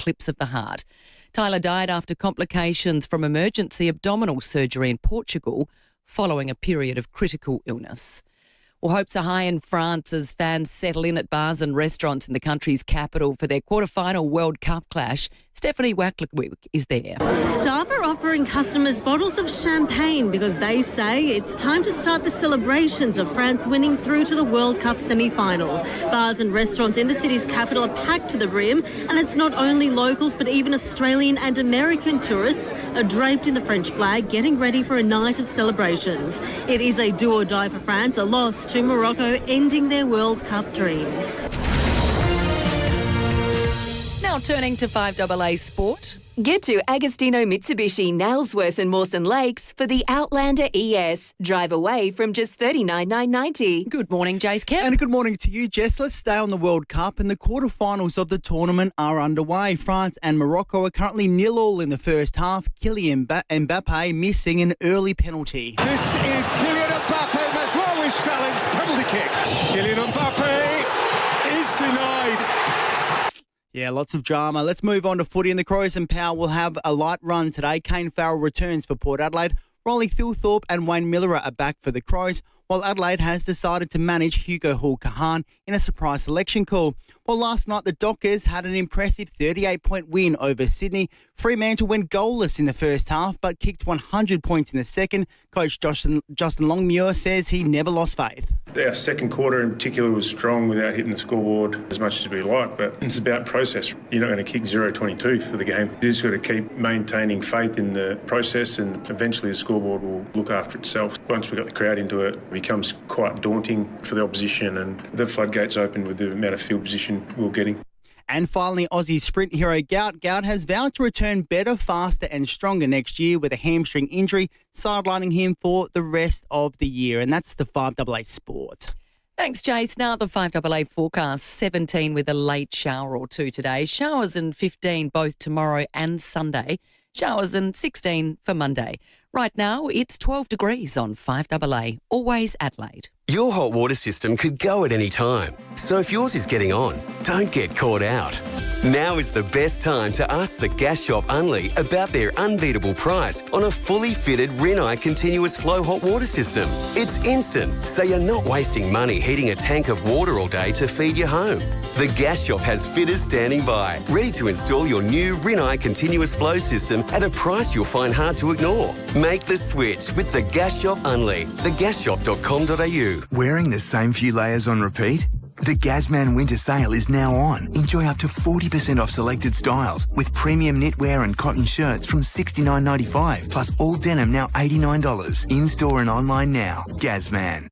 eclipse of the heart. Tyler died after complications from emergency abdominal surgery in Portugal following a period of critical illness. Well, hopes are high in France as fans settle in at bars and restaurants in the country's capital for their quarter-final World Cup clash. Stephanie Wacklick is there. Staff are offering customers bottles of champagne because they say it's time to start the celebrations of France winning through to the World Cup semi-final. Bars and restaurants in the city's capital are packed to the brim, and it's not only locals but even Australian and American tourists are draped in the French flag, getting ready for a night of celebrations. It is a do or die for France, a loss to Morocco, ending their World Cup dreams. Now turning to FIVEAA Sport. Get to Agostino Mitsubishi, Nailsworth and Mawson Lakes for the Outlander ES. Drive away from just $39,990. Good morning, Jace Kemp. And a good morning to you, Jess. Let's stay on the World Cup, and the quarterfinals of the tournament are underway. France and Morocco are currently 0-0 in the first half. Kylian Mbappe missing an early penalty. This is Kylian Mbappe. Mazraoui's challenge, penalty kick. Kylian Mbappe is denied. Yeah, lots of drama. Let's move on to footy, and the Crows and Power will have a light run today. Kane Farrell returns for Port Adelaide. Rolly Thilthorpe and Wayne Miller are back for the Crows, while Adelaide has decided to manage Hugo Hall-Kahan in a surprise selection call. Well, last night the Dockers had an impressive 38-point win over Sydney. Fremantle went goalless in the first half but kicked 100 points in the second. Coach Justin Longmuir says he never lost faith. Our second quarter in particular was strong without hitting the scoreboard as much as we like, but it's about process. You're not going to kick 0-22 for the game. You just got to keep maintaining faith in the process, and eventually the scoreboard will look after itself. Once we got the crowd into it, it becomes quite daunting for the opposition, and the floodgates open with the amount of field position we're getting. And finally, Aussie sprint hero Gout has vowed to return better, faster and stronger next year with a hamstring injury, sidelining him for the rest of the year. And that's the FIVEAA Sport. Thanks, Jace. Now the FIVEAA forecast, 17 with a late shower or two today. Showers and 15 both tomorrow and Sunday. Showers and 16 for Monday. Right now, it's 12 degrees on FIVEAA. Always Adelaide. Your hot water system could go at any time. So if yours is getting on, don't get caught out. Now is the best time to ask the gas shop Unley about their unbeatable price on a fully fitted Rehn continuous flow hot water system. It's instant, so you're not wasting money heating a tank of water all day to feed your home. The gas shop has fitters standing by, ready to install your new Rehn continuous flow system at a price you'll find hard to ignore. Make the switch with the gas shop Unley, thegasshop.com.au. Wearing the same few layers on repeat? The Gazman Winter Sale is now on. Enjoy up to 40% off selected styles with premium knitwear and cotton shirts from $69.95, plus all denim now $89. In-store and online now. Gazman.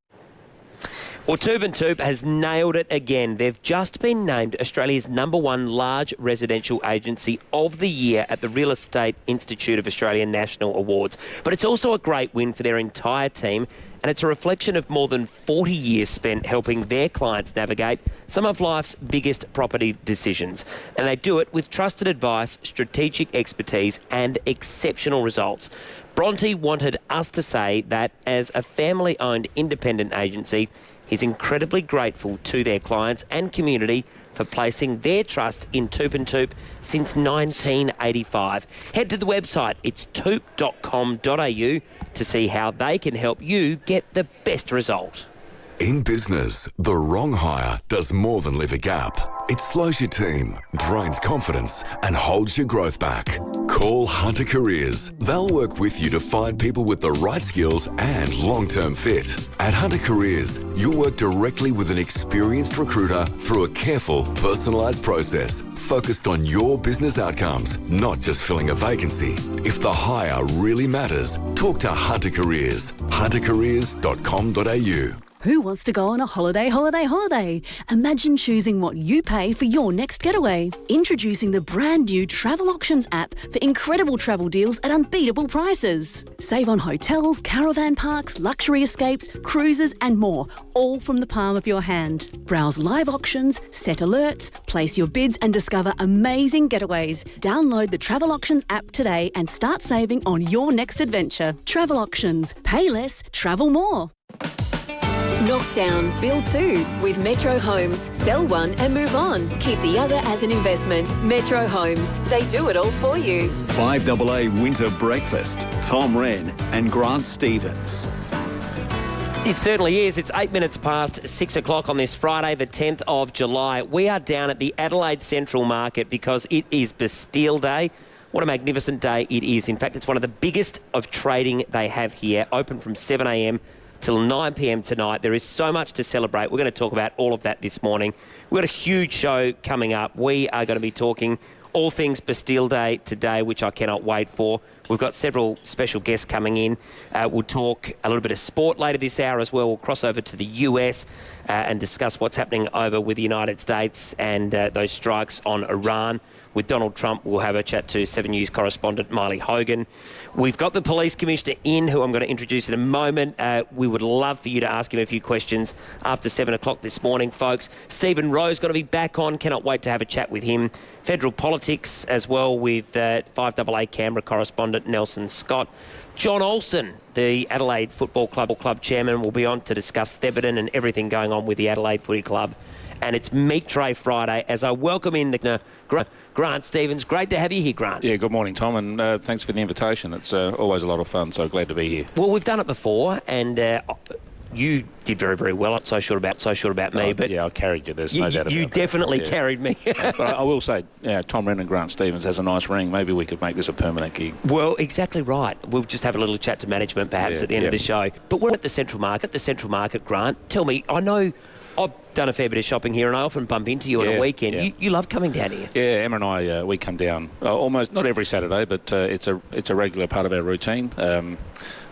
Well, Toop has nailed it again. They've just been named Australia's #1 large residential agency of the year at the Real Estate Institute of Australia National Awards. But it's also a great win for their entire team, and it's a reflection of more than 40 years spent helping their clients navigate some of life's biggest property decisions. And they do it with trusted advice, strategic expertise and exceptional results. Bronte wanted us to say that as a family-owned independent agency, he's incredibly grateful to their clients and community for placing their trust in Toop since 1985. Head to the website, it's toop.com.au, to see how they can help you get the best result. In business, the wrong hire does more than leave a gap. It slows your team, drains confidence, and holds your growth back. Call Hunter Careers. They'll work with you to find people with the right skills and long-term fit. At Hunter Careers, you'll work directly with an experienced recruiter through a careful, personalised process focused on your business outcomes, not just filling a vacancy. If the hire really matters, talk to Hunter Careers. huntercareers.com.au. Who wants to go on a holiday? Imagine choosing what you pay for your next getaway. Introducing the brand new Travel Auctions app for incredible travel deals at unbeatable prices. Save on hotels, caravan parks, luxury escapes, cruises and more, all from the palm of your hand. Browse live auctions, set alerts, place your bids and discover amazing getaways. Download the Travel Auctions app today and start saving on your next adventure. Travel Auctions. Pay less, travel more. Knock down, build two with Metro Homes. Sell one and move on. Keep the other as an investment. Metro Homes. They do it all for you. 5AA Winter Breakfast. Tom Rehn and Grant Stevens. It certainly is. It's 8 minutes past 6 o'clock on this Friday, the 10th of July. We are down at the Adelaide Central Market because it is Bastille Day. What a magnificent day it is. In fact, it's one of the biggest of trading they have here, open from 7 a.m. till 9 p.m. tonight. There is so much to celebrate. We're going to talk about all of that this morning. We've got a huge show coming up. We are going to be talking all things Bastille Day today, which I cannot wait for. We've got several special guests coming in. We'll talk a little bit of sport later this hour as well. We'll cross over to the US and discuss what's happening over with the United States and those strikes on Iran. With Donald Trump, we'll have a chat to 7 News correspondent Miley Hogan. We've got the police commissioner in, who I'm going to introduce in a moment. We would love for you to ask him a few questions after 7 o'clock this morning, folks. Stephen Rowe's going to be back on. Cannot wait to have a chat with him. Federal politics as well with 5AA Canberra correspondent Nelson Scott. John Olsen, the Adelaide Football Club chairman, will be on to discuss Thebarton and everything going on with the Adelaide Footy Club. And it's Meat Tray Friday as I welcome in Grant Stevens. Great to have you here, Grant. Yeah, good morning, Tom, and thanks for the invitation. It's always a lot of fun, so glad to be here. Well, we've done it before, and you did very, very well. Not so sure about me, but yeah, I carried you. There's no doubt about it. You definitely carried me. But I will say, Tom Rehn and Grant Stevens has a nice ring. Maybe we could make this a permanent gig. Well, exactly right. We'll just have a little chat to management perhaps at the end of the show. But we're at the Central Market. The Central Market, Grant. Tell me, I know I've done a fair bit of shopping here, and I often bump into you on a weekend. Yeah. You love coming down here. Yeah, Emma and I, we come down almost not every Saturday, but it's a regular part of our routine.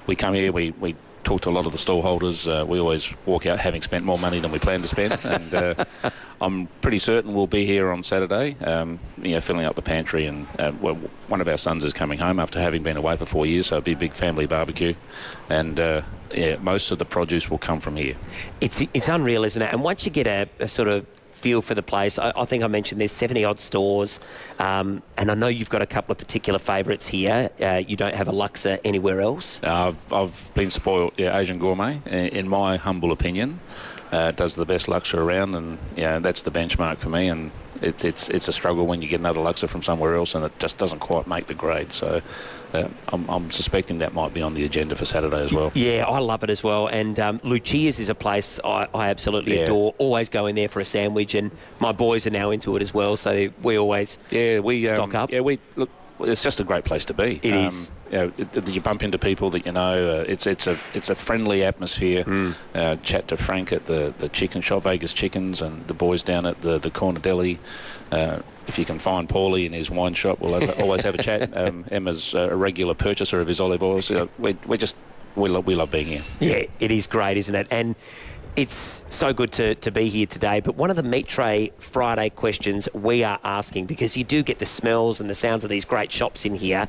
We come here, we talk to a lot of the stallholders. We always walk out having spent more money than we planned to spend, and I'm pretty certain we'll be here on Saturday, filling up the pantry. And one of our sons is coming home after having been away for 4 years, so it'll be a big family barbecue, and most of the produce will come from here. It's unreal, isn't it? And once you get a sort of feel for the place, I think I mentioned there's 70 odd stores, and I know you've got a couple of particular favourites here. You don't have a Luxor anywhere else. I've been spoiled. Asian Gourmet, in my humble opinion, does the best Luxor around, and that's the benchmark for me. And it's a struggle when you get another Luxor from somewhere else, and it just doesn't quite make the grade. So I'm suspecting that might be on the agenda for Saturday as well. Yeah, I love it as well. And Lucia's is a place I absolutely adore. Always go in there for a sandwich, and my boys are now into it as well. So we always stock up. Look, it's just a great place to be. It is. You bump into people that you know. It's a friendly atmosphere. Chat to Frank at the chicken shop, Vegas Chickens, and the boys down at the Corner Deli. If you can find Paulie in his wine shop, we'll always have a chat. Emma's a regular purchaser of his olive oils. We love being here. Yeah, it is great, isn't it? And it's so good to be here today. But one of the Meat Tray Friday questions we are asking, because you do get the smells and the sounds of these great shops in here,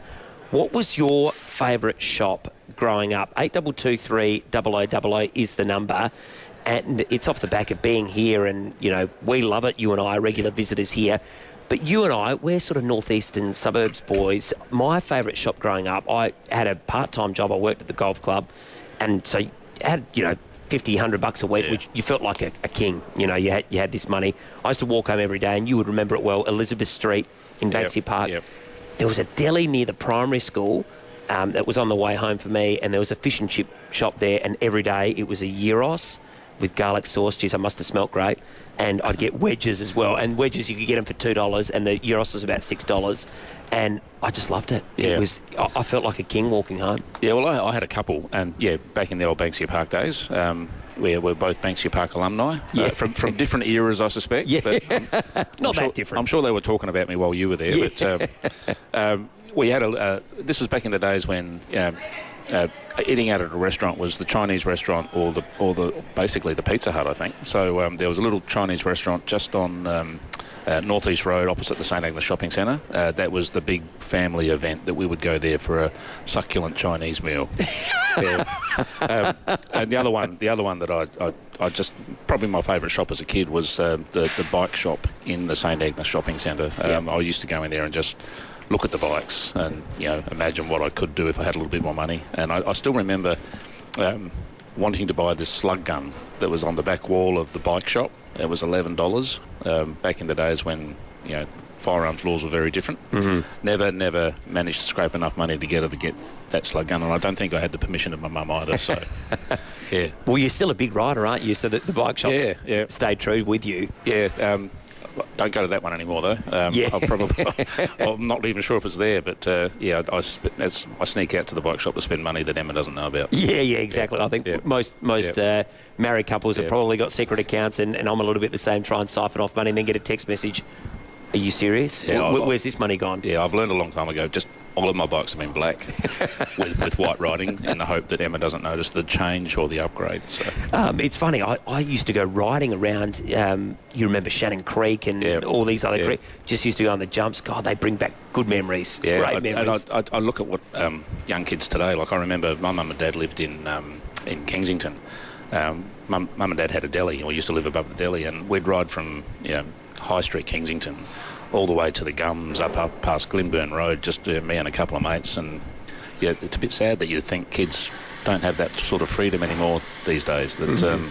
what was your favourite shop growing up? 8223 0000 is the number. And it's off the back of being here, and, we love it. You and I are regular visitors here. But you and I, we're sort of northeastern suburbs boys. My favourite shop growing up, I had a part-time job. I worked at the golf club. And so I had, $50, $100 a week, which you felt like a king. You had this money. I used to walk home every day, and you would remember it well, Elizabeth Street in Banksia Park. Yep. There was a deli near the primary school that was on the way home for me, and there was a fish and chip shop there, and every day it was a gyros with garlic sauce. Geez, I must have smelt great. And I'd get wedges as well. And wedges, you could get them for $2, and the gyros was about $6. And I just loved it. Yeah. I felt like a king walking home. Yeah, well, I had a couple. And, back in the old Banksia Park days, we're both Banksia Park alumni. From different eras, I suspect. Yeah, but, not that different. I'm sure they were talking about me while you were there. Yeah. But we had this was back in the days when eating out at a restaurant was the Chinese restaurant or basically the Pizza Hut, I think. So there was a little Chinese restaurant just on North East Road opposite the St Agnes Shopping Centre. That was the big family event that we would go there for a succulent Chinese meal. And the other one that I just probably my favourite shop as a kid was the bike shop in the St Agnes Shopping Centre. I used to go in there and just look at the bikes and imagine what I could do if I had a little bit more money. And I still remember wanting to buy this slug gun that was on the back wall of the bike shop. It was $11 back in the days when, firearms laws were very different. Never managed to scrape enough money together to get that slug gun, and I don't think I had the permission of my mum either. So, yeah. Well, you're still a big rider, aren't you? So that the bike shops stay true with you. Yeah. Don't go to that one anymore, though. I'm not even sure if it's there, but I sneak out to the bike shop to spend money that Emma doesn't know about. Yeah, exactly. I think most married couples have probably got secret accounts, and I'm a little bit the same. Try and siphon off money and then get a text message. Are you serious? Yeah, where's this money gone? Yeah, I've learned a long time ago. Just all of my bikes have been black with white writing in the hope that Emma doesn't notice the change or the upgrade. So. It's funny. I used to go riding around. You remember Shannon Creek and all these other creeks. Just used to go on the jumps. God, they bring back good memories. Yeah, great memories. And I look at what young kids today. Like I remember, my mum and dad lived in Kensington. Mum and dad had a deli, or used to live above the deli, and we'd ride from High Street, Kensington, all the way to the Gums, up past Glenburn Road, just me and a couple of mates. And it's a bit sad that you think kids don't have that sort of freedom anymore these days, that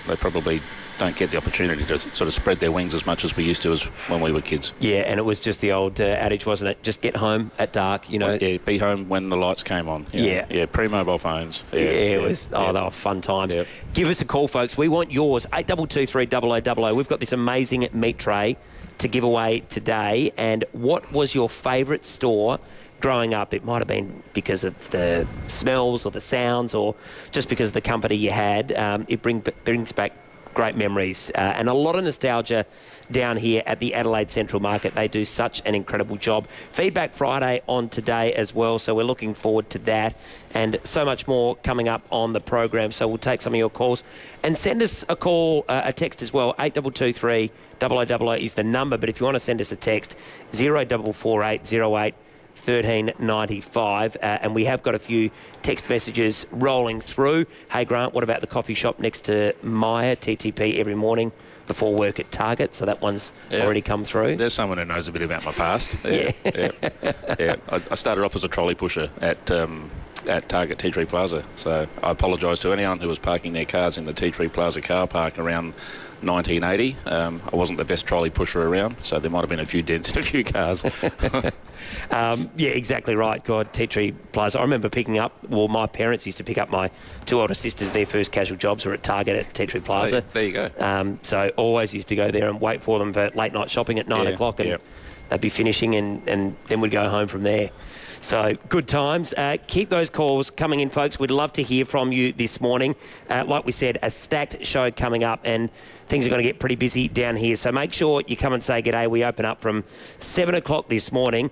they probably don't get the opportunity to sort of spread their wings as much as we used to as when we were kids. Yeah, and it was just the old adage, wasn't it? Just get home at dark, Well, be home when the lights came on. Yeah, pre-mobile phones. It was, they were fun times. Yeah. Give us a call, folks. We want yours, 8223 0000. We've got this amazing meat tray to give away today. And what was your favourite store growing up? It might have been because of the smells or the sounds, or just because of the company you had. It brings back great memories and a lot of nostalgia down here at the Adelaide Central Market. They do such an incredible job. Feedback Friday on today as well, so we're looking forward to that, and so much more coming up on the program. So we'll take some of your calls and send us a call, a text as well. 8223 0000 is the number, but if you want to send us a text, 0448 08 1395, and we have got a few text messages rolling through. Hey Grant, what about the coffee shop next to Maya, TTP every morning before work at Target? So that one's already come through. There's someone who knows a bit about my past. Yeah. I started off as a trolley pusher at Target Tea Tree Plaza, so I apologise to anyone who was parking their cars in the Tea Tree Plaza car park around 1980. I wasn't the best trolley pusher around, so there might have been a few dents in a few cars. Yeah, exactly right. God, Tea Tree Plaza. I remember picking up, well, my parents used to pick up my two older sisters. Their first casual jobs were at Target at Tea Tree Plaza. There you go. So always used to go there and wait for them for late night shopping at 9 o'clock, and they'd be finishing, and then we'd go home from there. So good times. Keep those calls coming in, folks. We'd love to hear from you this morning. Like we said, a stacked show coming up, and things are going to get pretty busy down here. So make sure you come and say g'day. We open up from 7 o'clock this morning.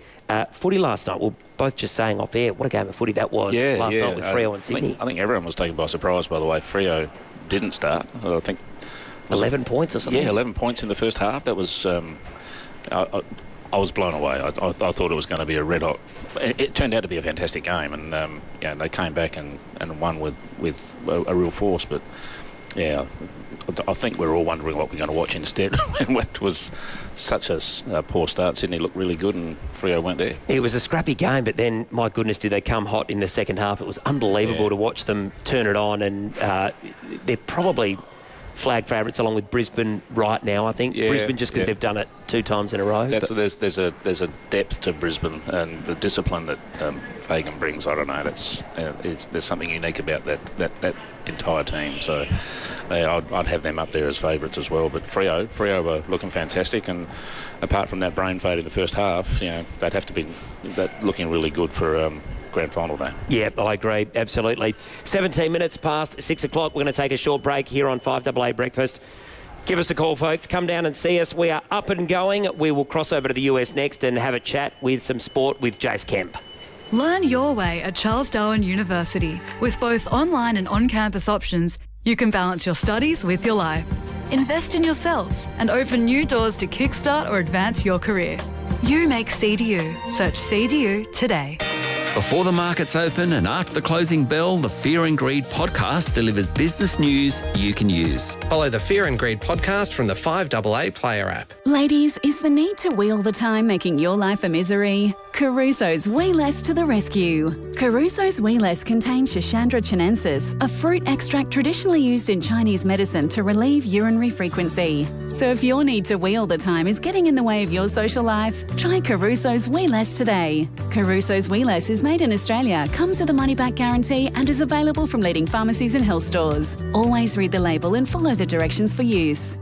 Footy last night. We're both just saying off air, what a game of footy that was last night with Freo and Sydney. I think everyone was taken by surprise by the way Freo didn't start. I think 11 points or something. Yeah, 11 points in the first half. That was... I was blown away. I thought it was going to be a red hot. It turned out to be a fantastic game, and they came back and won with a real force. But I think we're all wondering what we're going to watch instead. It was such a poor start. Sydney looked really good, and Freo went there. It was a scrappy game, but then, my goodness, did they come hot in the second half. It was unbelievable to watch them turn it on, and they're probably flag favourites along with Brisbane right now, I think. Brisbane just because they've done it 2 times in a row. There's a depth to Brisbane, and the discipline that Fagan brings. I don't know. There's something unique about that entire team. So I'd have them up there as favourites as well. But Freo were looking fantastic, and apart from that brain fade in the first half, they'd have to be looking really good for grand final day. Yeah, I agree. Absolutely. 17 minutes past 6 o'clock. We're going to take a short break here on 5AA Breakfast. Give us a call, folks. Come down and see us. We are up and going. We will cross over to the US next and have a chat with some sport with Jace Kemp. Learn your way at Charles Darwin University. With both online and on-campus options, you can balance your studies with your life. Invest in yourself and open new doors to kickstart or advance your career. You make CDU. Search CDU today. Before the markets open and after the closing bell, the Fear and Greed podcast delivers business news you can use. Follow the Fear and Greed podcast from the 5AA Player app. Ladies, is the need to wheel the time making your life a misery? Caruso's Way Less to the rescue. Caruso's Wheeless contains Schisandra chinensis, a fruit extract traditionally used in Chinese medicine to relieve urinary frequency. So if your need to wee all the time is getting in the way of your social life, try Caruso's Wheeless today. Caruso's Wheeless is made in Australia, comes with a money-back guarantee and is available from leading pharmacies and health stores. Always read the label and follow the directions for use.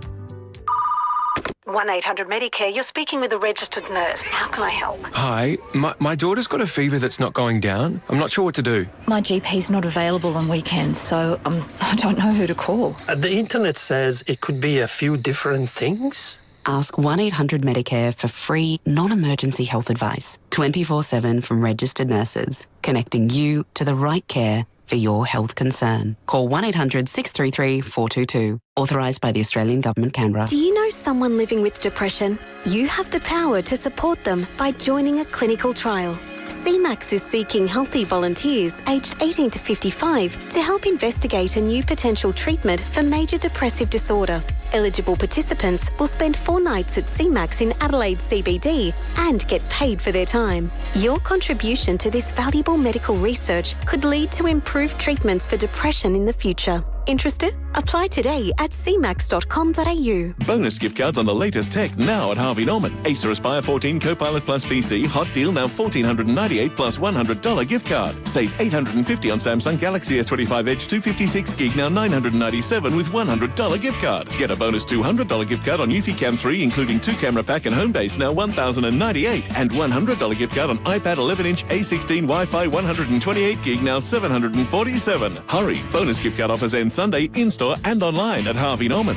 1-800-Medicare, you're speaking with a registered nurse. How can I help? Hi, my daughter's got a fever that's not going down. I'm not sure what to do. My GP's not available on weekends, so I don't know who to call. The internet says it could be a few different things. Ask 1-800-Medicare for free, non-emergency health advice, 24/7 from registered nurses, connecting you to the right care for your health concern. Call 1-800-633-422. Authorised by the Australian Government, Canberra. Do you know someone living with depression? You have the power to support them by joining a clinical trial. CMAX is seeking healthy volunteers aged 18 to 55 to help investigate a new potential treatment for major depressive disorder. Eligible participants will spend 4 nights at CMAX in Adelaide CBD and get paid for their time. Your contribution to this valuable medical research could lead to improved treatments for depression in the future. Interested? Apply today at cmax.com.au. Bonus gift cards on the latest tech now at Harvey Norman. Acer Aspire 14 Copilot Plus PC. Hot deal now $1,498 plus $100 gift card. Save $850 on Samsung Galaxy S25 Edge 256 gig now $997 with $100 gift card. Get a bonus $200 gift card on Eufy Cam 3 including 2 camera pack and home base now $1,098 and $100 gift card on iPad 11-inch A16 Wi-Fi 128 gig now $747. Hurry! Bonus gift card offers end Sunday in-store and online at Harvey Norman.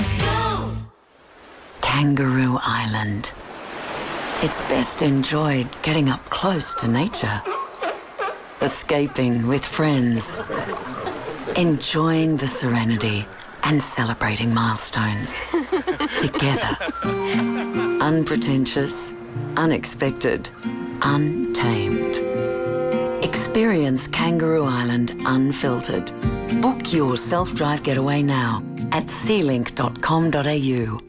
Kangaroo Island. It's best enjoyed getting up close to nature. Escaping with friends. Enjoying the serenity and celebrating milestones. Together. Unpretentious, unexpected, untamed. Experience Kangaroo Island unfiltered. Book your self-drive getaway now at sealink.com.au.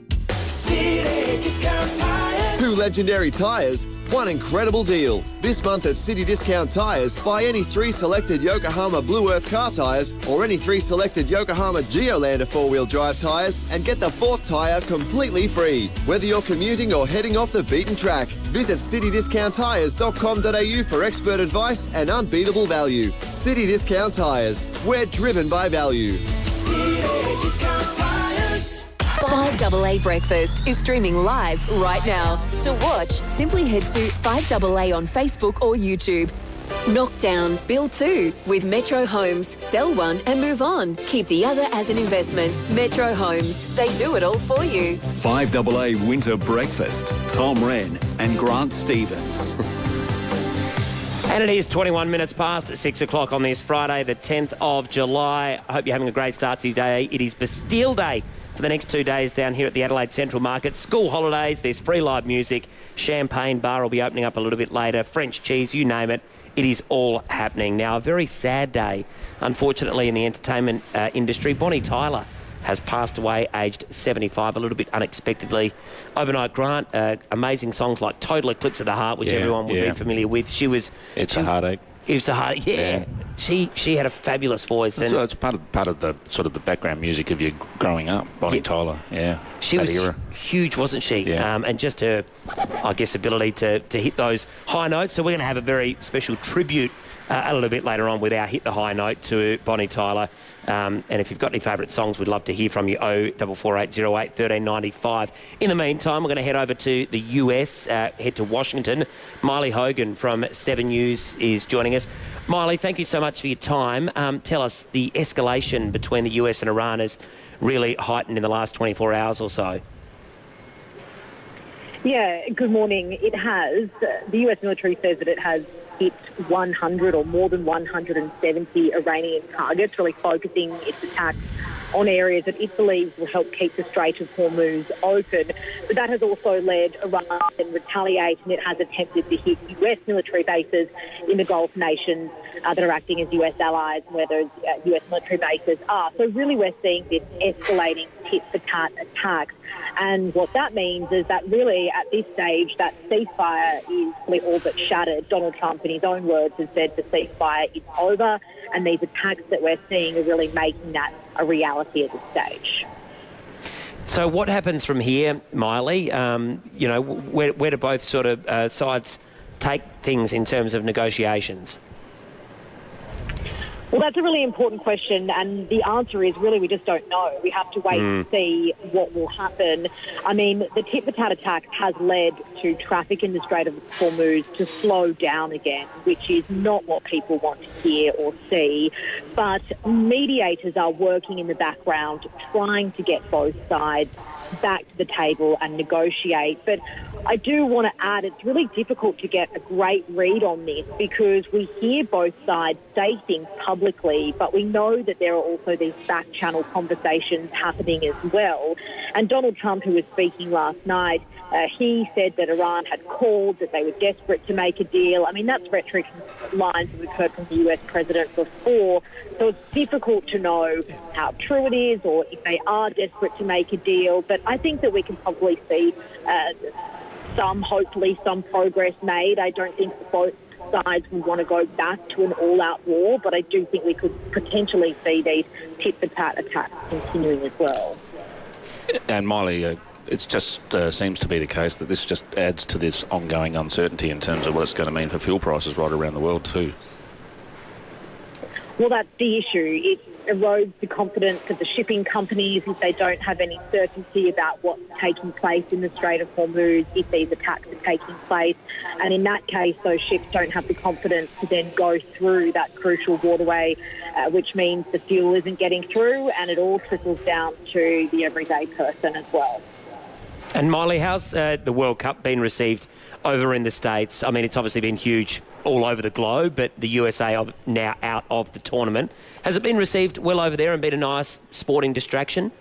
Two legendary tyres, one incredible deal. This month at City Discount Tyres, buy any 3 selected Yokohama Blue Earth car tyres or any 3 selected Yokohama Geolander 4-wheel drive tyres and get the 4th tyre completely free. Whether you're commuting or heading off the beaten track, visit citydiscounttyres.com.au for expert advice and unbeatable value. City Discount Tyres, we're driven by value. City Discount Tyres. 5AA Breakfast is streaming live right now. To watch, simply head to 5AA on Facebook or YouTube. Knockdown, build 2 with Metro Homes. Sell one and move on. Keep the other as an investment. Metro Homes, they do it all for you. 5AA Winter Breakfast. Tom Wren and Grant Stevens. And it is 21 minutes past 6 o'clock on this Friday, the 10th of July. I hope you're having a great start to your day. It is Bastille Day for the next 2 days down here at the Adelaide Central Market. School holidays, there's free live music. Champagne bar will be opening up a little bit later. French cheese, you name it. It is all happening. Now, a very sad day, unfortunately, in the entertainment industry. Bonnie Tyler has passed away, aged 75, a little bit unexpectedly. Overnight, Grant, amazing songs like Total Eclipse of the Heart, which everyone will be familiar with. It's a heartache. It was a heartache, yeah. She had a fabulous voice. And it's part of the sort of the background music of you growing up, Bonnie Tyler, She was huge, wasn't she? Yeah. And just her, I guess, ability to hit those high notes. So we're going to have a very special tribute a little bit later on with our Hit the High Note to Bonnie Tyler. And if you've got any favourite songs, we'd love to hear from you. 044808 1395. In the meantime, we're going to head over to the US, head to Washington. Miley Hogan from 7 News is joining us. Miley, thank you so much for your time. Tell us, the escalation between the US and Iran has really heightened in the last 24 hours or so. Yeah, good morning. It has. The US military says that it has hit 100 or more than 170 Iranian targets, really focusing its attacks on areas that it believes will help keep the Strait of Hormuz open. But that has also led Iran to retaliate, and it has attempted to hit US military bases in the Gulf nations that are acting as US allies, where those US military bases are. So really we're seeing this escalating tit-for-tat attacks. And what that means is that really at this stage that ceasefire is really all but shattered. Donald Trump, in his own words, has said the ceasefire is over, and these attacks that we're seeing are really making that a reality at this stage. So what happens from here, Miley? Where do both sort of sides take things in terms of negotiations? Well, that's a really important question, and the answer is really we just don't know. We have to wait and see what will happen. I mean, the tit-for-tat attack has led to traffic in the Strait of Hormuz to slow down again, which is not what people want to hear or see. But mediators are working in the background, trying to get both sides back to the table and negotiate. But I do want to add, it's really difficult to get a great read on this because we hear both sides say things publicly, but we know that there are also these back-channel conversations happening as well. And Donald Trump, who was speaking last night, he said that Iran had called, that they were desperate to make a deal. I mean, that's rhetoric lines that we've heard from the US president before. So it's difficult to know how true it is or if they are desperate to make a deal. But I think that we can probably see hopefully some progress made. I don't think both sides would want to go back to an all-out war, but I do think we could potentially see these tit-for-tat attacks continuing as well. And Miley, it just seems to be the case that this just adds to this ongoing uncertainty in terms of what it's going to mean for fuel prices right around the world too. Well, that's the issue. It erodes the confidence of the shipping companies if they don't have any certainty about what's taking place in the Strait of Hormuz, if these attacks are taking place. And in that case, those ships don't have the confidence to then go through that crucial waterway, which means the fuel isn't getting through, and it all trickles down to the everyday person as well. And Miley, how's the World Cup been received over in the States? I mean, it's obviously been huge all over the globe, but the USA are now out of the tournament. Has it been received well over there and been a nice sporting distraction?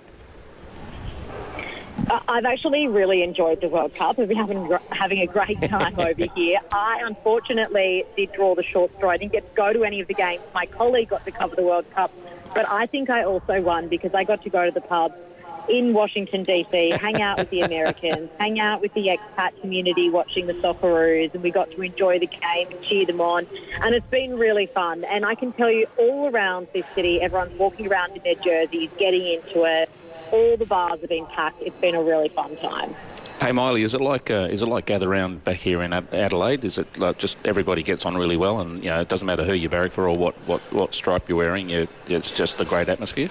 I've actually really enjoyed the World Cup. I've been having a great time over here. I, unfortunately, did draw the short straw. I didn't get to go to any of the games. My colleague got to cover the World Cup, but I think I also won because I got to go to the pub in Washington, D.C., hang out with the Americans, hang out with the expat community watching the Socceroos, and we got to enjoy the game and cheer them on. And it's been really fun. And I can tell you all around this city, everyone's walking around in their jerseys, getting into it. All the bars have been packed. It's been a really fun time. Hey Miley, is it like Gather Round back here in Adelaide? Is it like just everybody gets on really well, and it doesn't matter who you barrack for or what stripe you're wearing? It's just a great atmosphere.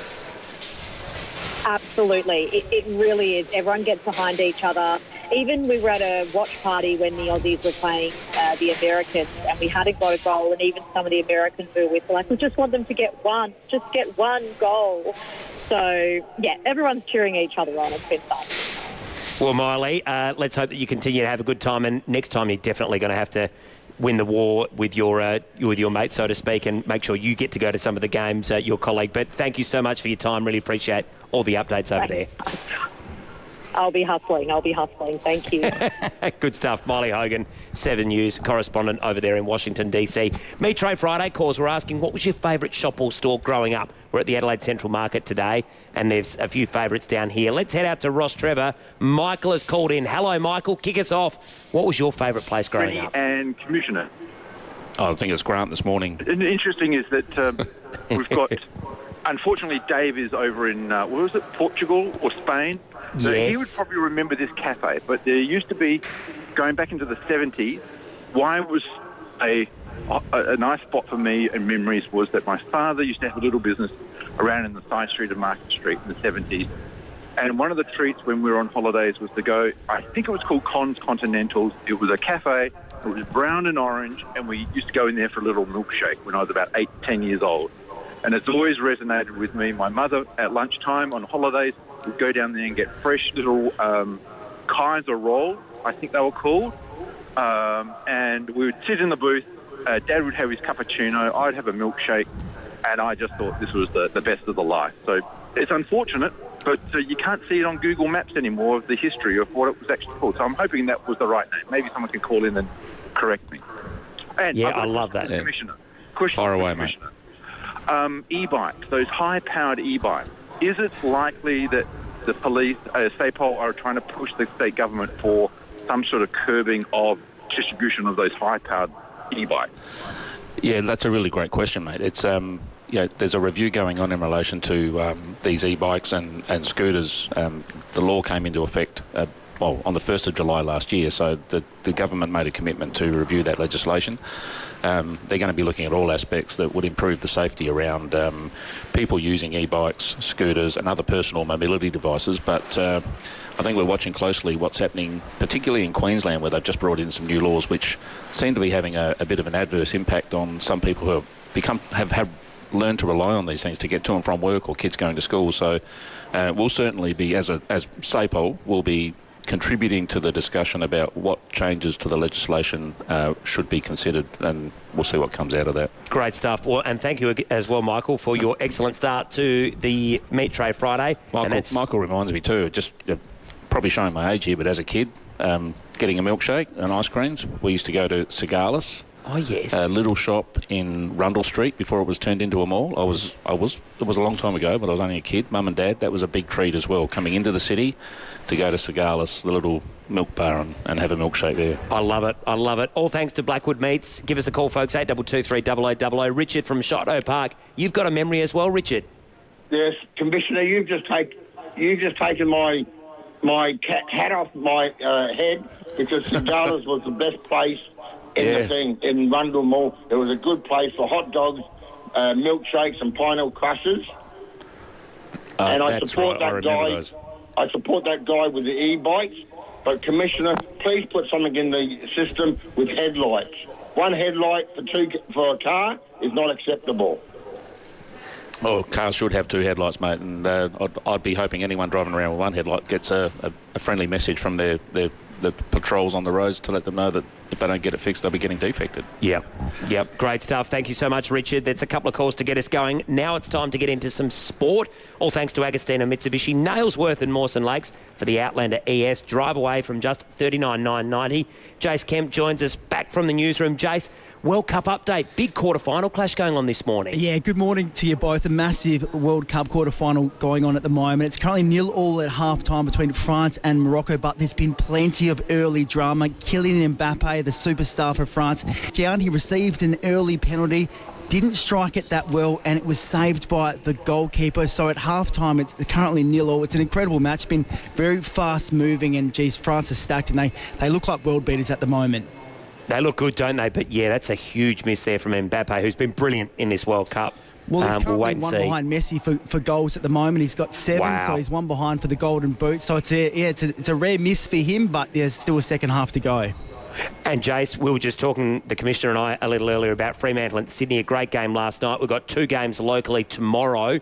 Absolutely. It really is. Everyone gets behind each other. Even we were at a watch party when the Aussies were playing the Americans, and we hadn't got a goal, and even some of the Americans we were with were like, we just want them to get one goal. So, yeah, everyone's cheering each other on. It's been fun. Well, Miley, let's hope that you continue to have a good time, and next time you're definitely going to have to win the war with your mate, so to speak, and make sure you get to go to some of the games, your colleague. But thank you so much for your time. Really appreciate all the updates over there. I'll be hustling. Thank you. Good stuff. Miley Hogan, 7 News correspondent over there in Washington, D.C. Meat Tray Friday calls. We're asking, what was your favourite shop or store growing up? We're at the Adelaide Central Market today, and there's a few favourites down here. Let's head out to Ross Trevor. Michael has called in. Hello, Michael. Kick us off. What was your favourite place growing up? And Commissioner. Oh, I think it's Grant this morning. And interesting is that we've got... Unfortunately, Dave is over in, Portugal or Spain? So yes. He would probably remember this cafe, but there used to be, going back into the 70s, why it was a nice spot for me and memories was that my father used to have a little business around in the side street of Market Street in the 70s. And one of the treats when we were on holidays was to go, I think it was called Con's Continentals. It was a cafe, it was brown and orange, and we used to go in there for a little milkshake when I was about 8, 10 years old. And it's always resonated with me. My mother, at lunchtime on holidays, would go down there and get fresh little Kaiser rolls, I think they were called. And we would sit in the booth. Dad would have his cappuccino. I'd have a milkshake. And I just thought this was the best of the life. So it's unfortunate, but you can't see it on Google Maps anymore of the history of what it was actually called. So I'm hoping that was the right name. Maybe someone can call in and correct me. And yeah, I love that. Commissioner. Fire away, mate. E-bikes, those high-powered e-bikes. Is it likely that the police, SAPOL, are trying to push the state government for some sort of curbing of distribution of those high-powered e-bikes? Yeah, that's a really great question, mate. It's there's a review going on in relation to these e-bikes and scooters. The law came into effect on the 1st of July last year, so the government made a commitment to review that legislation. They're going to be looking at all aspects that would improve the safety around people using e-bikes, scooters and other personal mobility devices, but I think we're watching closely what's happening, particularly in Queensland, where they've just brought in some new laws which seem to be having a bit of an adverse impact on some people who have learned to rely on these things to get to and from work or kids going to school. So we'll certainly be, as SAPOL, will be contributing to the discussion about what changes to the legislation should be considered, and we'll see what comes out of that. Great stuff. Well, and thank you as well, Michael, for your excellent start to the Meat Tray Friday. Michael reminds me too, just probably showing my age here, but as a kid, getting a milkshake and ice creams, we used to go to Cigalis. Oh yes, a little shop in Rundle Street before it was turned into a mall. It was a long time ago, but I was only a kid. Mum and Dad, that was a big treat as well, coming into the city to go to Cigalis, the little milk bar, and have a milkshake there. I love it. I love it. All thanks to Blackwood Meats. Give us a call, folks, 8223 0000. Richard from Shotto Park. You've got a memory as well, Richard. Yes, Commissioner, you've just taken my hat off my head, because Cigalis was the best place in the thing, in Rundle Mall. It was a good place for hot dogs, milkshakes and pineapple crushers. And I support that guy. I support that guy with the e-bikes. But Commissioner, please put something in the system with headlights. One headlight for a car is not acceptable. Oh, cars should have two headlights, mate, and I'd be hoping anyone driving around with one headlight gets a friendly message from the patrols on the roads to let them know that if they don't get it fixed, they'll be getting defected. Yep. Great stuff. Thank you so much, Richard. There's a couple of calls to get us going. Now it's time to get into some sport. All thanks to Agostino Mitsubishi, Nailsworth and Mawson Lakes for the Outlander ES. Drive away from just $39,990. Jace Kemp joins us back from the newsroom. Jace, World Cup update. Big quarter-final clash going on this morning. Yeah, good morning to you both. A massive World Cup quarter-final going on at the moment. It's currently 0-0 at half-time between France and Morocco, but there's been plenty of early drama. Kylian Mbappe, the superstar for France, he received an early penalty, didn't strike it that well, and it was saved by the goalkeeper. So at half-time, it's currently 0-0. It's an incredible match, been very fast-moving, and, geez, France is stacked, and they look like world beaters at the moment. They look good, don't they? But, yeah, that's a huge miss there from Mbappe, who's been brilliant in this World Cup. Well, he's currently we'll wait and one see. behind Messi for goals at the moment. He's got 7, so he's one behind for the Golden Boot. So it's a rare miss for him, but there's still a second half to go. And Jace, we were just talking, the Commissioner and I, a little earlier about Fremantle and Sydney. A great game last night. We've got 2 games locally tomorrow.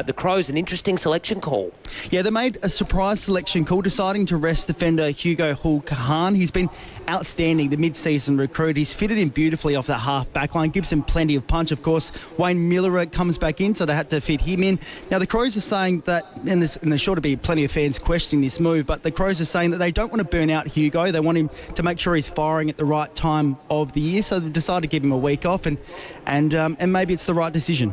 The Crows, an interesting selection call. Yeah, they made a surprise selection call, deciding to rest defender Hugo Hull-Kahan. He's been outstanding, the mid-season recruit. He's fitted in beautifully off that half-back line, gives him plenty of punch. Of course, Wayne Miller comes back in, so they had to fit him in. Now, the Crows are saying that, and there's sure to be plenty of fans questioning this move, but the Crows are saying that they don't want to burn out Hugo. They want him to make sure he's firing at the right time of the year, so they've decided to give him a week off, and maybe it's the right decision.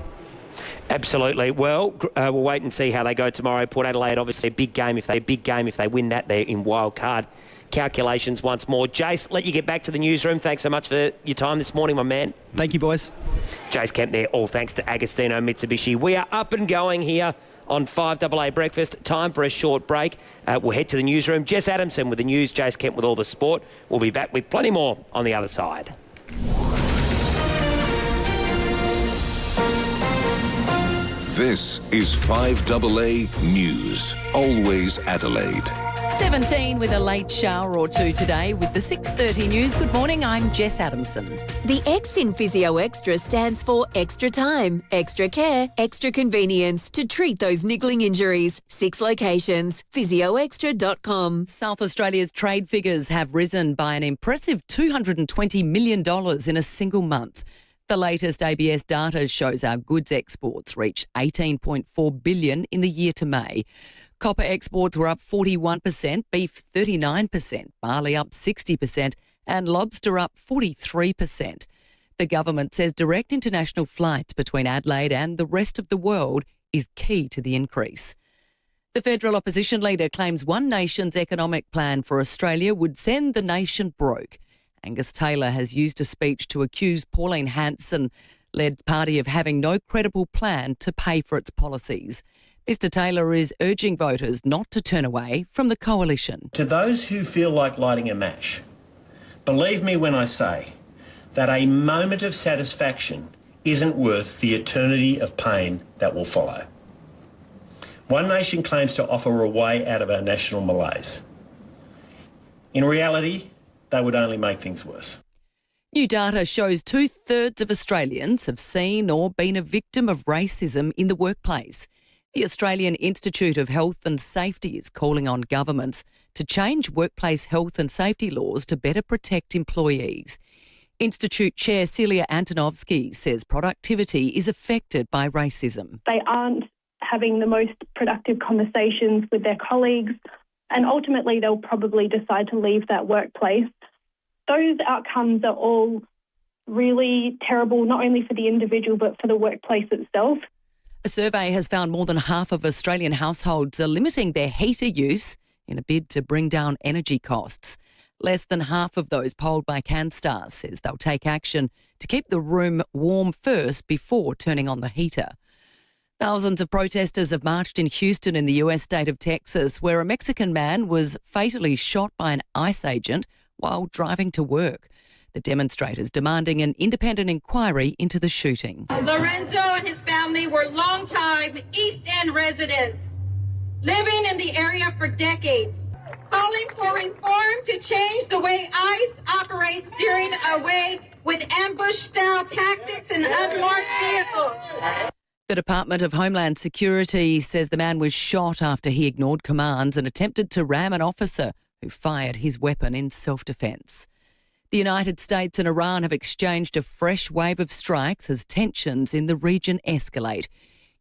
Absolutely. Well, we'll wait and see how they go tomorrow. Port Adelaide, obviously a big game. If they win that, they're in wild card calculations once more. Jace, let you get back to the newsroom. Thanks so much for your time this morning, my man. Thank you, boys. Jace Kemp there, all thanks to Agostino Mitsubishi. We are up and going here on 5AA Breakfast. Time for a short break. We'll head to the newsroom. Jess Adamson with the news, Jace Kemp with all the sport. We'll be back with plenty more on the other side. This is 5AA News. Always Adelaide. 17 with a late shower or two today with the 6:30 news. Good morning, I'm Jess Adamson. The X in Physio Extra stands for extra time, extra care, extra convenience to treat those niggling injuries. 6 locations, physioextra.com. South Australia's trade figures have risen by an impressive $220 million in a single month. The latest ABS data shows our goods exports reached $18.4 billion in the year to May. Copper exports were up 41%, beef 39%, barley up 60% and lobster up 43%. The government says direct international flights between Adelaide and the rest of the world is key to the increase. The federal opposition leader claims One Nation's economic plan for Australia would send the nation broke. Angus Taylor has used a speech to accuse Pauline Hanson-led party of having no credible plan to pay for its policies. Mr Taylor is urging voters not to turn away from the coalition. To those who feel like lighting a match, believe me when I say that a moment of satisfaction isn't worth the eternity of pain that will follow. One Nation claims to offer a way out of our national malaise. In reality, they would only make things worse. New data shows 2/3 of Australians have seen or been a victim of racism in the workplace. The Australian Institute of Health and Safety is calling on governments to change workplace health and safety laws to better protect employees. Institute Chair Celia Antonovsky says productivity is affected by racism. They aren't having the most productive conversations with their colleagues, and ultimately they'll probably decide to leave that workplace. Those outcomes are all really terrible, not only for the individual but for the workplace itself. A survey has found more than half of Australian households are limiting their heater use in a bid to bring down energy costs. Less than half of those polled by CanStar says they'll take action to keep the room warm first before turning on the heater. Thousands of protesters have marched in Houston in the US state of Texas, where a Mexican man was fatally shot by an ICE agent while driving to work. The demonstrators demanding an independent inquiry into the shooting. Lorenzo and his family were longtime East End residents, living in the area for decades, calling for reform to change the way ICE operates during a wave with ambush-style tactics and unmarked vehicles. The Department of Homeland Security says the man was shot after he ignored commands and attempted to ram an officer who fired his weapon in self-defence. The United States and Iran have exchanged a fresh wave of strikes as tensions in the region escalate.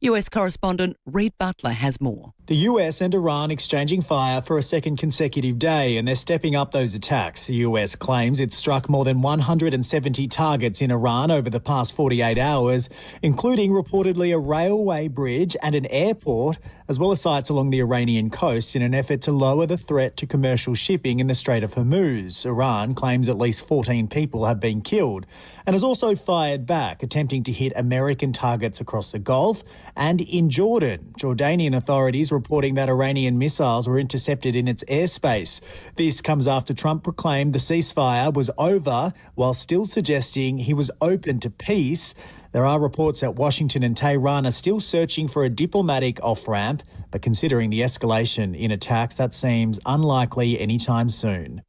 US correspondent Reid Butler has more. The US and Iran exchanging fire for a second consecutive day, and they're stepping up those attacks. The US claims it struck more than 170 targets in Iran over the past 48 hours, including reportedly a railway bridge and an airport, as well as sites along the Iranian coast in an effort to lower the threat to commercial shipping in the Strait of Hormuz. Iran claims at least 14 people have been killed and has also fired back, attempting to hit American targets across the Gulf and in Jordan. Jordanian authorities reporting that Iranian missiles were intercepted in its airspace. This comes after Trump proclaimed the ceasefire was over while still suggesting he was open to peace. There are reports that Washington and Tehran are still searching for a diplomatic off-ramp, but considering the escalation in attacks, that seems unlikely anytime soon.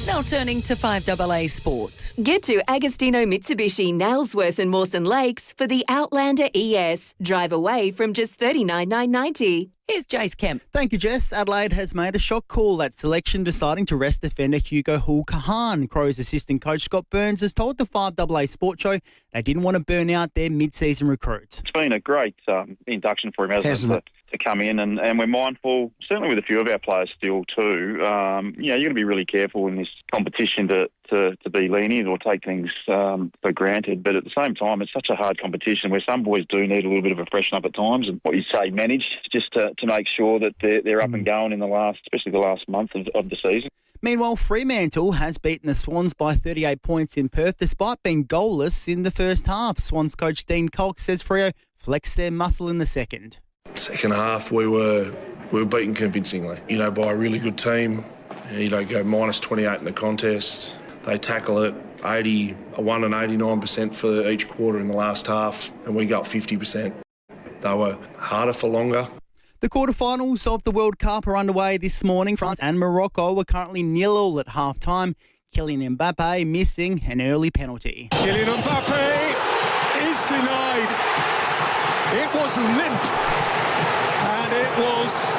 Now turning to 5AA Sport. Get to Agostino Mitsubishi, Nailsworth and Mawson Lakes for the Outlander ES. Drive away from just $39,990. Here's Jace Kemp. Thank you, Jess. Adelaide has made a shock call at selection, deciding to rest defender Hugo Hull-Kahan. Crows assistant coach Scott Burns has told the 5AA Sport Show they didn't want to burn out their mid-season recruit. It's been a great induction for him, hasn't it? To come in, and we're mindful, certainly with a few of our players still too, you're going to be really careful in this competition to be lenient or take things for granted. But at the same time, it's such a hard competition where some boys do need a little bit of a freshen up at times, and what you say, manage just to make sure that they're up and going in especially the last month of the season. Meanwhile, Fremantle has beaten the Swans by 38 points in Perth, despite being goalless in the first half. Swans coach Dean Cox says Freo flexed their muscle in the second. Second half, we were beaten convincingly, by a really good team. You don't go minus 28 in the contest. They tackle it 81 and 89% for each quarter in the last half, and we got 50%. They were harder for longer. The quarterfinals of the World Cup are underway this morning. France and Morocco are currently 0-0 at half-time. Kylian Mbappe missing an early penalty. Kylian Mbappe is denied. It was limp. And it was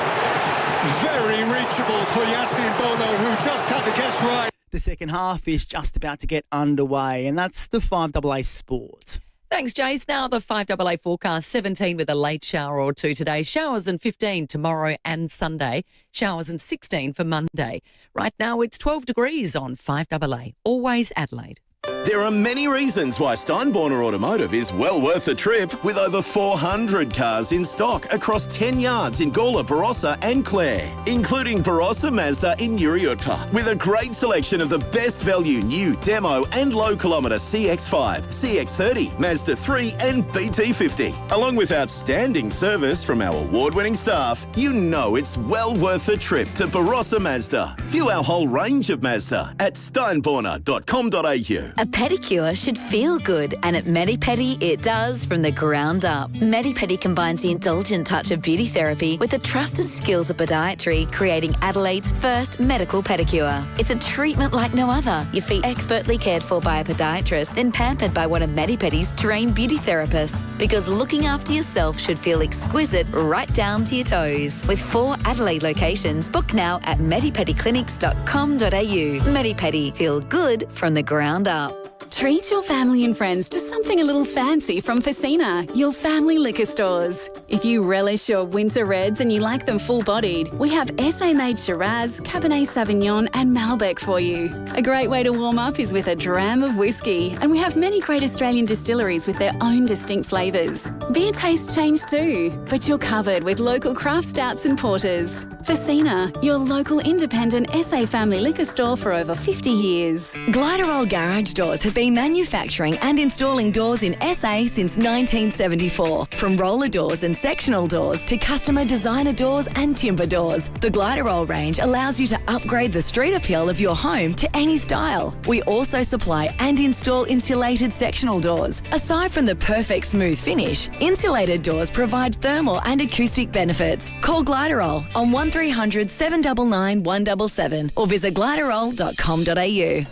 very reachable for Yassine Bono, who just had the guess right. The second half is just about to get underway, and that's the 5AA Sport. Thanks, Jace. Now the 5AA forecast, 17 with a late shower or two today. Showers and 15 tomorrow and Sunday. Showers and 16 for Monday. Right now it's 12 degrees on 5AA. Always Adelaide. There are many reasons why Steinborner Automotive is well worth the trip, with over 400 cars in stock across 10 yards in Gawler, Barossa and Clare, including Barossa Mazda in Uriutpa, with a great selection of the best value new demo and low kilometre CX-5, CX-30, Mazda 3 and BT50. Along with outstanding service from our award-winning staff, you know it's well worth the trip to Barossa Mazda. View our whole range of Mazda at steinborner.com.au. A pedicure should feel good, and at Medipedi it does from the ground up. Medipedi combines the indulgent touch of beauty therapy with the trusted skills of podiatry, creating Adelaide's first medical pedicure. It's a treatment like no other. Your feet expertly cared for by a podiatrist, then pampered by one of Medipedi's trained beauty therapists. Because looking after yourself should feel exquisite right down to your toes. With 4 Adelaide locations, book now at medipediclinics.com.au. Medipedi, feel good from the ground up. Treat your family and friends to something a little fancy from FIVEAA, your family liquor stores. If you relish your winter reds and you like them full-bodied, we have SA-made Shiraz, Cabernet Sauvignon and Malbec for you. A great way to warm up is with a dram of whiskey, and we have many great Australian distilleries with their own distinct flavours. Beer tastes change too, but you're covered with local craft stouts and porters. FIVEAA, your local independent SA family liquor store for over 50 years. Gliderol Garage Doors have been manufacturing and installing doors in SA since 1974. From roller doors and sectional doors to customer designer doors and timber doors, the Gliderol range allows you to upgrade the street appeal of your home to any style. We also supply and install insulated sectional doors. Aside from the perfect smooth finish, insulated doors provide thermal and acoustic benefits. Call Gliderol on 1300 799 177 or visit gliderol.com.au.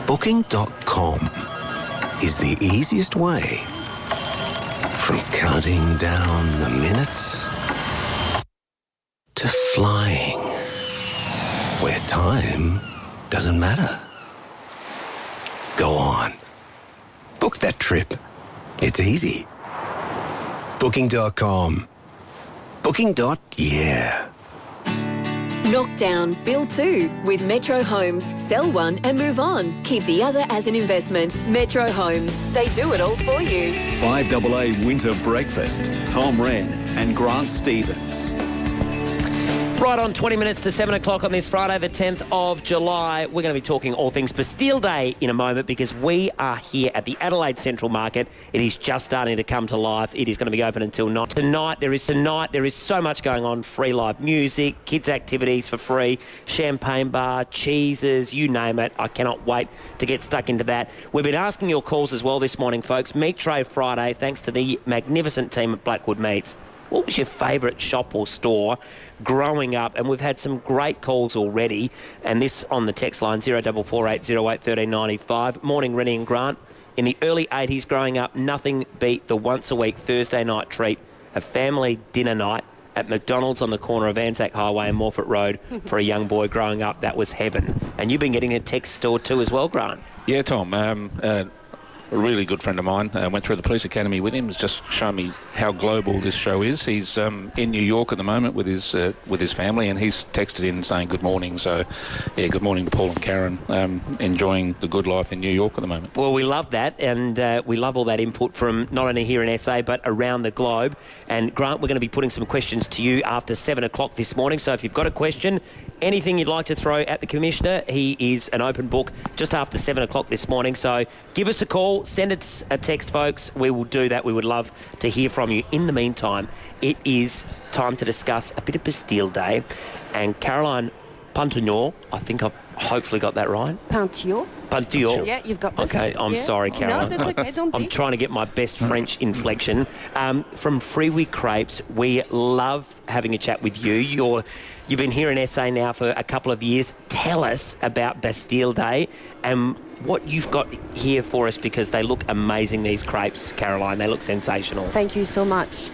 Booking.com is the easiest way from counting down the minutes to flying where time doesn't matter. Go on. Book that trip. It's easy. Booking.com. Booking.yeah. Knock down, build 2 with Metro Homes. Sell one and move on. Keep the other as an investment. Metro Homes. They do it all for you. 5AA Winter Breakfast. Tom Wren and Grant Stevens. Right on, 20 minutes to 7 o'clock on this Friday, the 10th of July. We're going to be talking all things Bastille Day in a moment, because we are here at the Adelaide Central Market. It is just starting to come to life. It is going to be open until 9. Tonight, there is so much going on. Free live music, kids' activities for free, champagne bar, cheeses, you name it. I cannot wait to get stuck into that. We've been asking your calls as well this morning, folks. Meat Tray Friday, thanks to the magnificent team at Blackwood Meats. What was your favourite shop or store growing up? And we've had some great calls already. And this on the text line, 0448 08 1395. Morning, Rennie and Grant. In the early 80s growing up, nothing beat the once-a-week Thursday night treat, a family dinner night at McDonald's on the corner of Anzac Highway and Morfett Road. For a young boy growing up, that was heaven. And you've been getting a text store too as well, Grant. Yeah, Tom. A really good friend of mine. Went through the police academy with him. He's just shown me how global this show is. He's in New York at the moment with his family, and he's texted in saying good morning. So, yeah, good morning to Paul and Karen. Enjoying the good life in New York at the moment. Well, we love that, and we love all that input from not only here in SA but around the globe. And Grant, we're going to be putting some questions to you after 7 o'clock this morning. So if you've got a question, anything you'd like to throw at the Commissioner, he is an open book just after 7 o'clock this morning. So give us a call. Send us a text, folks. We will do that. We would love to hear from you. In the meantime, it is time to discuss a bit of Bastille Day. And Caroline Puntignol. I think I've hopefully got that right. Puntignol. Puntignol. Yeah, you've got this. Okay, I'm sorry, Caroline. No, that's okay. Don't I'm trying to get my best French inflection. From FIVEAA Crepes, we love having a chat with you. You've been here in SA now for a couple of years. Tell us about Bastille Day and what you've got here for us, because they look amazing, these crepes, Caroline. They look sensational. Thank you so much.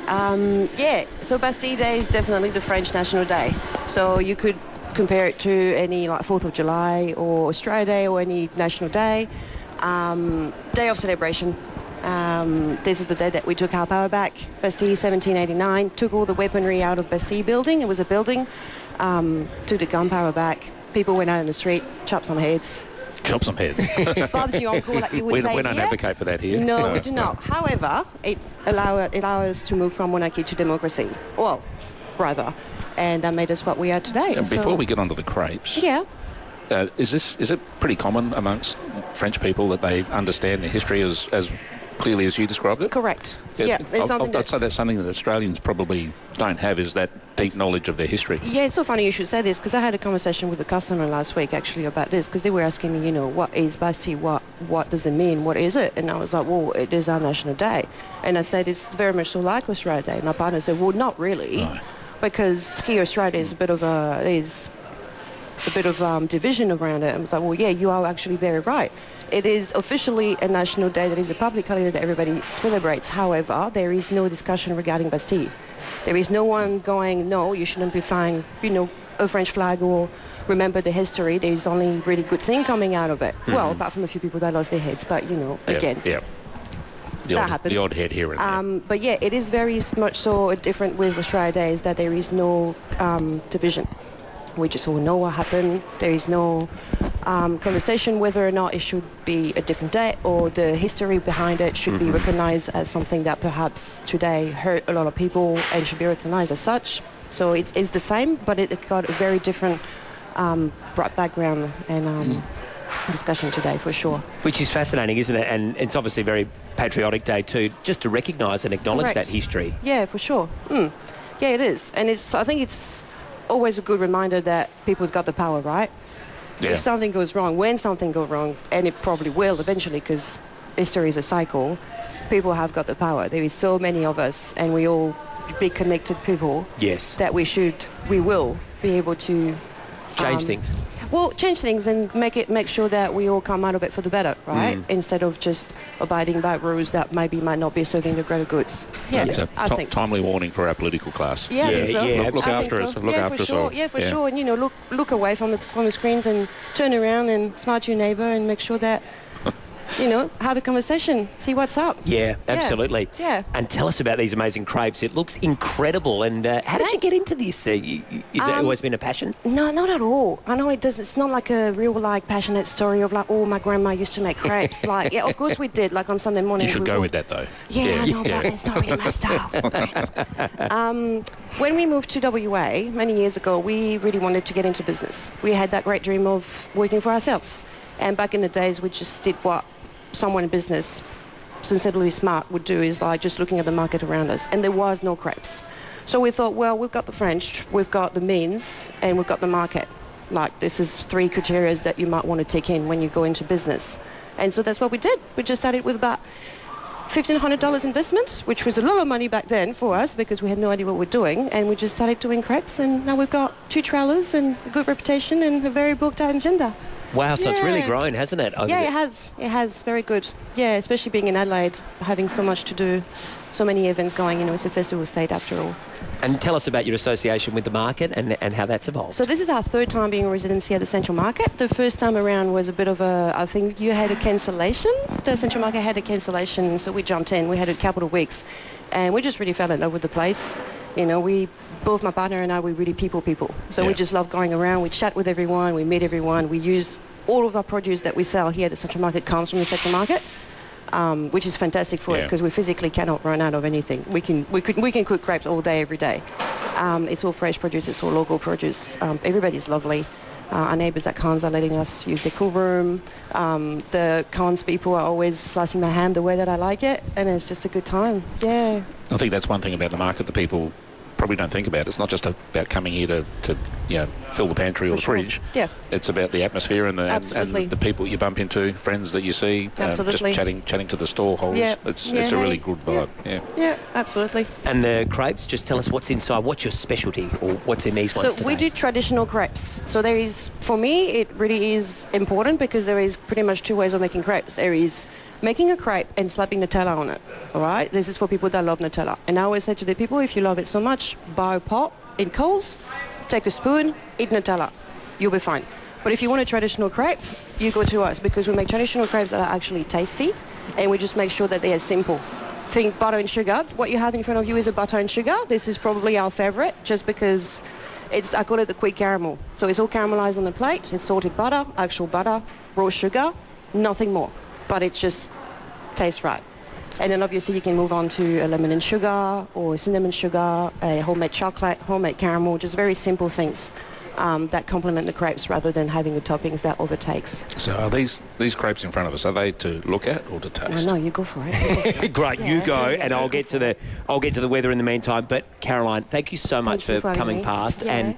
So Bastille Day is definitely the French National Day. So you could compare it to any like 4th of July or Australia Day or any national day. Day of celebration. This is the day that we took our power back. Bastille 1789, took all the weaponry out of Bastille building. It was a building. Took the gunpowder back. People went out in the street, chopped some heads. Chop some heads. Bob's your uncle, like you would say. We don't advocate for that here. No, we do not. However, it allows us to move from monarchy to democracy. Well, rather. And that made us what we are today. And before we get onto the crepes, yeah, is it pretty common amongst French people that they understand their history as clearly as you described it? Correct. Yeah, I'd say that's something that Australians probably don't have, is that deep knowledge of their history. Yeah, it's so funny you should say this, because I had a conversation with a customer last week actually about this, because they were asking me, what is Bastille? What does it mean? What is it? And I was like, well, it is our national day. And I said, it's very much so like Australia Day. And my partner said, well, not really. No. Because here Australia is a bit of division around it. I was like, well, yeah, you are actually very right. It is officially a national day that is a public holiday that everybody celebrates. However, there is no discussion regarding Bastille. There is no one going, no, you shouldn't be flying, a French flag or remember the history. There is only really good thing coming out of it. Mm-hmm. Well, apart from a few people that lost their heads, but, again. Yeah. That happens. The odd head here and there. But yeah, it is very much so different with Australia Day, is that there is no division. We just all know what happened. There is no conversation whether or not it should be a different day or the history behind it should be recognised as something that perhaps today hurt a lot of people and should be recognised as such. So it's the same, but it got a very different background and discussion today for sure. Which is fascinating, isn't it? And it's obviously a very patriotic day too, just to recognise and acknowledge that history. Yeah, for sure. Yeah, it is. And I think it's always a good reminder that people's got the power, right? Yeah. If something goes wrong, when something goes wrong, and it probably will eventually, because history is a cycle, people have got the power. There is so many of us, and we all big connected people. Yes. That we will be able to change things. Well, change things and make sure that we all come out of it for the better, right? Instead of just abiding by rules that maybe might not be serving the greater goods. Yeah, it's a timely warning for our political class. Yeah, I think so. Look after us. Look after us all. Yeah, for sure. And look away from the screens and turn around and smile to your neighbour and make sure that have a conversation, see what's up. Yeah, absolutely. Yeah. And tell us about these amazing crepes. It looks incredible. And how did you get into this? Is it always been a passion? No, not at all. I know it does. It's not like a real passionate story of my grandma used to make crepes. Of course we did. On Sunday morning. You should go with that though. Yeah, I know, but it's not really my style. When we moved to WA many years ago, we really wanted to get into business. We had that great dream of working for ourselves. And back in the days, we just did what someone in business, sincerely smart, would do, is just looking at the market around us. And there was no crepes. So we thought, well, we've got the French, we've got the means, and we've got the market. This is 3 criteria that you might want to take in when you go into business. And so that's what we did. We just started with about $1,500 investment, which was a lot of money back then for us because we had no idea what we're doing. And we just started doing crepes, and now we've got 2 trailers and a good reputation and a very booked out agenda. Wow, so it's really grown, hasn't it? Yeah, it has. It has. Very good. Yeah, especially being in Adelaide, having so much to do, so many events going. It's a festival state after all. And tell us about your association with the market and how that's evolved. So this is our 3rd time being in residency at the Central Market. The first time around was a bit of I think you had a cancellation. The Central Market had a cancellation, so we jumped in. We had a couple of weeks, and we just really fell in love with the place. Both my partner and I, we're really people. So we just love going around. We chat with everyone. We meet everyone. We use all of our produce that we sell here at the Central Market comes from the Central Market, which is fantastic for us because we physically cannot run out of anything. We can cook crepes all day, every day. It's all fresh produce. It's all local produce. Everybody's lovely. Our neighbours at Cairns are letting us use their cool room. The Cairns people are always slicing my ham the way that I like it, and it's just a good time. Yeah. I think that's one thing about the market that people probably don't think about. It's not just about coming here to fill the pantry or the fridge. Yeah. It's about the atmosphere and the people you bump into, friends that you see, just chatting to the stall holders. Yeah. It's a really good vibe. Yeah, absolutely. And the crepes, just tell us what's inside. What's your specialty, or what's in these ones So we do traditional crepes. So there is, for me, it really is important because there is pretty much two ways of making crepes. There is making a crepe and slapping Nutella on it, all right? This is for people that love Nutella. And I always say to the people, if you love it so much, buy a pot in Coles, take a spoon, eat Nutella. You'll be fine. But if you want a traditional crepe, you go to us because we make traditional crepes that are actually tasty, and we just make sure that they are simple. Think butter and sugar. What you have in front of you is a butter and sugar. This is probably our favorite just because I call it the quick caramel. So it's all caramelized on the plate. It's salted butter, actual butter, raw sugar, nothing more. But it just tastes right. And then obviously you can move on to a lemon and sugar or cinnamon sugar, a homemade chocolate, homemade caramel, just very simple things that complement the crepes rather than having the toppings that overtakes. So are these crepes in front of us, are they to look at or to taste? No, you go for it. Great, you go, and I'll get to the weather in the meantime. But Caroline, thank you so much for coming past, and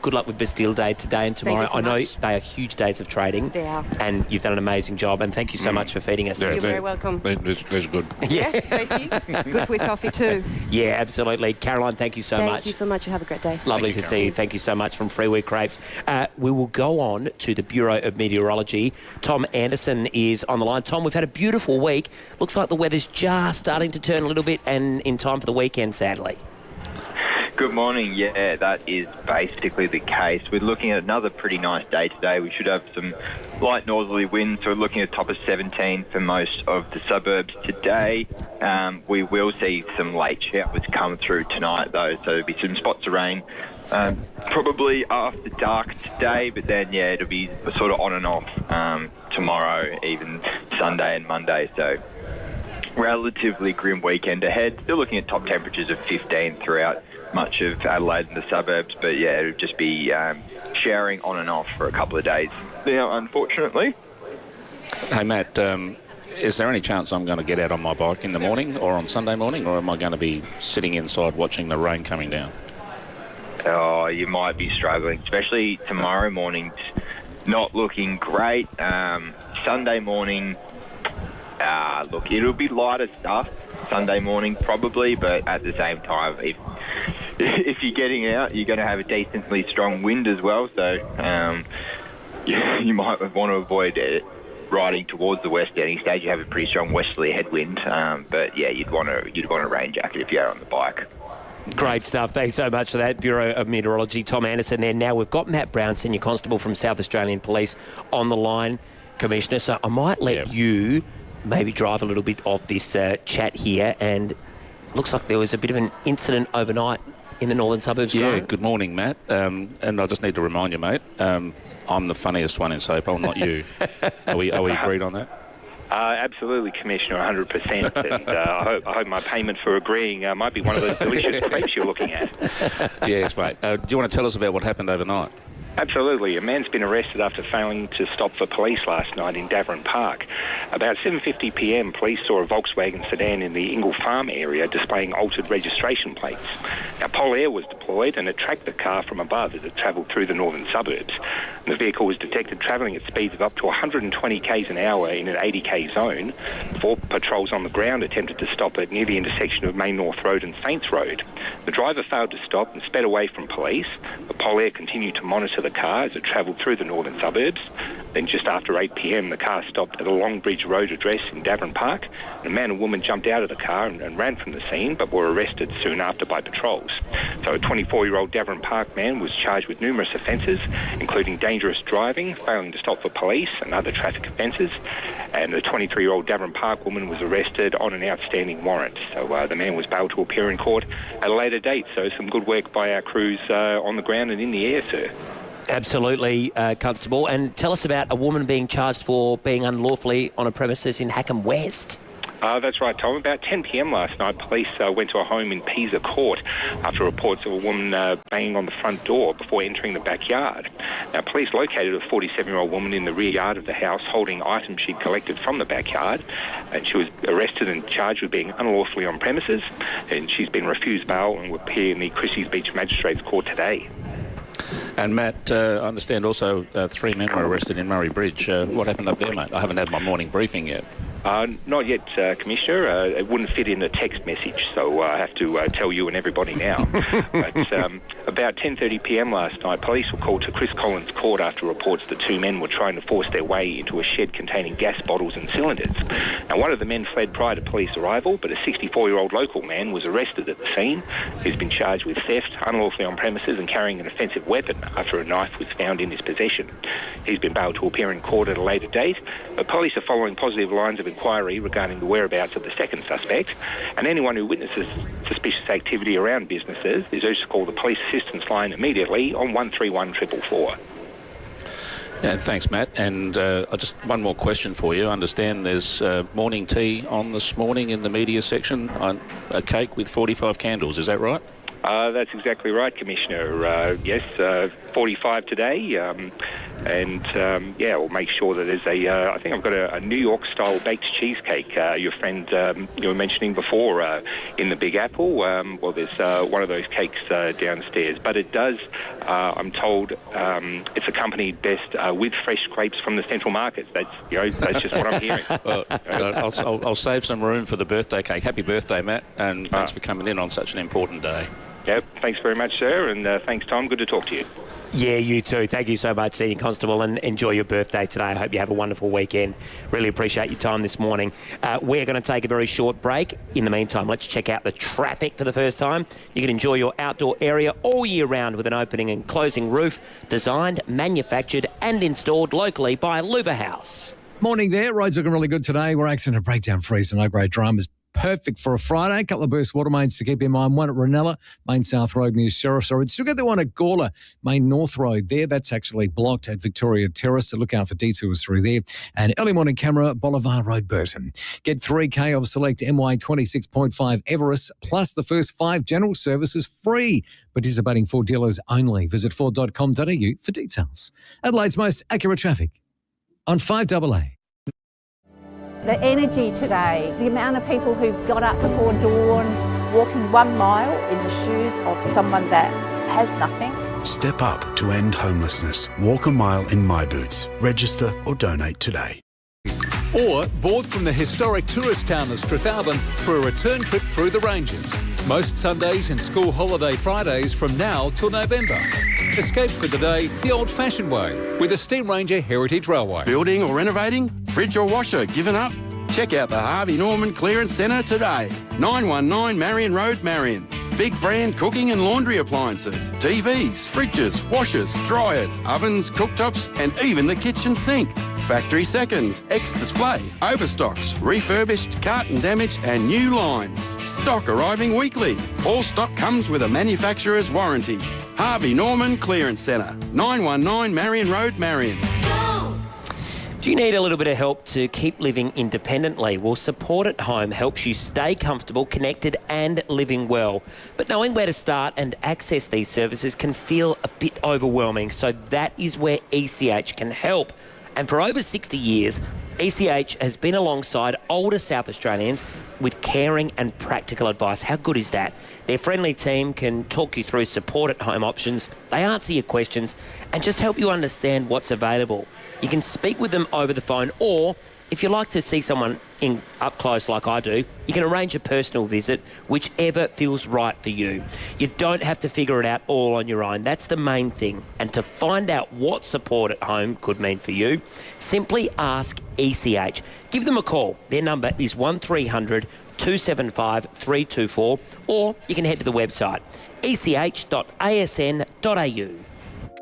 good luck with Bastille Day today and tomorrow. Thank you so I know much. they are huge days of trading. They are. And you've done an amazing job, and thank you so much for feeding us. You're very welcome. That's good. Yeah, tasty. Good with coffee too. Yeah, absolutely. Caroline, thank you so much. Thank you so much. You have a great day. Lovely to see you. Thank you so much from FIVEAA Crepes. We will go on to the Bureau of Meteorology. Tom Anderson is on the line. Tom, we've had a beautiful week. Looks like the weather's just starting to turn a little bit, and in time for the weekend, sadly. Good morning. Yeah, that is basically the case. We're looking at another pretty nice day today. We should have some light northerly winds, so we're looking at a top of 17 for most of the suburbs today. We will see some late showers come through tonight, though, so there'll be some spots of rain probably after dark today, but then, yeah, it'll be sort of on and off tomorrow, even Sunday and Monday, so relatively grim weekend ahead. Still looking at top temperatures of 15 throughout much of Adelaide and the suburbs, but yeah, it'll just be showering on and off for a couple of days now, unfortunately. Hey, Matt, is there any chance I'm going to get out on my bike in the morning or on Sunday morning, or am I going to be sitting inside watching the rain coming down? Oh, you might be struggling, especially tomorrow morning's not looking great. Sunday morning, look, it'll be lighter stuff Sunday morning probably, but at the same time, if you're getting out, you're going to have a decently strong wind as well, so you might want to avoid riding towards the west at any stage. You have a pretty strong westerly headwind, but yeah, you'd want a rain jacket if you're on the bike. Great stuff. Thanks so much for that, Bureau of Meteorology. Tom Anderson there. Now we've got Matt Brown, Senior Constable from South Australian Police, on the line, Commissioner. So I might let you maybe drive a little bit of this chat here. And looks like there was a bit of an incident overnight in the northern suburbs. Yeah, Graham. good morning, Matt. And I just need to remind you, mate, I'm the funniest one in SOPOL, not you. Are we agreed on that? Absolutely, Commissioner, 100%. And I hope my payment for agreeing might be one of those delicious crepes you're looking at. Yes, mate. Do you want to tell us about what happened overnight? Absolutely. A man's been arrested after failing to stop for police last night in Davern Park. About 7:50 p.m, police saw a Volkswagen sedan in the Ingle Farm area displaying altered registration plates. Now, Polair was deployed and it tracked the car from above as it travelled through the northern suburbs. The vehicle was detected travelling at speeds of up to 120 k's an hour in an 80 k zone. 4 patrols on the ground attempted to stop it near the intersection of Main North Road and Saints Road. The driver failed to stop and sped away from police, but Polair continued to monitor the car as it travelled through the northern suburbs. Then just after 8 p.m, the car stopped at a Longbridge Road address in Davern Park. A man and woman jumped out of the car and ran from the scene, but were arrested soon after by patrols. So a 24-year-old Davern Park man was charged with numerous offences, including dangerous driving, failing to stop for police and other traffic offences. And the 23-year-old Davern Park woman was arrested on an outstanding warrant. So the man was bailed to appear in court at a later date. So some good work by our crews on the ground and in the air, sir. Absolutely, Constable. And tell us about a woman being charged for being unlawfully on a premises in Hackham West. That's right, Tom. About 10 p.m. last night, police went to a home in Pisa Court after reports of a woman banging on the front door before entering the backyard. Now, police located a 47-year-old woman in the rear yard of the house holding items she'd collected from the backyard, and she was arrested and charged with being unlawfully on premises, and she's been refused bail and will appear in the Christie's Beach Magistrates Court today. And Matt, I understand also 3 men were arrested in Murray Bridge. What happened up there, mate? I haven't had my morning briefing yet. Not yet, Commissioner. It wouldn't fit in a text message, so I have to tell you and everybody now. But about 10:30 p.m. last night, police were called to Chris Collins Court after reports that 2 men were trying to force their way into a shed containing gas bottles and cylinders. Now, one of the men fled prior to police arrival, but a 64-year-old local man was arrested at the scene. He's been charged with theft, unlawfully on premises, and carrying an offensive weapon after a knife was found in his possession. He's been bailed to appear in court at a later date, but police are following positive lines of inquiry regarding the whereabouts of the second suspect, and anyone who witnesses suspicious activity around businesses is urged to call the police assistance line immediately on 131 444. Yeah, thanks, Matt. And just one more question for you. I understand there's morning tea on this morning in the media section, a cake with 45 candles. Is that right? That's exactly right, Commissioner. Yes, 45 today. We'll make sure that there's I think I've got a New York-style baked cheesecake. Your friend you were mentioning before in the Big Apple. There's one of those cakes downstairs. But it does, I'm told, it's accompanied best with fresh grapes from the Central Markets. That's just what I'm hearing. Well, I'll save some room for the birthday cake. Happy birthday, Matt, and thanks for coming in on such an important day. Yep, thanks very much, sir, and thanks, Tom. Good to talk to you. Yeah, you too. Thank you so much, Senior Constable, and enjoy your birthday today. I hope you have a wonderful weekend. Really appreciate your time this morning. We're going to take a very short break. In the meantime, let's check out the traffic for the first time. You can enjoy your outdoor area all year round with an opening and closing roof, designed, manufactured and installed locally by Luba House. Morning there. Roads looking really good today. We're accident breakdown free, so no great dramas. Perfect for a Friday. A couple of burst water mains to keep in mind. One at Ranella, Main South Road near Sheriff's Road. Still got the one at Gawler, Main North Road there. That's actually blocked at Victoria Terrace, so look out for detours through there. And early morning camera, Bolivar Road, Burton. Get 3K of select MY 26.5 Everest, plus the first 5 general services free. Participating Ford dealers only. Visit Ford.com.au for details. Adelaide's most accurate traffic on 5AA. The energy today, the amount of people who got up before dawn, walking 1 mile in the shoes of someone that has nothing. Step up to end homelessness. Walk a mile in My Boots. Register or donate today. Or board from the historic tourist town of Strathalbyn for a return trip through the Ranges. Most Sundays and school holiday Fridays from now till November. Escape for the day the old-fashioned way with the Steam Ranger Heritage Railway. Building or renovating? Fridge or washer given up? Check out the Harvey Norman Clearance Centre today. 919 Marion Road, Marion. Big brand cooking and laundry appliances, TVs, fridges, washers, dryers, ovens, cooktops and even the kitchen sink. Factory seconds, ex-display, overstocks, refurbished, carton damage and new lines. Stock arriving weekly. All stock comes with a manufacturer's warranty. Harvey Norman Clearance Centre, 919 Marion Road, Marion. Do you need a little bit of help to keep living independently? Well, Support at Home helps you stay comfortable, connected and living well. But knowing where to start and access these services can feel a bit overwhelming, so that is where ECH can help. And for over 60 years, ECH has been alongside older South Australians with caring and practical advice. How good is that? Their friendly team can talk you through Support at Home options. They answer your questions and just help you understand what's available. You can speak with them over the phone, or if you like to see someone up close like I do, you can arrange a personal visit, whichever feels right for you. You don't have to figure it out all on your own. That's the main thing. And to find out what Support at Home could mean for you, simply ask ECH. Give them a call. Their number is 1300 275 324, or you can head to the website ech.asn.au.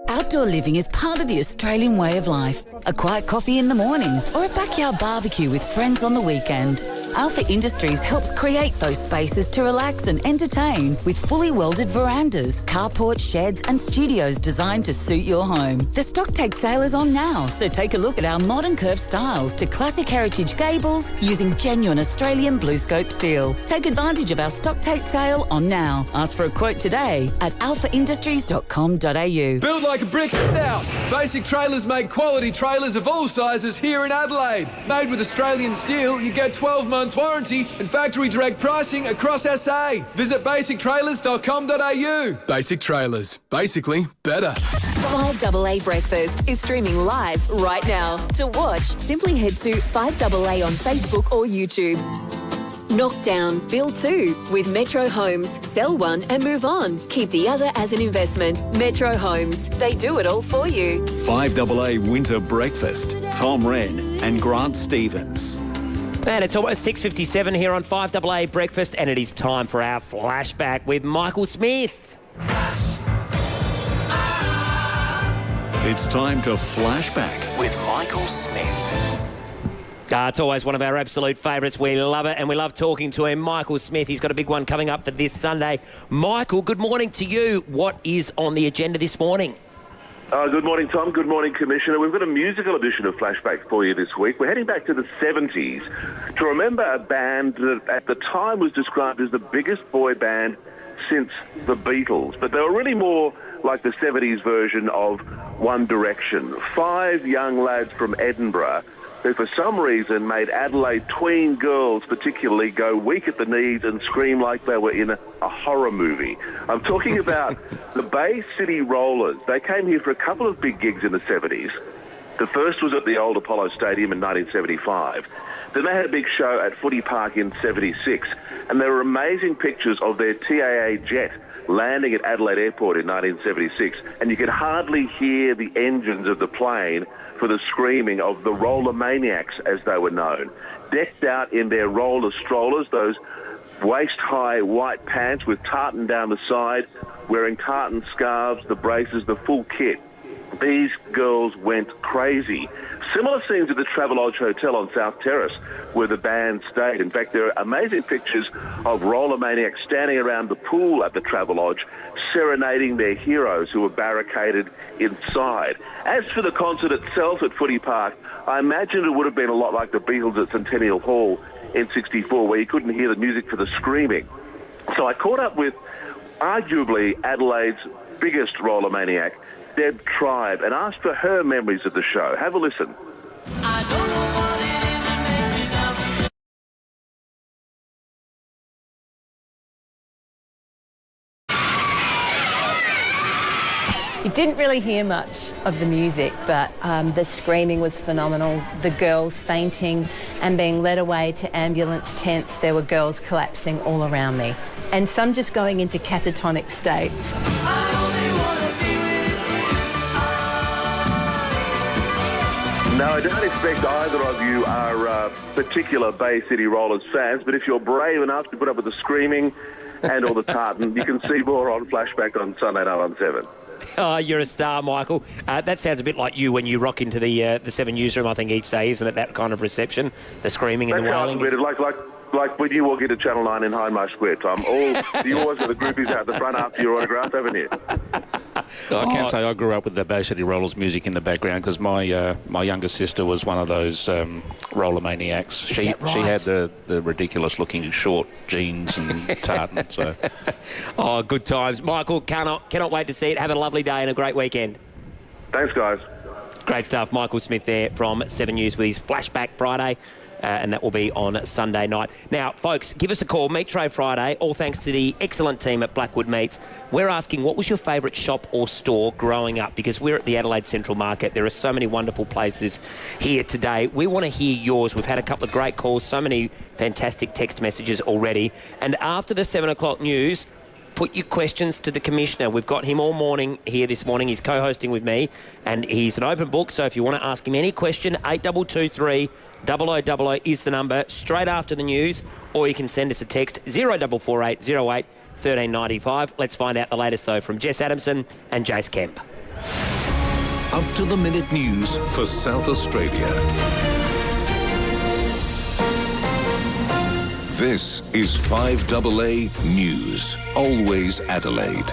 Outdoor living is part of the Australian way of life. A quiet coffee in the morning or a backyard barbecue with friends on the weekend. Alpha Industries helps create those spaces to relax and entertain with fully welded verandas, carports, sheds and studios designed to suit your home. The stock take sale is on now, so take a look at our modern curved styles to classic heritage gables using genuine Australian BlueScope steel. Take advantage of our stock take sale on now. Ask for a quote today at alphaindustries.com.au. Build like a brick house. Basic Trailers make quality trailers of all sizes here in Adelaide. Made with Australian steel, you get 12 months warranty and factory direct pricing across SA. Visit basictrailers.com.au. Basic Trailers. Basically better. 5AA Breakfast is streaming live right now. To watch, simply head to 5AA on Facebook or YouTube. Knock down, build two with Metro Homes. Sell one and move on. Keep the other as an investment. Metro Homes. They do it all for you. 5AA Winter Breakfast. Tom Rehn and Grant Stevens. And it's almost 6:57 here on 5AA Breakfast, and it is time for our flashback with Michael Smith. It's time to flashback with Michael Smith. It's always one of our absolute favourites. We love it, and we love talking to him. Michael Smith, he's got a big one coming up for this Sunday. Michael, good morning to you. What is on the agenda this morning? Good morning, Tom. Good morning, Commissioner. We've got a musical edition of Flashback for you this week. We're heading back to the 70s to remember a band that at the time was described as the biggest boy band since the Beatles, but they were really more like the 70s version of One Direction. 5 young lads from Edinburgh who for some reason made Adelaide tween girls particularly go weak at the knees and scream like they were in a horror movie. I'm talking about the Bay City Rollers. They came here for a couple of big gigs in the 70s. The first was at the old Apollo Stadium in 1975. Then they had a big show at Footy Park in 76. And there were amazing pictures of their TAA jet landing at Adelaide Airport in 1976. And you could hardly hear the engines of the plane for the screaming of the roller maniacs, as they were known. Decked out in their roller strollers, those waist-high white pants with tartan down the side, wearing tartan scarves, the braces, the full kit. These girls went crazy. Similar scenes at the Travelodge Hotel on South Terrace, where the band stayed. In fact, there are amazing pictures of roller maniacs standing around the pool at the Travelodge, serenading their heroes who were barricaded inside. As for the concert itself at Footy Park, I imagine it would have been a lot like the Beatles at Centennial Hall in 64, where you couldn't hear the music for the screaming. So I caught up with arguably Adelaide's biggest roller maniac, Deb Tribe, and asked for her memories of the show. Have a listen. You didn't really hear much of the music, but the screaming was phenomenal. The girls fainting and being led away to ambulance tents. There were girls collapsing all around me, and some just going into catatonic states. No, I don't expect either of you are particular Bay City Rollers fans, but if you're brave enough to put up with the screaming and all the tartan, you can see more on Flashback on Sunday night on 7. Oh, you're a star, Michael. That sounds a bit like you when you rock into the 7 newsroom, I think, each day, isn't it? That kind of reception, the screaming and the wailing. Like when you walk into Channel 9 in Hindmarsh Square, Tom. You always got the groupies out the front after your autograph, haven't you? I can't say I grew up with the Bay City Rollers music in the background because my younger sister was one of those roller maniacs. She had the ridiculous looking short jeans and tartan. So, oh, good times, Michael. Cannot wait to see it. Have a lovely day and a great weekend. Thanks, guys. Great stuff, Michael Smith there from 7 News with his Flashback Friday. And that will be on Sunday night. Now, folks, give us a call. Meat Tray Friday, all thanks to the excellent team at Blackwood Meats. We're asking, what was your favourite shop or store growing up? Because we're at the Adelaide Central Market. There are so many wonderful places here today. We want to hear yours. We've had a couple of great calls, so many fantastic text messages already. And after the 7 o'clock news, put your questions to the Commissioner. We've got him all morning here this morning. He's co-hosting with me, and he's an open book. So if you want to ask him any question, 8223 0000 is the number straight after the news, or you can send us a text 0448 08 1395. Let's find out the latest, though, from Jess Adamson and Jace Kemp. Up-to-the-minute news for South Australia. This is 5AA News. Always Adelaide.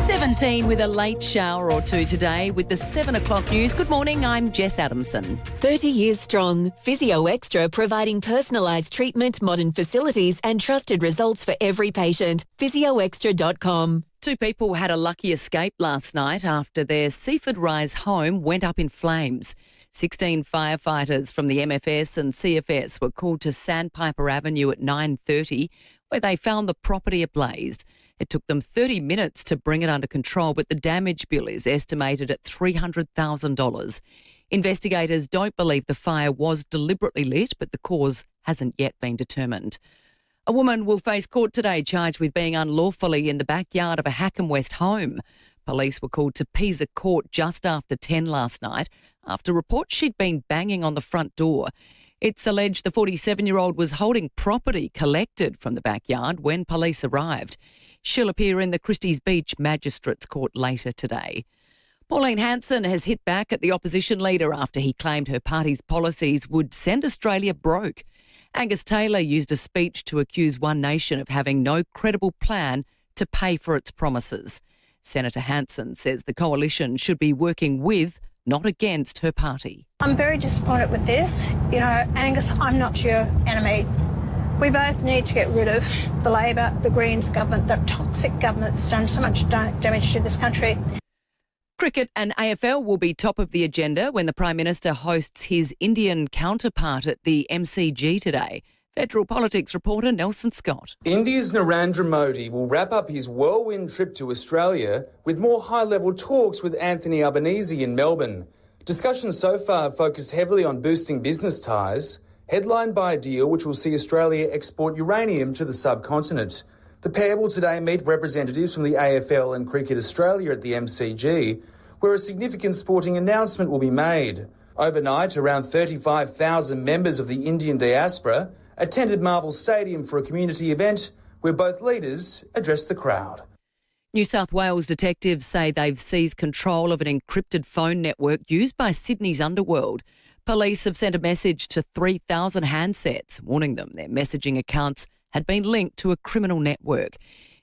17 with a late shower or two today with the 7 o'clock news. Good morning, I'm Jess Adamson. 30 years strong. Physio Extra providing personalised treatment, modern facilities and trusted results for every patient. PhysioExtra.com. 2 people had a lucky escape last night after their Seaford Rise home went up in flames. 16 firefighters from the MFS and CFS were called to Sandpiper Avenue at 9:30, where they found the property ablaze. It took them 30 minutes to bring it under control, but the damage bill is estimated at $300,000. Investigators don't believe the fire was deliberately lit, but the cause hasn't yet been determined. A woman will face court today charged with being unlawfully in the backyard of a Hackham West home. Police were called to Pisa Court just after 10 last night after reports she'd been banging on the front door. It's alleged the 47-year-old was holding property collected from the backyard when police arrived. She'll appear in the Christie's Beach Magistrates Court later today. Pauline Hanson has hit back at the opposition leader after he claimed her party's policies would send Australia broke. Angus Taylor used a speech to accuse One Nation of having no credible plan to pay for its promises. Senator Hanson says the coalition should be working with, not against, her party. I'm very disappointed with this. You know, Angus, I'm not your enemy. We both need to get rid of the Labor, the Greens government, the toxic government that's done so much damage to this country. Cricket and AFL will be top of the agenda when the Prime Minister hosts his Indian counterpart at the MCG today. Federal Politics reporter Nelson Scott. India's Narendra Modi will wrap up his whirlwind trip to Australia with more high-level talks with Anthony Albanese in Melbourne. Discussions so far focused heavily on boosting business ties, headlined by a deal which will see Australia export uranium to the subcontinent. The pair will today meet representatives from the AFL and Cricket Australia at the MCG, where a significant sporting announcement will be made. Overnight, around 35,000 members of the Indian diaspora attended Marvel Stadium for a community event where both leaders addressed the crowd. New South Wales detectives say they've seized control of an encrypted phone network used by Sydney's underworld. Police have sent a message to 3,000 handsets, warning them their messaging accounts had been linked to a criminal network.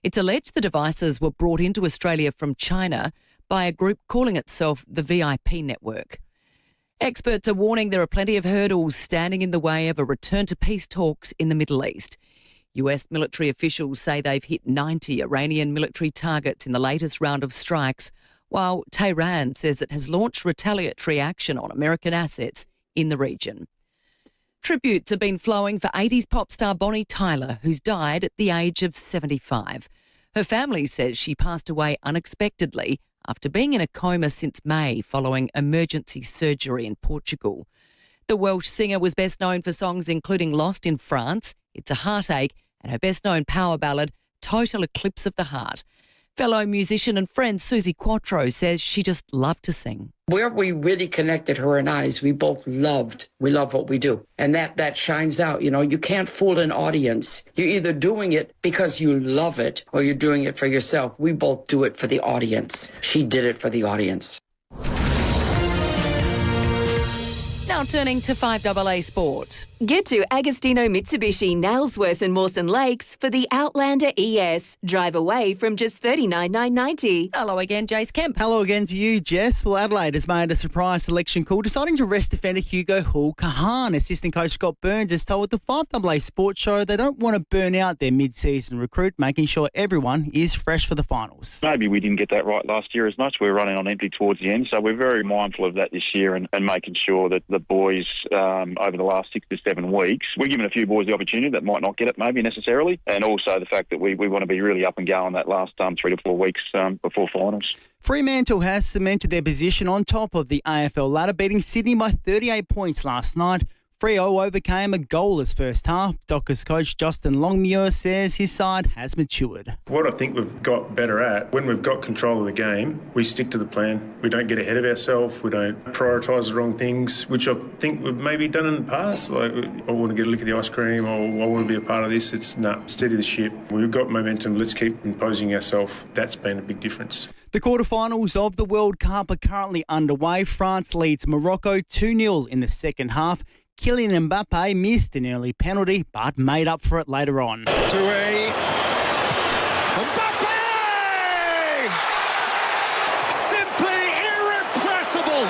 It's alleged the devices were brought into Australia from China by a group calling itself the VIP network. Experts are warning there are plenty of hurdles standing in the way of a return to peace talks in the Middle East. US military officials say they've hit 90 Iranian military targets in the latest round of strikes, while Tehran says it has launched retaliatory action on American assets in the region. Tributes have been flowing for 80s pop star Bonnie Tyler, who's died at the age of 75. Her family says she passed away unexpectedly after being in a coma since May following emergency surgery in Portugal. The Welsh singer was best known for songs including Lost in France, It's a Heartache, and her best-known power ballad, Total Eclipse of the Heart. Fellow musician and friend Susie Quattro says she just loved to sing. Where we really connected, her and I, is we both love what we do. And that shines out. You know, you can't fool an audience. You're either doing it because you love it or you're doing it for yourself. We both do it for the audience. She did it for the audience. Now turning to 5AA Sport. Get to Agostino Mitsubishi, Nailsworth and Mawson Lakes for the Outlander ES. Drive away from just $39,990. Hello again, Jace Kemp. Hello again to you, Jess. Well, Adelaide has made a surprise selection call, deciding to rest defender Hugo Hull-Kahan. Assistant coach Scott Burns has told the 5AA Sports Show they don't want to burn out their mid-season recruit, making sure everyone is fresh for the finals. Maybe we didn't get that right last year as much. We were running on empty towards the end, so we're very mindful of that this year and making sure that the boys over the last 6 to 7 weeks, we're giving a few boys the opportunity that might not get it maybe necessarily, and also the fact that we want to be really up and going that last 3 to 4 weeks before finals. Fremantle has cemented their position on top of the AFL ladder, beating Sydney by 38 points last night. Freo overcame a goalless first half. Dockers coach Justin Longmuir says his side has matured. What I think we've got better at, when we've got control of the game, we stick to the plan. We don't get ahead of ourselves. We don't prioritise the wrong things, which I think we've maybe done in the past. Like, I want to get a lick of the ice cream, or I want to be a part of this. It's steady the ship. We've got momentum. Let's keep imposing ourselves. That's been a big difference. The quarterfinals of the World Cup are currently underway. France leads Morocco 2-0 in the second half. Kylian Mbappe missed an early penalty but made up for it later on. Mbappe! Simply irrepressible!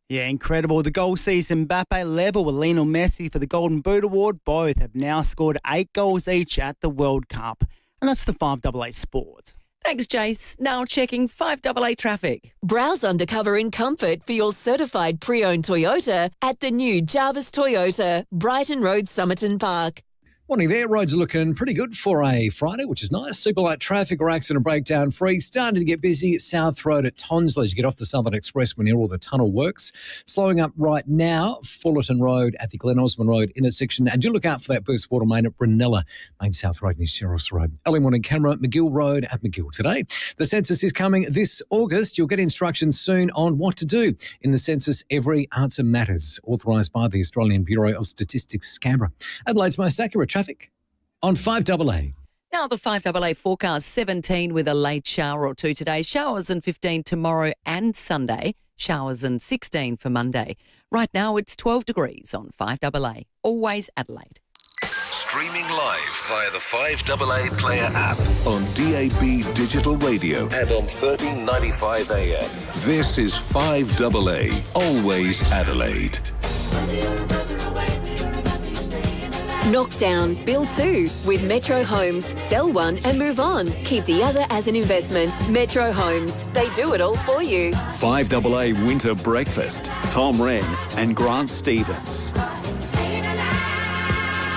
Yeah, incredible. The goal sees Mbappe level with Lionel Messi for the Golden Boot Award. Both have now scored 8 goals each at the World Cup. And that's the 5AA Sport. Thanks, Jace. Now checking 5AA traffic. Browse undercover in comfort for your certified pre-owned Toyota at the new Jarvis Toyota, Brighton Road, Somerton Park. Morning there. Roads are looking pretty good for a Friday, which is nice. Super light traffic or accident breakdown free. Starting to get busy at South Road at Tonsley as you get off the Southern Express when near all the tunnel works. Slowing up right now, Fullerton Road at the Glen Osmond Road intersection. And do look out for that burst water main at Brunella, Main South Road near Sheriff's Road. Early morning camera, McGill Road at McGill today. The census is coming this August. You'll get instructions soon on what to do. In the census, every answer matters. Authorised by the Australian Bureau of Statistics, Canberra. Adelaide's most accurate traffic on 5AA. Now the 5AA forecast, 17 with a late shower or two today. Showers and 15 tomorrow and Sunday. Showers and 16 for Monday. Right now it's 12 degrees on 5AA. Always Adelaide. Streaming live via the 5AA Player app on DAB Digital Radio and on 1395 AM. This is 5AA. Always Adelaide. Knock down, build two with Metro Homes. Sell one and move on. Keep the other as an investment. Metro Homes. They do it all for you. 5AA Winter Breakfast. Tom Rehn and Grant Stevens.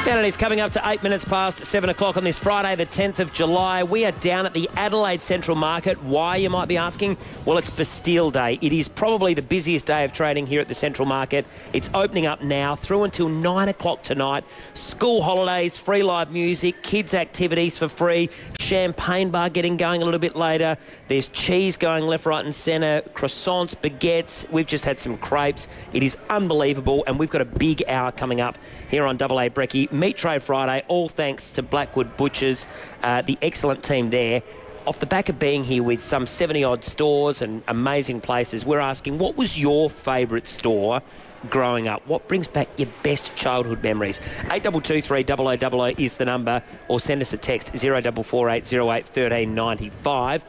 Saturday's coming up to 8 minutes past 7 o'clock on this Friday, the 10th of July. We are down at the Adelaide Central Market. Why, you might be asking? Well, it's Bastille Day. It is probably the busiest day of trading here at the Central Market. It's opening up now through until 9 o'clock tonight. School holidays, free live music, kids' activities for free, champagne bar getting going a little bit later. There's cheese going left, right and centre, croissants, baguettes. We've just had some crepes. It is unbelievable, and we've got a big hour coming up here on AA Brekkie. Meat Trade Friday, all thanks to Blackwood Butchers, the excellent team there. Off the back of being here with some 70-odd stores and amazing places, we're asking, what was your favourite store growing up? What brings back your best childhood memories? 8223 0000 is the number, or send us a text 0448 08 1395.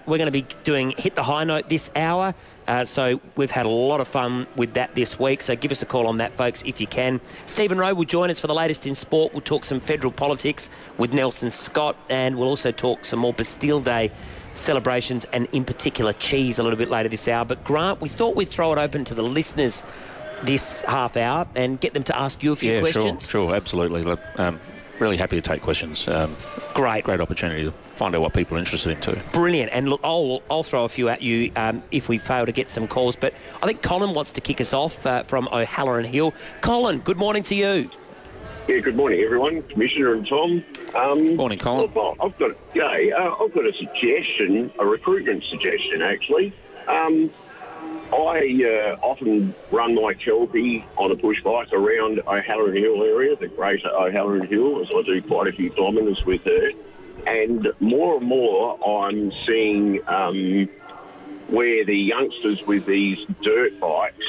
We're going to be doing Hit the High Note this hour. So we've had a lot of fun with that this week. So give us a call on that, folks, if you can. Stephen Rowe will join us for the latest in sport. We'll talk some federal politics with Nelson Scott, and we'll also talk some more Bastille Day celebrations and, in particular, cheese a little bit later this hour. But, Grant, we thought we'd throw it open to the listeners this half hour and get them to ask you a few questions. Sure, absolutely. Look, really happy to take questions. Great opportunity to find out what people are interested in too. Brilliant. And look, I'll throw a few at you if we fail to get some calls. But I think Colin wants to kick us off from O'Halloran Hill. Colin, good morning to you. Yeah, good morning, everyone. Commissioner and Tom. Morning, Colin. I've got a suggestion, a recruitment suggestion, actually. I often run my Kelpie on a push bike around O'Halloran Hill area, the greater O'Halloran Hill, as I do quite a few kilometres with her. And more I'm seeing where the youngsters with these dirt bikes,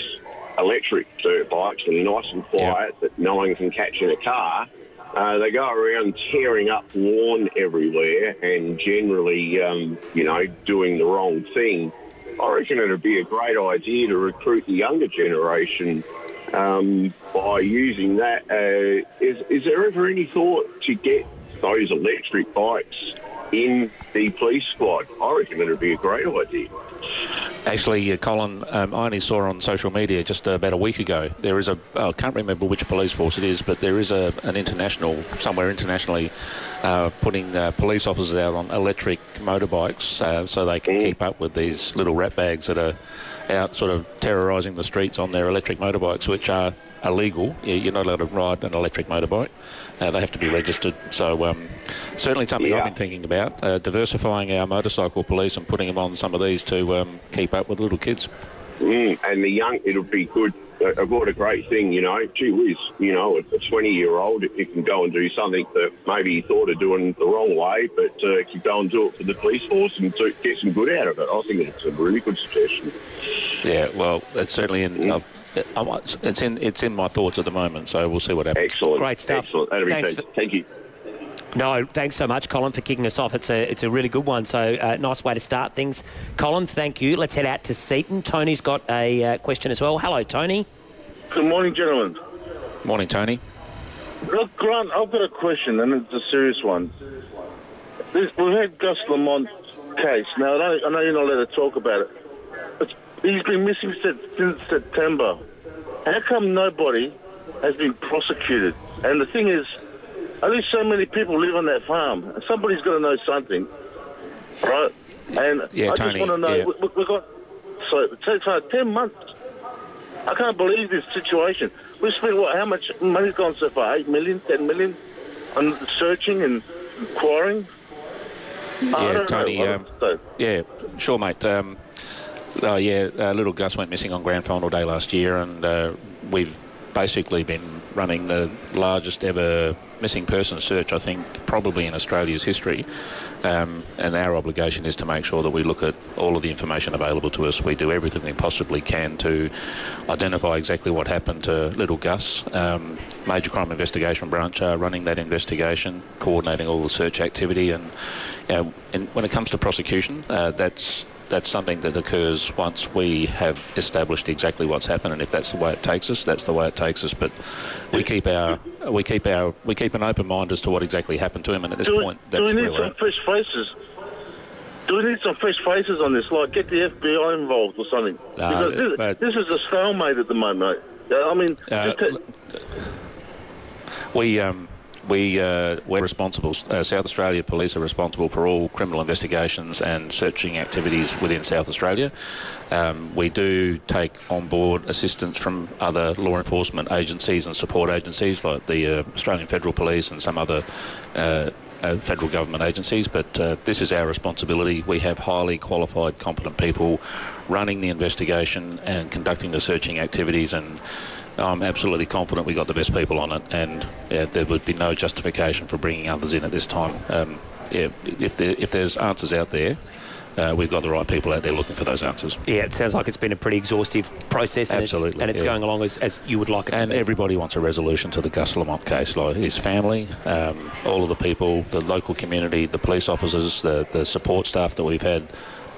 electric dirt bikes, and nice and quiet that no one can catch in a car, they go around tearing up lawn everywhere and generally, doing the wrong thing. I reckon it would be a great idea to recruit the younger generation by using that. Is there ever any thought to get those electric bikes in the police squad? I reckon it would be a great idea. Actually, Colin, I only saw on social media just about a week ago, there is I can't remember which police force it is, but there is an international, somewhere internationally, putting police officers out on electric motorbikes so they can keep up with these little rat bags that are out sort of terrorising the streets on their electric motorbikes, which are illegal. You're not allowed to ride an electric motorbike. They have to be registered. So certainly something I've been thinking about, diversifying our motorcycle police and putting them on some of these to keep up with little kids. And the young, it'll be good. What a great thing, Gee whiz, a 20-year-old, it can go and do something that maybe he thought of doing the wrong way, but can go and do it for the police force and get some good out of it. I think it's a really good suggestion. Yeah, well, it's certainly in... it's in my thoughts at the moment, so we'll see what happens. Excellent. Great stuff. Excellent. Thank you. No, thanks so much, Colin, for kicking us off. It's a really good one, so nice way to start things. Colin, thank you. Let's head out to Seaton. Tony's got a question as well. Hello, Tony. Good morning, gentlemen. Morning, Tony. Look, Grant, I've got a question, and it's a serious one. We've had Gus Lamont case. Now, I know you're not allowed to talk about it. He's been missing since September. How come nobody has been prosecuted? And the thing is, only so many people live on that farm. Somebody's got to know something, right? And I just want to know, we've got, so it takes 10 months. I can't believe this situation. We spent, how much money's gone so far? 8 million, 10 million on searching and quarrying? Yeah, Tony, yeah, sure, mate. Little Gus went missing on grand final day last year, and we've basically been running the largest ever missing person search, I think, probably in Australia's history. And our obligation is to make sure that we look at all of the information available to us. We do everything we possibly can to identify exactly what happened to little Gus. Major Crime Investigation Branch are running that investigation, coordinating all the search activity, and when it comes to prosecution, that's something that occurs once we have established exactly what's happened, and if that's the way it takes us, that's the way it takes us. But we keep an open mind as to what exactly happened to him, and at this point, that's do we where need we're some at. fresh faces? Do we need some fresh faces on this? Like, get the FBI involved or something? Because this is a stalemate at the moment. I mean, we're responsible. South Australia Police are responsible for all criminal investigations and searching activities within South Australia. We do take on board assistance from other law enforcement agencies and support agencies like the Australian Federal Police and some other federal government agencies, but this is our responsibility. We have highly qualified, competent people running the investigation and conducting the searching activities, and I'm absolutely confident we got the best people on it, and there would be no justification for bringing others in at this time. If there's answers out there, we've got the right people out there looking for those answers. Yeah, it sounds like it's been a pretty exhaustive process, and absolutely, it's going along as you would like it to and be. Everybody wants a resolution to the Gus Lamont case, like his family, all of the people, the local community, the police officers, the support staff that we've had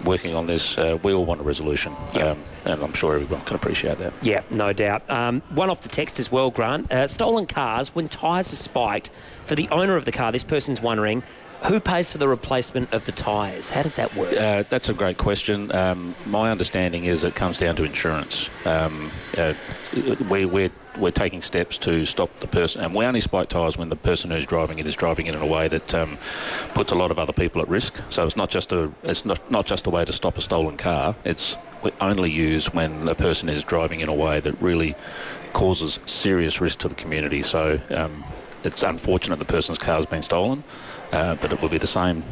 working on this. We all want a resolution, and I'm sure everyone can appreciate that. Yeah, no doubt. One off the text as well, Grant. Stolen cars, when tyres are spiked, for the owner of the car, this person's wondering, who pays for the replacement of the tyres? How does that work? That's a great question. My understanding is it comes down to insurance. We're taking steps to stop the person, and we only spike tyres when the person who's driving it is driving it in a way that puts a lot of other people at risk. So it's not just a way to stop a stolen car. We only use when a person is driving in a way that really causes serious risk to the community. So it's unfortunate the person's car has been stolen, but it will be the same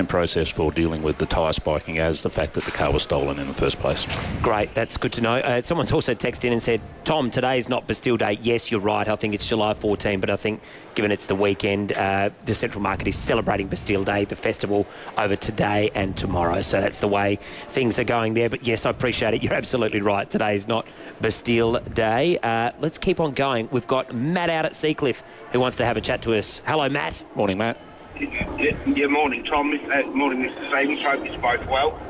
process for dealing with the tyre spiking as the fact that the car was stolen in the first place. Great, that's good to know. Someone's also texted in and said, Tom, today is not Bastille Day. Yes, you're right. I think it's July 14, but I think given it's the weekend, the Central Market is celebrating Bastille Day, the festival, over today and tomorrow. So that's the way things are going there. But yes, I appreciate it. You're absolutely right. Today is not Bastille Day. Let's keep on going. We've got Matt out at Seacliff who wants to have a chat to us. Hello, Matt. Morning, Matt. Yeah, morning, Tom. Morning, Mr. Stevens. Hope you're both well.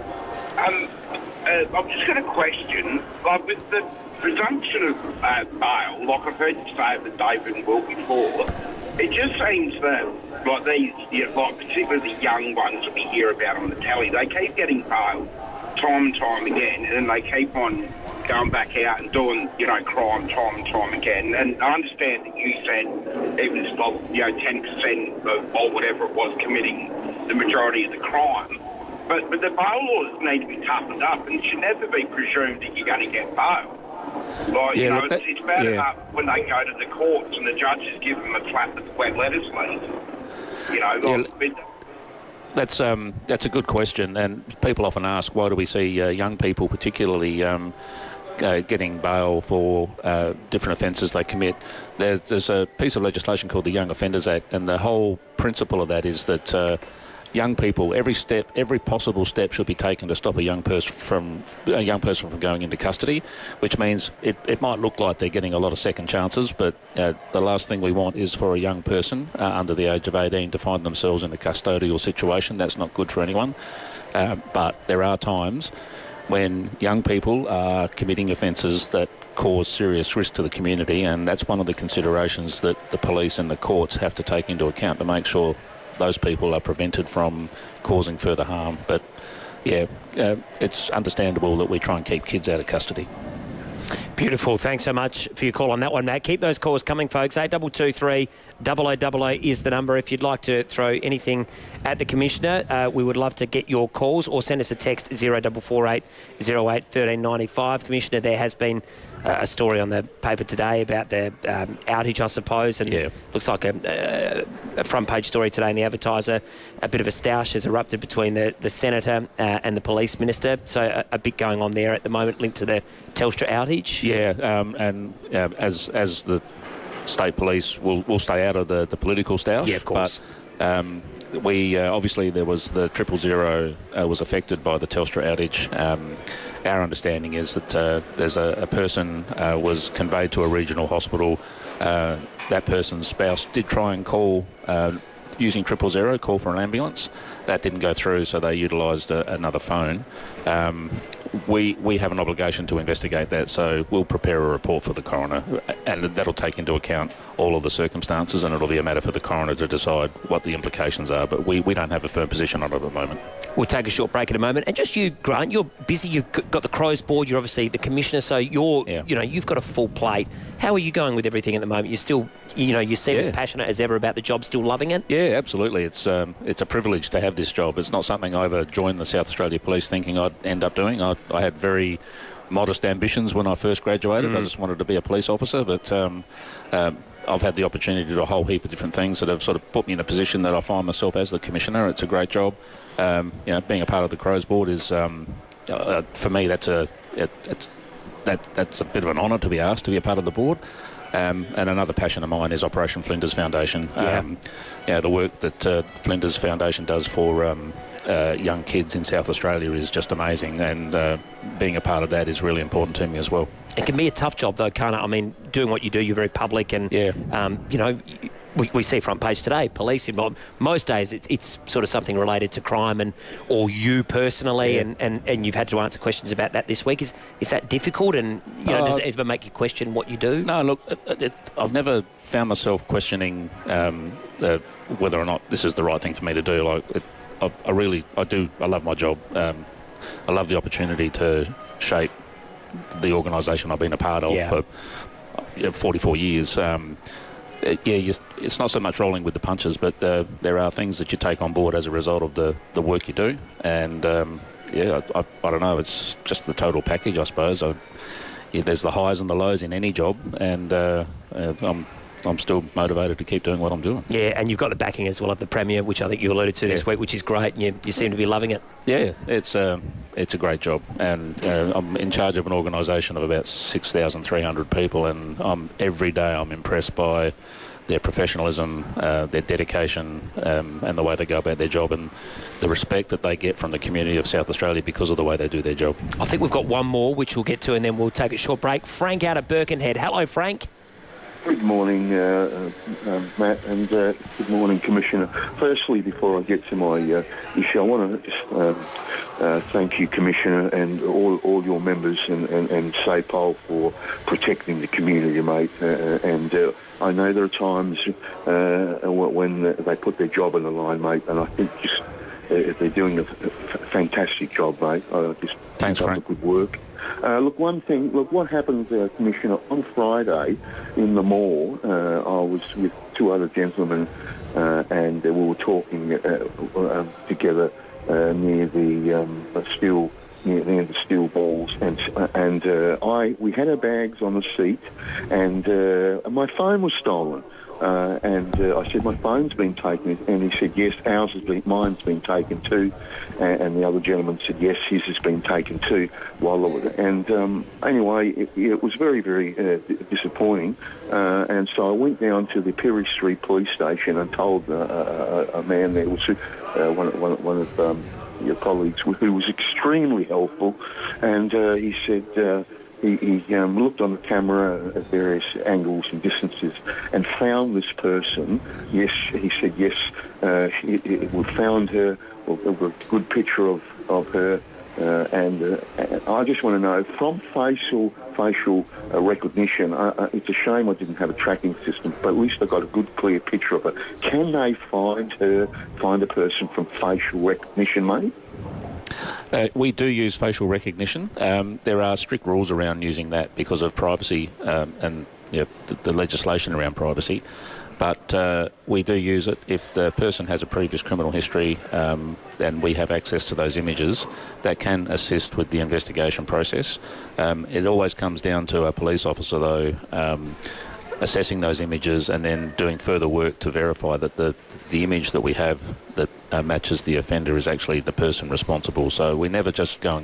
I've just got a question. Like, with the presumption of bail, like I've heard you say it with David and Will before, it just seems that, like these, like particularly the young ones that we hear about on the telly, they keep getting bailed time and time again, and then they keep on going back out and doing, crime time and time again. And I understand that you said it was like, 10% of, or whatever it was, committing the majority of the crime. But the bail laws need to be toughened up, and it should never be presumed that you're going to get bail. Like, it's bad enough when they go to the courts and the judges give them a clap at the wet lettuce leaf. That's a good question, and people often ask, why do we see young people particularly getting bail for different offences they commit? There's a piece of legislation called the Young Offenders Act, and the whole principle of that is that young people, every possible step should be taken to stop a young person from going into custody, which means it might look like they're getting a lot of second chances, but the last thing we want is for a young person under the age of 18 to find themselves in a custodial situation. That's not good for anyone. But there are times when young people are committing offences that cause serious risk to the community, and that's one of the considerations that the police and the courts have to take into account to make sure those people are prevented from causing further harm. But yeah, it's understandable that we try and keep kids out of custody. Beautiful. Thanks so much for your call on that one, Matt. Keep those calls coming, folks. 8223 0000 is the number if you'd like to throw anything at the Commissioner. We would love to get your calls, or send us a text 0448 08 1395. Commissioner, there has been a story on the paper today about the outage, I suppose, and looks like a front page story today in the Advertiser. A bit of a stoush has erupted between the Senator and the Police Minister, so a bit going on there at the moment linked to the Telstra outage. Yeah, and as the State Police will stay out of the political stoush. Yeah, of course. But we obviously there was the 000 was affected by the Telstra outage. Our understanding is that there's a person was conveyed to a regional hospital. That person's spouse did try and call using 000, call for an ambulance. That didn't go through, so they utilised another phone. We have an obligation to investigate that, so we'll prepare a report for the coroner, and that'll take into account all of the circumstances, and it'll be a matter for the coroner to decide what the implications are, but we don't have a firm position on it at the moment. We'll take a short break in a moment. And just you, Grant, you're busy. You've got the Crows board. You're obviously the Commissioner, so you've got a full plate. How are you going with everything at the moment? You're still, you seem as passionate as ever about the job, still loving it? Yeah, absolutely. It's a privilege to have this job. It's not something I ever joined the South Australia Police thinking I'd end up doing. I had very modest ambitions when I first graduated. I just wanted to be a police officer, but I've had the opportunity to do a whole heap of different things that have sort of put me in a position that I find myself as the Commissioner. It's a great job. Being a part of the Crows board is, for me, that's a bit of an honour to be asked to be a part of the board. And another passion of mine is Operation Flinders Foundation. The work that Flinders Foundation does for young kids in South Australia is just amazing, and being a part of that is really important to me as well. It can be a tough job though, can't it? I mean, doing what you do, you're very public, and we see front page today, police involved. Most days it's sort of something related to crime or you personally, and you've had to answer questions about that this week. Is that difficult, and does it ever make you question what you do? No, look, I've never found myself questioning whether or not this is the right thing for me to do. I love my job. I love the opportunity to shape the organisation I've been a part of for 44 years. It's not so much rolling with the punches, but there are things that you take on board as a result of the work you do. And, I don't know, it's just the total package, I suppose. There's the highs and the lows in any job, and I'm still motivated to keep doing what I'm doing. Yeah, and you've got the backing as well of the Premier, which I think you alluded to this week, which is great, and you seem to be loving it. Yeah, it's a great job, and I'm in charge of an organisation of about 6,300 people, and every day I'm impressed by their professionalism, their dedication, and the way they go about their job, and the respect that they get from the community of South Australia because of the way they do their job. I think we've got one more, which we'll get to, and then we'll take a short break. Frank out at Birkenhead. Hello, Frank. Good morning, Matt, and good morning, Commissioner. Firstly, before I get to my issue, I want to just thank you, Commissioner, and all your members and SAPOL for protecting the community, mate. I know there are times when they put their job on the line, mate, and I think just they're doing a fantastic job, mate. Thanks, Frank. Good work. What happened, Commissioner, on Friday in the mall, I was with two other gentlemen and we were talking together near the Steel near the steel balls, and we had our bags on the seat, and my phone was stolen. I said, my phone's been taken, and he said, yes, mine's been taken too. And the other gentleman said, yes, his has been taken too. Anyway, it was very, very disappointing. And so I went down to the Perry Street Police Station and told a man there, was one of your colleagues, who was extremely helpful, and he said. He looked on the camera at various angles and distances and found this person. Yes, he said, yes, we found her, a good picture of her. And I just want to know, from facial recognition, it's a shame I didn't have a tracking system, but at least I got a good, clear picture of her. Can they find a person from facial recognition, mate? We do use facial recognition. There are strict rules around using that because of privacy and the legislation around privacy. But we do use it if the person has a previous criminal history and we have access to those images. That can assist with the investigation process. It always comes down to a police officer, though, assessing those images and then doing further work to verify that the image that we have that matches the offender is actually the person responsible. So we never just go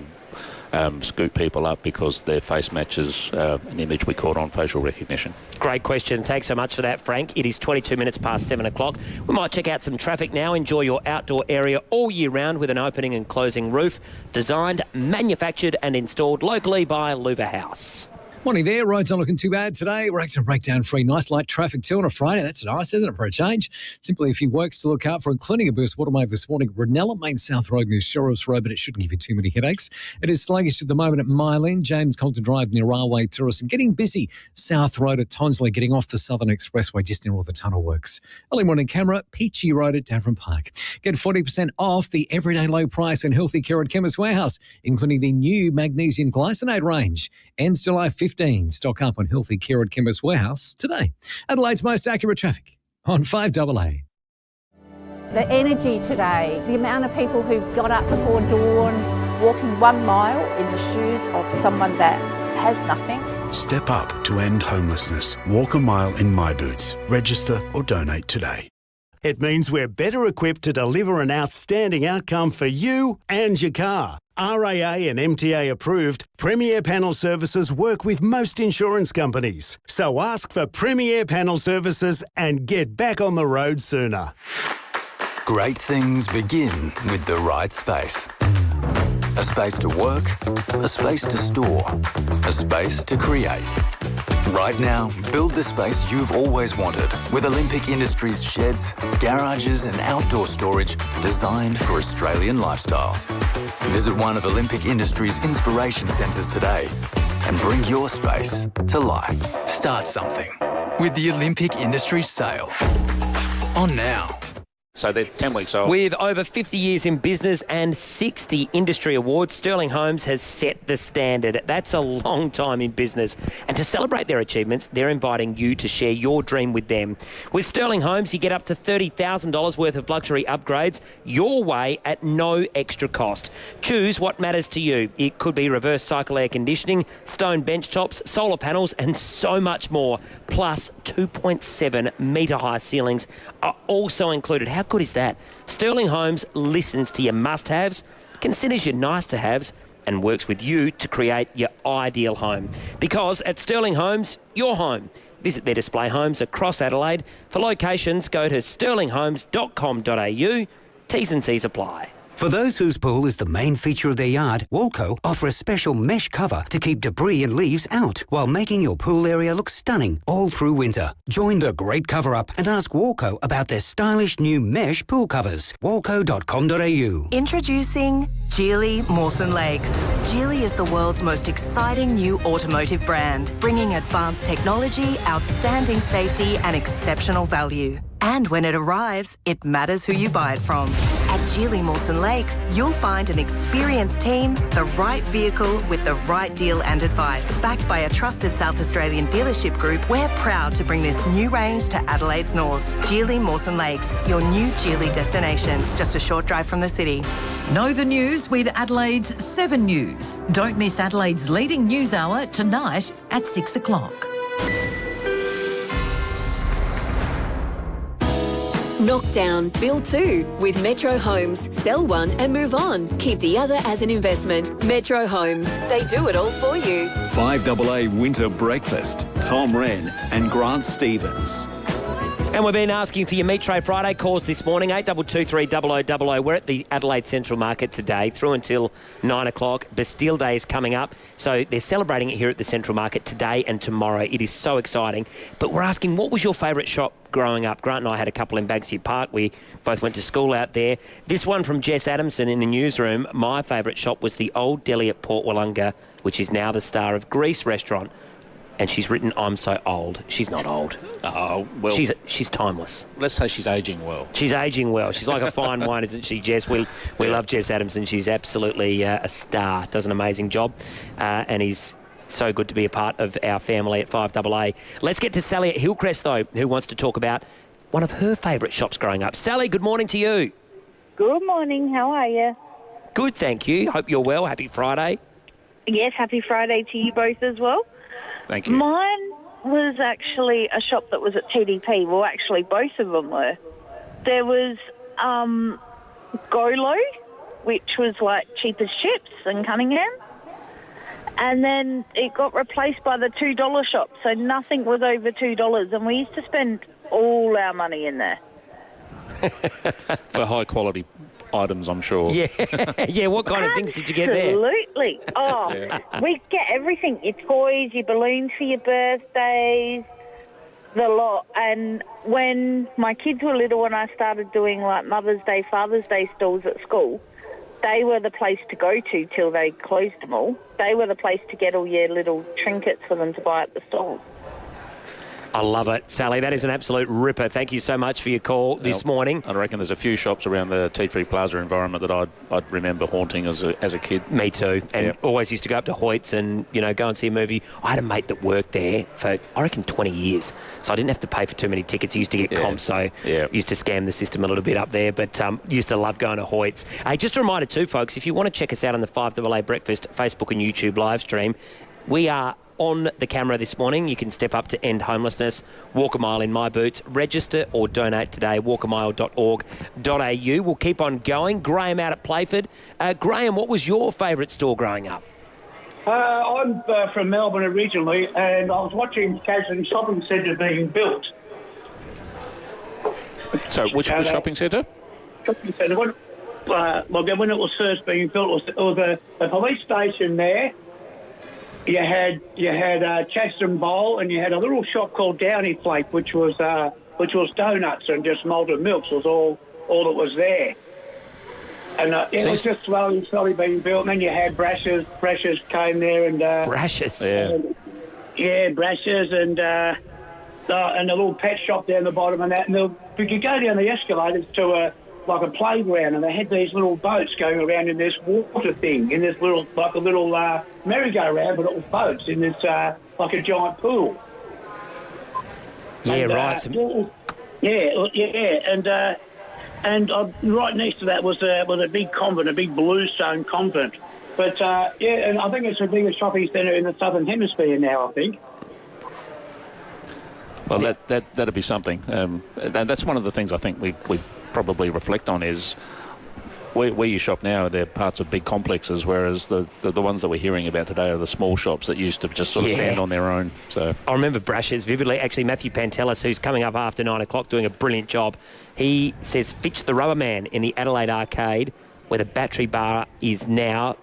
and scoop people up because their face matches an image we caught on facial recognition. Great question. Thanks so much for that, Frank. It is 22 minutes past 7 o'clock. We might check out some traffic now. Enjoy your outdoor area all year round with an opening and closing roof. Designed, manufactured and installed locally by Luva House. Morning there. Roads not looking too bad today. We're accident breakdown free. Nice light traffic too on a Friday. That's nice, isn't it, for a change? Simply a few works to look out for, including a burst water main this morning at Brunella, Main South Road near Sheriff's Road, but it shouldn't give you too many headaches. It is sluggish at the moment at Mylene, James Colton Drive near Railway Tourist, and getting busy South Road at Tonsley, getting off the Southern Expressway just near all the tunnel works. Early morning camera, Peachy Road at Davern Park. Get 40% off the everyday low price and healthy care at Chemist Warehouse, including the new magnesium glycinate range. Ends July 15. Stock up on healthy care at Chemist Warehouse today. Adelaide's most accurate traffic on 5AA. The energy today, the amount of people who got up before dawn, walking 1 mile in the shoes of someone that has nothing. Step up to end homelessness. Walk a mile in My Boots. Register or donate today. It means we're better equipped to deliver an outstanding outcome for you and your car. RAA and MTA approved, Premier Panel Services work with most insurance companies. So ask for Premier Panel Services and get back on the road sooner. Great things begin with the right space. A space to work, a space to store, a space to create. Right now, build the space you've always wanted with Olympic Industries sheds, garages and outdoor storage designed for Australian lifestyles. Visit one of Olympic Industries' inspiration centres today and bring your space to life. Start something with the Olympic Industries sale. On now. So they're 10 weeks old. With over 50 years in business and 60 industry awards, Sterling Homes has set the standard. That's a long time in business. And to celebrate their achievements, they're inviting you to share your dream with them. With Sterling Homes, you get up to $30,000 worth of luxury upgrades your way at no extra cost. Choose what matters to you. It could be reverse cycle air conditioning, stone bench tops, solar panels, and so much more. Plus 2.7 metre high ceilings are also included. How good is that? Sterling Homes listens to your must-haves, considers your nice-to-haves, and works with you to create your ideal home. Because at Sterling Homes, your home. Visit their display homes across Adelaide. For locations, go to sterlinghomes.com.au. T's and C's apply. For those whose pool is the main feature of their yard, Walco offer a special mesh cover to keep debris and leaves out while making your pool area look stunning all through winter. Join the great cover-up and ask Walco about their stylish new mesh pool covers. Walco.com.au. Introducing Geely Mawson Lakes. Geely is the world's most exciting new automotive brand, bringing advanced technology, outstanding safety and exceptional value. And when it arrives, it matters who you buy it from. At Geely Mawson Lakes, you'll find an experienced team, the right vehicle with the right deal and advice. Backed by a trusted South Australian dealership group, we're proud to bring this new range to Adelaide's north. Geely Mawson Lakes, your new Geely destination, just a short drive from the city. Know the news with Adelaide's 7 News. Don't miss Adelaide's leading news hour tonight at 6 o'clock. Knock down, build two with Metro Homes. Sell one and move on. Keep the other as an investment. Metro Homes. They do it all for you. 5AA Winter Breakfast. Tom Rehn and Grant Stevens. And we've been asking for your Meat Tray Friday calls this morning, 8223 0000. We're at the Adelaide Central Market today through until 9 o'clock. Bastille Day is coming up, so they're celebrating it here at the Central Market today and tomorrow. It is so exciting. But we're asking, what was your favourite shop growing up? Grant and I had a couple in Banksia Park. We both went to school out there. This one from Jess Adamson in the newsroom. My favourite shop was the Old Deli at Port Wollonga, which is now the Star of Greece restaurant. And she's written, I'm so old. She's not old. Oh, well. She's timeless. Let's say she's ageing well. She's ageing well. She's like a fine wine, isn't she, Jess? We love Jess Adamson. She's absolutely a star. Does an amazing job. And he's so good to be a part of our family at 5AA. Let's get to Sally at Hillcrest, though, who wants to talk about one of her favourite shops growing up. Sally, good morning to you. Good morning. How are you? Good, thank you. Hope you're well. Happy Friday. Yes, happy Friday to you both as well. Thank you. Mine was actually a shop that was at TDP. Well, actually, both of them were. There was Golo, which was like cheap as chips in Cunningham. And then it got replaced by the $2 shop, so nothing was over $2. And we used to spend all our money in there. For high quality items, I'm sure. Yeah. Yeah, what kind of things did you get there? Absolutely. Oh, we get everything. Your toys, your balloons for your birthdays, the lot. And when my kids were little and I started doing like Mother's Day, Father's Day stalls at school, they were the place to go to till they closed them all. They were the place to get all your little trinkets for them to buy at the stalls. I love it, Sally. That is an absolute ripper. Thank you so much for your call this morning. I reckon there's a few shops around the T3 Plaza environment that I'd remember haunting as a kid. Me too. And always used to go up to Hoyt's and, go and see a movie. I had a mate that worked there for, I reckon, 20 years. So I didn't have to pay for too many tickets. I used to get comps, so used to scam the system a little bit up there. But used to love going to Hoyt's. Hey, just a reminder too, folks, if you want to check us out on the 5AA Breakfast Facebook and YouTube live stream, we are on the camera this morning. You can step up to end homelessness, walk a mile in my boots, register or donate today, walkamile.org.au. We'll keep on going. Graham out at Playford. Graham, what was your favourite store growing up? I'm from Melbourne originally, and I was watching Casden Shopping Centre being built. So, which shopping centre? Shopping centre. When it was first being built, it was a police station there. You had Chatston Bowl, and you had a little shop called Downy Flake, which was donuts and just malted milks was all that was there. And it was just slowly being built. And then you had Brash's. Brash's came there and Brash's, Brash's and a little pet shop down the bottom and that. And you could go down the escalators to like a playground, and they had these little boats going around in this water thing, in this little merry-go-round, but it was boats in this like a giant pool. Yeah, right. And right next to that was a big convent, a big bluestone convent. But and I think it's the biggest shopping centre in the Southern Hemisphere now, I think. Well, that'd be something. And that's one of the things I think we probably reflect on is where you shop now, they're parts of big complexes, whereas the ones that we're hearing about today are the small shops that used to just sort of stand on their own. So I remember Brash's vividly. Actually, Matthew Pantelis, who's coming up after 9 o'clock doing a brilliant job, he says Fitch the Rubber Man in the Adelaide Arcade, where the Battery Bar is now,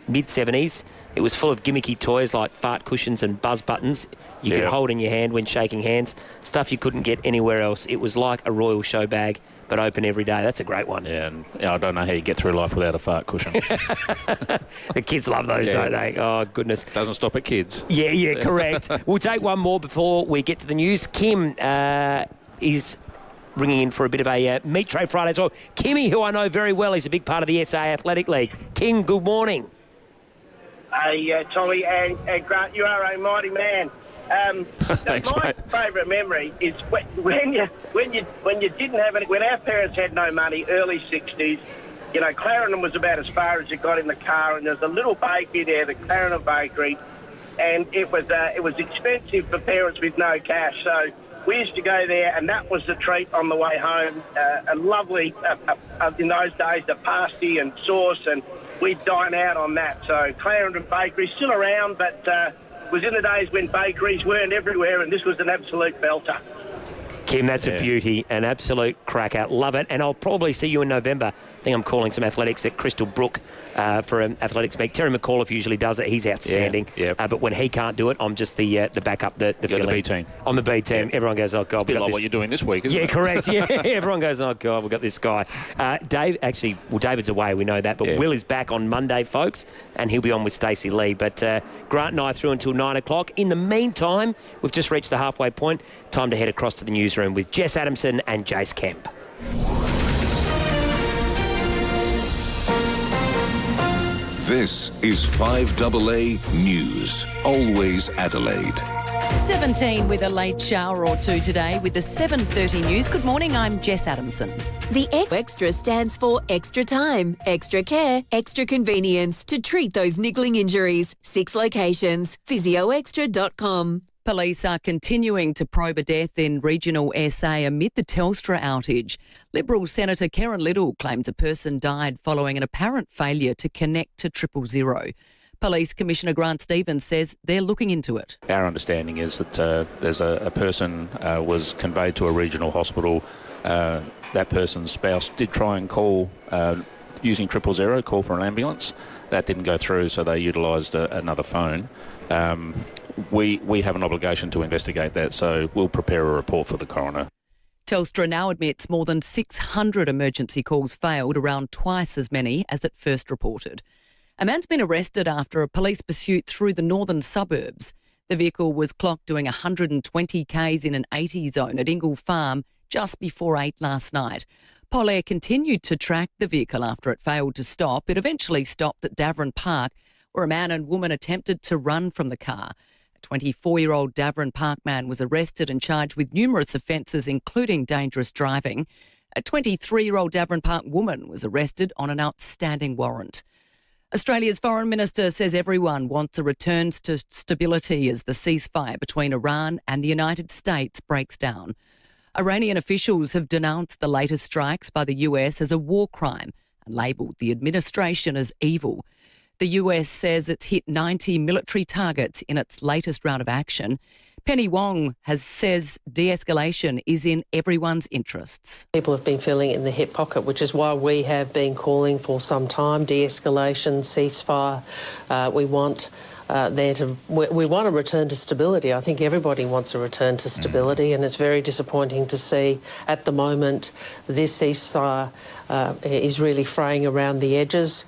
mid-70s. It was full of gimmicky toys like fart cushions and buzz buttons you could hold in your hand when shaking hands, stuff you couldn't get anywhere else. It was like a royal show bag, but open every day. That's a great one. Yeah, and I don't know how you get through life without a fart cushion. The kids love those, don't they? Oh, goodness. Doesn't stop at kids. Yeah, correct. We'll take one more before we get to the news. Kim is ringing in for a bit of a Meat Tray Friday as well. Kimmy, who I know very well, is a big part of the SA Athletic League. Kim, good morning. Hey, Tommy and Grant, you are a mighty man. Thanks, my favourite memory is when you didn't have any. When our parents had no money, early 60s, you know, Clarendon was about as far as you got in the car, and there's a little bakery there, the Clarendon Bakery, and it was expensive for parents with no cash. So we used to go there, and that was the treat on the way home. A lovely, in those days, the pasty and sauce, and we'd dine out on that. So Clarendon Bakery, still around, but was in the days when bakeries weren't everywhere, and this was an absolute belter. Kim, that's a beauty, an absolute cracker. Love it. And I'll probably see you in November. I think I'm calling some athletics at Crystal Brook for an athletics meet. Terry McAuliffe usually does it. He's outstanding. Yeah. But when he can't do it, I'm just the backup, the B team. On the B team. Everyone goes, oh, God. It's a bit like what you're doing this week, isn't it? Yeah, correct. Yeah, everyone goes, oh, God, we've got this guy. David's away, we know that. But Will is back on Monday, folks, and he'll be on with Stacey Lee. But Grant and I are through until 9 o'clock. In the meantime, we've just reached the halfway point. Time to head across to the newsroom with Jess Adamson and Jace Kemp. This is 5AA News. Always Adelaide. 17 with a late shower or two today with the 7:30 news. Good morning, I'm Jess Adamson. The Extra stands for extra time, extra care, extra convenience to treat those niggling injuries. 6 locations. PhysioExtra.com. Police are continuing to probe a death in regional SA amid the Telstra outage. Liberal Senator Karen Little claims a person died following an apparent failure to connect to 000. Police Commissioner Grant Stevens says they're looking into it. Our understanding is that there's a person was conveyed to a regional hospital. That person's spouse did try and call using 000, call for an ambulance. That didn't go through, so they utilised another phone. We have an obligation to investigate that, so we'll prepare a report for the coroner. Telstra now admits more than 600 emergency calls failed, around twice as many as it first reported. A man's been arrested after a police pursuit through the northern suburbs. The vehicle was clocked doing 120 k's in an 80 zone at Ingle Farm just before 8 last night. Polair continued to track the vehicle after it failed to stop. It eventually stopped at Davern Park, where a man and woman attempted to run from the car. A 24-year-old Davern Park man was arrested and charged with numerous offences, including dangerous driving. A 23-year-old Davern Park woman was arrested on an outstanding warrant. Australia's Foreign Minister says everyone wants a return to stability as the ceasefire between Iran and the United States breaks down. Iranian officials have denounced the latest strikes by the US as a war crime and labelled the administration as evil. The US says it's hit 90 military targets in its latest round of action. Penny Wong says de-escalation is in everyone's interests. People have been feeling it in the hip pocket, which is why we have been calling for some time, de-escalation, ceasefire. We want we want a return to stability. I think everybody wants a return to stability, and it's very disappointing to see at the moment this ceasefire is really fraying around the edges.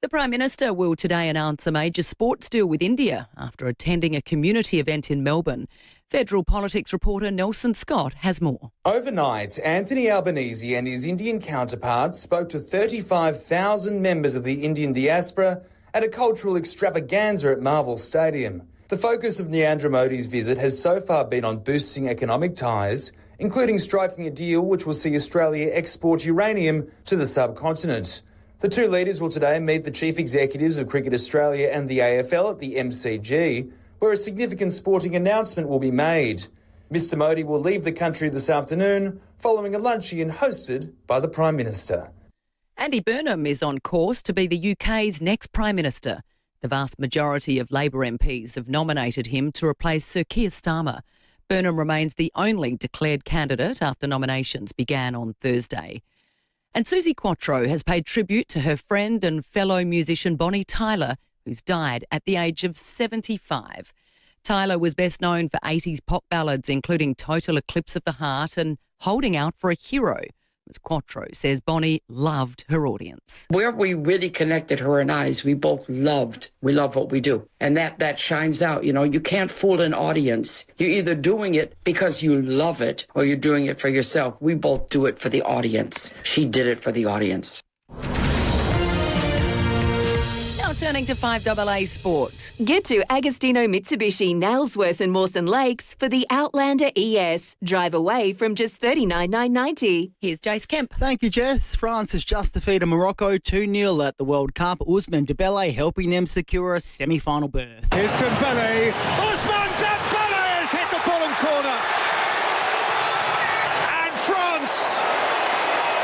The Prime Minister will today announce a major sports deal with India after attending a community event in Melbourne. Federal politics reporter Nelson Scott has more. Overnight, Anthony Albanese and his Indian counterparts spoke to 35,000 members of the Indian diaspora at a cultural extravaganza at Marvel Stadium. The focus of Narendra Modi's visit has so far been on boosting economic ties, including striking a deal which will see Australia export uranium to the subcontinent. The two leaders will today meet the chief executives of Cricket Australia and the AFL at the MCG, where a significant sporting announcement will be made. Mr Modi will leave the country this afternoon following a luncheon hosted by the Prime Minister. Andy Burnham is on course to be the UK's next Prime Minister. The vast majority of Labor MPs have nominated him to replace Sir Keir Starmer. Burnham remains the only declared candidate after nominations began on Thursday. And Susie Quatro has paid tribute to her friend and fellow musician Bonnie Tyler, who's died at the age of 75. Tyler was best known for 80s pop ballads, including Total Eclipse of the Heart and Holding Out for a Hero. Ms. Quatro says Bonnie loved her audience. Where we really connected, her and I, is we both love what we do. And that shines out. You know, you can't fool an audience. You're either doing it because you love it or you're doing it for yourself. We both do it for the audience. She did it for the audience. Now Turning to 5AA Sport. Get to Agostino Mitsubishi, Nailsworth and Mawson Lakes for the Outlander ES. Drive away from just $39,990. Here's Jace Kemp. Thank you, Jess. France has just defeated Morocco 2-0 at the World Cup. Ousmane Dembele helping them secure a semi-final berth. Here's Dembele. Ousmane Dembele has hit the bottom corner. And France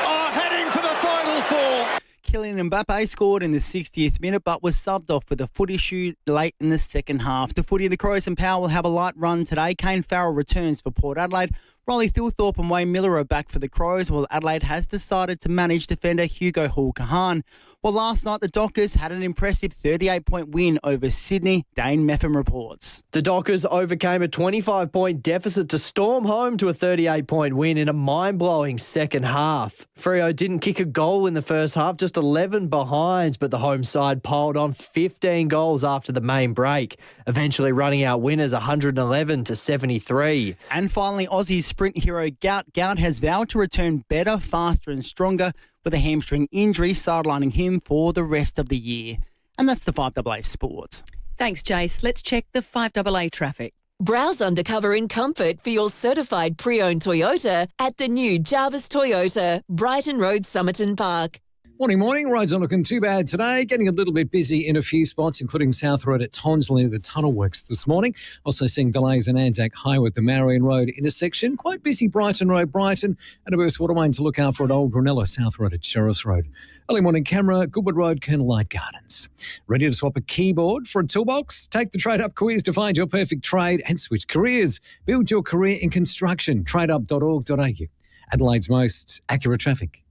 are heading for the Final Four. Kylian Mbappe scored in the 60th minute but was subbed off with a foot issue late in the second half. The footy, the Crows and Power will have a light run today. Kane Farrell returns for Port Adelaide. Riley Thilthorpe and Wayne Miller are back for the Crows, while Adelaide has decided to manage defender Hugo Hall-Kahan. Well, last night the Dockers had an impressive 38-point win over Sydney. Dane Meffin reports. The Dockers overcame a 25-point deficit to storm home to a 38-point win in a mind-blowing second half. Freo didn't kick a goal in the first half, just 11 behind, but the home side piled on 15 goals after the main break, eventually running out winners 111-73. And finally, Aussie's sprint hero Gout. Gout has vowed to return better, faster and stronger, with a hamstring injury sidelining him for the rest of the year. And that's the 5AA Sports. Thanks, Jace. Let's check the 5AA traffic. Browse undercover in comfort for your certified pre-owned Toyota at the new Jarvis Toyota, Brighton Road, Somerton Park. Morning. Roads aren't looking too bad today. Getting a little bit busy in a few spots, including South Road at Tonsley, the tunnel works this morning. Also seeing delays in Anzac Highway at the Marion Road intersection. Quite busy Brighton Road, Brighton. And a burst waterway to look out for at Old Brunella, South Road at Sheriffs Road. Early morning camera, Goodwood Road, Colonel Light Gardens. Ready to swap a keyboard for a toolbox? Take the Trade Up quiz to find your perfect trade and switch careers. Build your career in construction. Tradeup.org.au. Adelaide's most accurate traffic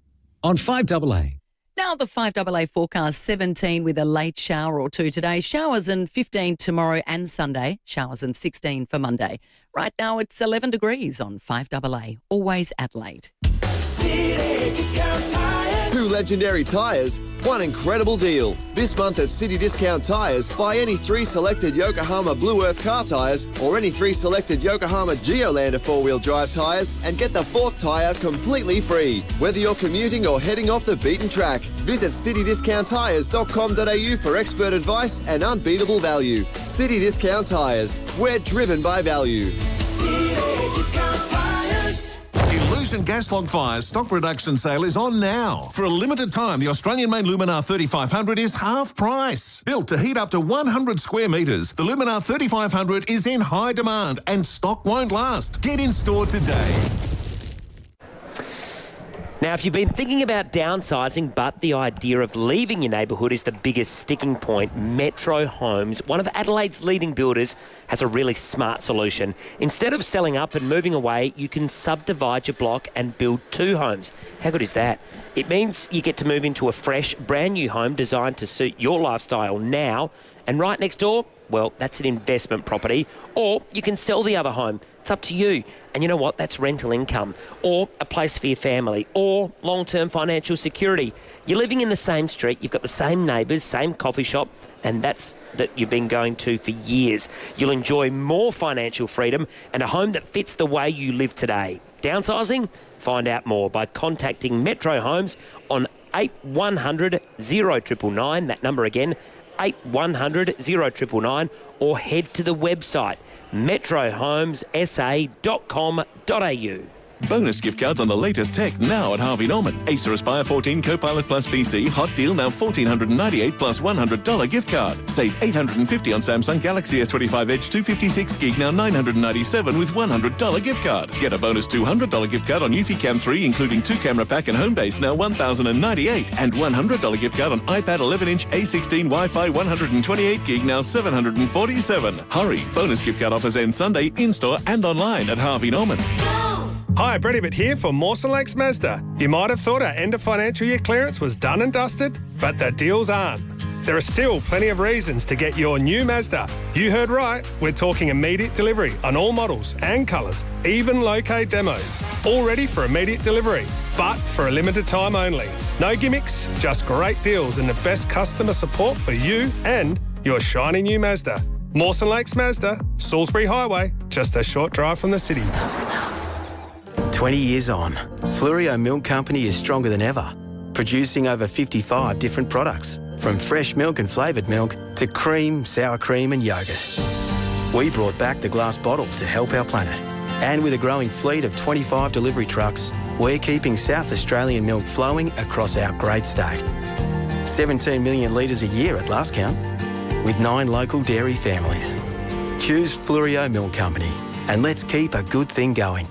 on 5AA. Now the 5AA forecast, 17 with a late shower or two today. Showers and 15 tomorrow and Sunday. Showers and 16 for Monday. Right now it's 11 degrees on 5AA. Always Adelaide. City Discount Tires. 2 legendary tyres, 1 incredible deal. This month at City Discount Tyres, buy any 3 selected Yokohama Blue Earth car tyres or any 3 selected Yokohama Geolander 4-wheel drive tyres and get the 4th tyre completely free. Whether you're commuting or heading off the beaten track, visit citydiscounttyres.com.au for expert advice and unbeatable value. City Discount Tyres, we're driven by value. City Discount Tyres. Illusion gas log fires stock reduction sale is on now. For a limited time, the Australian-made Luminar 3500 is half price. Built to heat up to 100 square metres, the Luminar 3500 is in high demand and stock won't last. Get in store today. Now, if you've been thinking about downsizing, but the idea of leaving your neighbourhood is the biggest sticking point, Metro Homes, one of Adelaide's leading builders, has a really smart solution. Instead of selling up and moving away, you can subdivide your block and build 2 homes. How good is that? It means you get to move into a fresh, brand new home designed to suit your lifestyle now. And right next door, well, that's an investment property. Or you can sell the other home. It's up to you. And you know what? That's rental income, or a place for your family, or long-term financial security. You're living in the same street, you've got the same neighbours, same coffee shop, and that's that you've been going to for years. You'll enjoy more financial freedom and a home that fits the way you live today. Downsizing? Find out more by contacting Metro Homes on 8100 0999, that number again, 8100 0999, or head to the website metrohomessa.com.au. Bonus gift cards on the latest tech now at Harvey Norman. Acer Aspire 14 Copilot Plus PC. Hot deal now $1,498 plus $100 gift card. Save $850 on Samsung Galaxy S25 Edge 256 gig now $997 with $100 gift card. Get a bonus $200 gift card on Eufy Cam 3 including 2 camera pack and home base now $1,098 and $100 gift card on iPad 11-inch A16 Wi-Fi 128 gig now $747. Hurry! Bonus gift card offers end Sunday in-store and online at Harvey Norman. Hi, Brett Ibbott here for Mawson Lakes Mazda. You might have thought our end of financial year clearance was done and dusted, but the deals aren't. There are still plenty of reasons to get your new Mazda. You heard right, we're talking immediate delivery on all models and colours, even low-K demos. All ready for immediate delivery, but for a limited time only. No gimmicks, just great deals and the best customer support for you and your shiny new Mazda. Mawson Lakes Mazda, Salisbury Highway, just a short drive from the city. 20 years on, Fleurieu Milk Company is stronger than ever, producing over 55 different products, From fresh milk and flavoured milk to cream, sour cream and yoghurt. We brought back the glass bottle to help our planet. And with a growing fleet of 25 delivery trucks, we're keeping South Australian milk flowing across our great state. 17 million litres a year at last count, with 9 local dairy families. Choose FIVEAA Milk Company and let's keep a good thing going.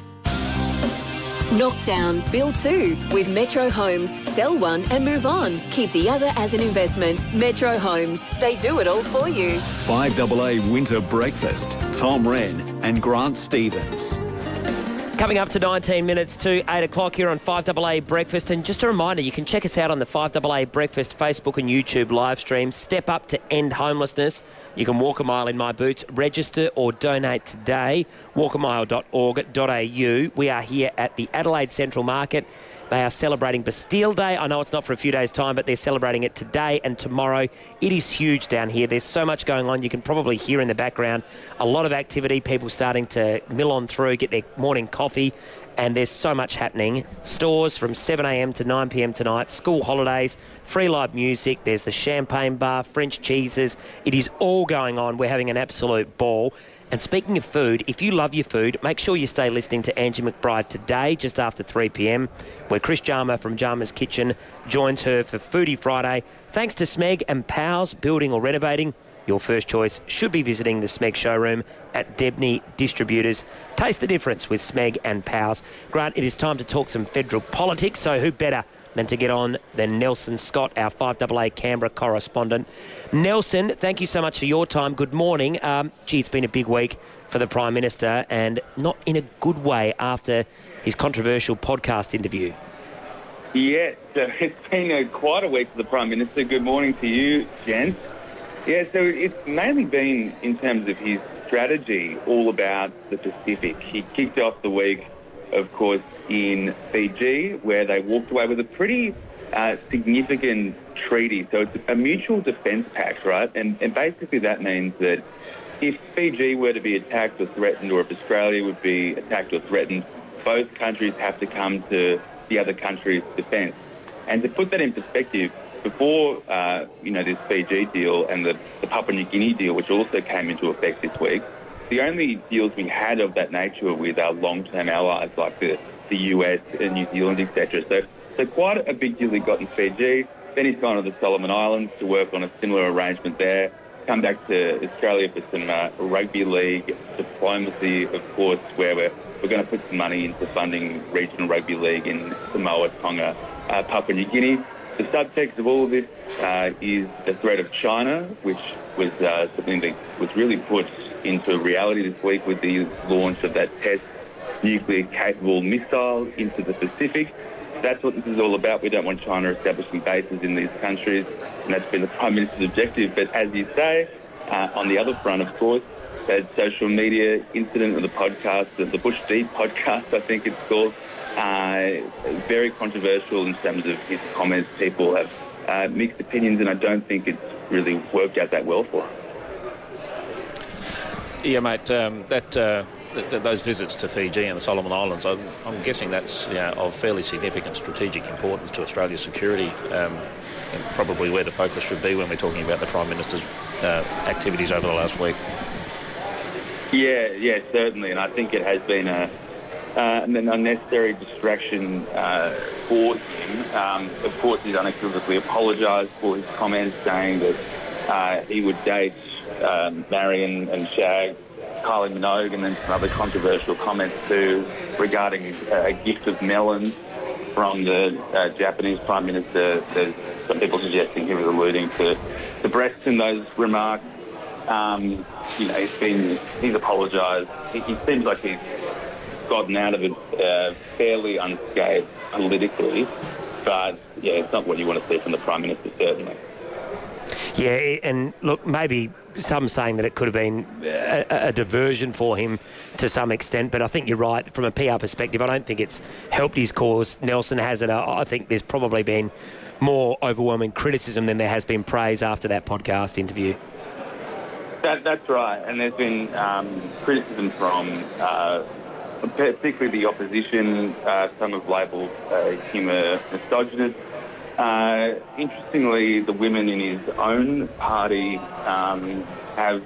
Knock down, build 2 with Metro Homes. Sell one and move on. Keep the other as an investment. Metro Homes. They do it all for you. 5AA Winter Breakfast. Tom Rehn and Grant Stevens. Coming up to 19 minutes to 8 o'clock here on 5AA Breakfast. And just a reminder, you can check us out on the 5AA Breakfast Facebook and YouTube live stream. Step up to end homelessness. You can walk a mile in my boots. Register or donate today. walkamile.org.au. We are here at the Adelaide Central Market. They are celebrating Bastille Day. I know it's not for a few days' time, but they're celebrating it today and tomorrow. It is huge down here. There's so much going on. You can probably hear in the background a lot of activity, people starting to mill on through, get their morning coffee, and there's so much happening. Stores from 7 a.m. to 9 p.m. tonight, school holidays, free live music, there's the champagne bar, French cheeses. It is all going on. We're having an absolute ball. And speaking of food, if you love your food, make sure you stay listening to Angie McBride today, just after 3 p.m, where Chris Jarmer from Jarmer's Kitchen joins her for Foodie Friday. Thanks to Smeg and Powell's Building or Renovating. Your first choice should be visiting the Smeg showroom at Debney Distributors. Taste the difference with Smeg and Powell's. Grant, it is time to talk some federal politics, so who better than to get on than Nelson Scott, our 5AA Canberra correspondent. Nelson, thank you so much for your time. Good morning. It's been a big week for the Prime Minister, and not in a good way after his controversial podcast interview. Yes, it's been quite a week for the Prime Minister. Good morning to you, gents. Yeah, so it's mainly been, in terms of his strategy, all about the Pacific. He kicked off the week, of course, in Fiji, where they walked away with a pretty significant treaty. So it's a mutual defence pact, right? And basically that means that if Fiji were to be attacked or threatened, or if Australia would be attacked or threatened, both countries have to come to the other country's defence. And to put that in perspective, before this Fiji deal and the Papua New Guinea deal, which also came into effect this week, the only deals we had of that nature were with our long-term allies like the US and New Zealand, etc. So quite a big deal he got in Fiji. Then he's gone to the Solomon Islands to work on a similar arrangement there. Come back to Australia for some rugby league diplomacy, of course, where we're going to put some money into funding regional rugby league in Samoa, Tonga, Papua New Guinea. The subtext of all of this is the threat of China, which was something that was really put into reality this week with the launch of that test nuclear-capable missile into the Pacific. That's what this is all about. We don't want China establishing bases in these countries, and that's been the Prime Minister's objective. But as you say, on the other front, of course, that social media incident of the podcast, the Bush Deep podcast, I think it's called, very controversial in terms of his comments. People have mixed opinions, and I don't think it's really worked out that well for him. Yeah, mate, those visits to Fiji and the Solomon Islands, I'm guessing that's of fairly significant strategic importance to Australia's security, and probably where the focus should be when we're talking about the Prime Minister's activities over the last week. Yeah, certainly, and I think it has been an unnecessary distraction for him. Of course, he's unequivocally apologised for his comments, saying that he would date, marry and shag Kylie Minogue, and then some other controversial comments too regarding a gift of melons from the Japanese Prime Minister. There's some people suggesting he was alluding to the breasts in those remarks. He's apologised. He seems like he's gotten out of it fairly unscathed politically, but it's not what you want to see from the Prime Minister, certainly. Yeah, and look, maybe some saying that it could have been a diversion for him to some extent, but I think you're right. From a PR perspective, I don't think it's helped his cause. Nelson has it. I think there's probably been more overwhelming criticism than there has been praise after that podcast interview. That's right, and there's been criticism from particularly the opposition. Some have labelled him a misogynist. Interestingly, the women in his own party have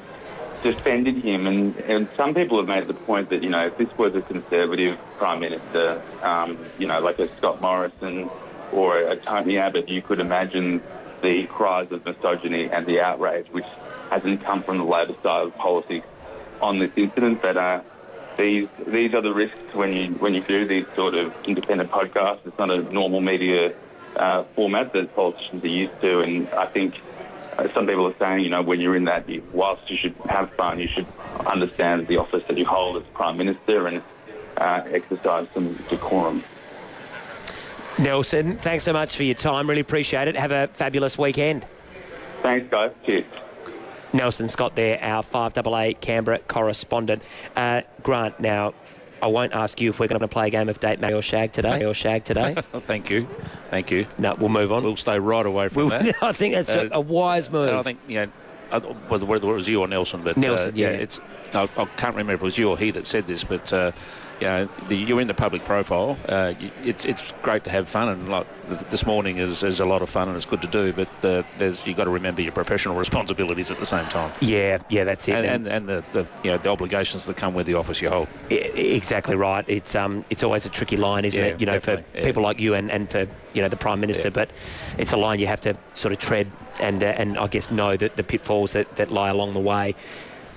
defended him, and some people have made the point that, if this was a Conservative Prime Minister, like a Scott Morrison or a Tony Abbott, you could imagine the cries of misogyny and the outrage, which hasn't come from the Labor side of politics on this incident. But these are the risks when you do these sort of independent podcasts. It's not a normal media format that politicians are used to, and I think some people are saying, when you're in that, whilst you should have fun, you should understand the office that you hold as Prime Minister and exercise some decorum. Nelson, thanks so much for your time. Really appreciate it. Have a fabulous weekend. Thanks, guys. Cheers. Nelson Scott there, our 5AA Canberra correspondent. Grant, now, I won't ask you if we're going to play a game of Date, Marry or Shag today. Thank you. No, we'll move on. We'll stay right away from that. I think that's a wise move. I think, whether it was you or Nelson, but Nelson, I can't remember if it was you or he that said this, but you're in the public profile. It's great to have fun, and like this morning is a lot of fun, and it's good to do. But you've got to remember your professional responsibilities at the same time. Yeah, that's it. And the obligations that come with the office you hold. Exactly right. It's always a tricky line, isn't it? For people like you and for the Prime Minister. Yeah. But it's a line you have to sort of tread and I guess know that the pitfalls that lie along the way.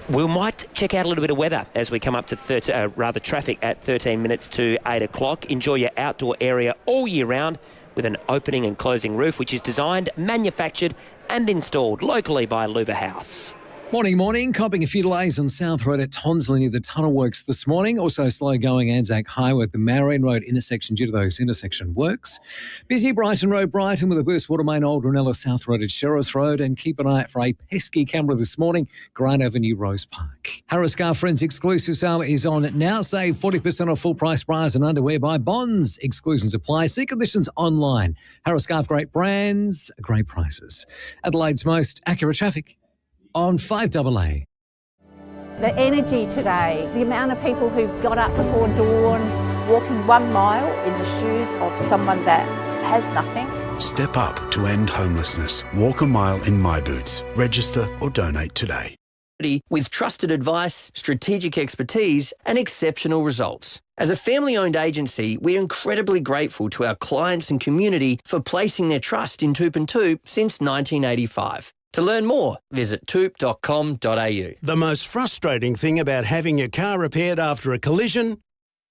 We might check out a little bit of weather as we come up to traffic at 13 minutes to 8 o'clock. Enjoy your outdoor area all year round with an opening and closing roof, which is designed, manufactured and installed locally by Luba House. Morning. Copping a few delays on South Road at Tonsley near the tunnel works this morning. Also slow going Anzac Highway at the Marion Road intersection due to those intersection works. Busy Brighton Road, Brighton with a burst water main Old Ranella South Road at Sheriff's Road. And keep an eye out for a pesky camera this morning, Grant Avenue, Rose Park. Harris Car Friends exclusive sale is on now. Save 40% off full price bras and underwear by Bonds. Exclusions apply. See conditions online. Harris Car, great brands, great prices. Adelaide's most accurate traffic on 5AA. The energy today, the amount of people who got up before dawn, walking 1 mile in the shoes of someone that has nothing. Step up to end homelessness. Walk a mile in my boots. Register or donate today. With trusted advice, strategic expertise and exceptional results. As a family-owned agency, we're incredibly grateful to our clients and community for placing their trust in Toop & Toop since 1985. To learn more, visit toop.com.au. The most frustrating thing about having your car repaired after a collision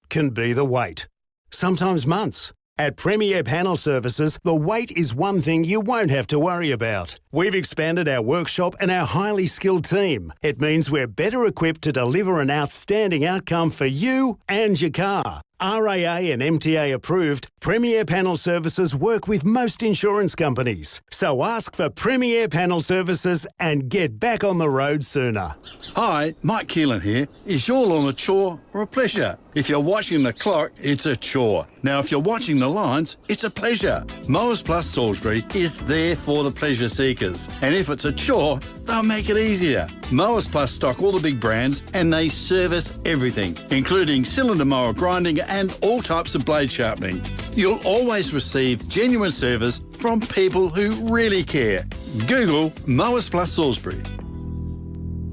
can be the wait. Sometimes months. At FIVEAA Panel Services, the wait is one thing you won't have to worry about. We've expanded our workshop and our highly skilled team. It means we're better equipped to deliver an outstanding outcome for you and your car. RAA and MTA approved, FIVEAA Panel Services work with most insurance companies. So ask for FIVEAA Panel Services and get back on the road sooner. Hi, Mike Keelan here. Is your lawn a chore or a pleasure? If you're watching the clock, it's a chore. Now, if you're watching the lines, it's a pleasure. Mowers Plus Salisbury is there for the pleasure seekers. And if it's a chore, they'll make it easier. Mowers Plus stock all the big brands and they service everything, including cylinder mower grinding and all types of blade sharpening. You'll always receive genuine service from people who really care. Google Mowers Plus Salisbury.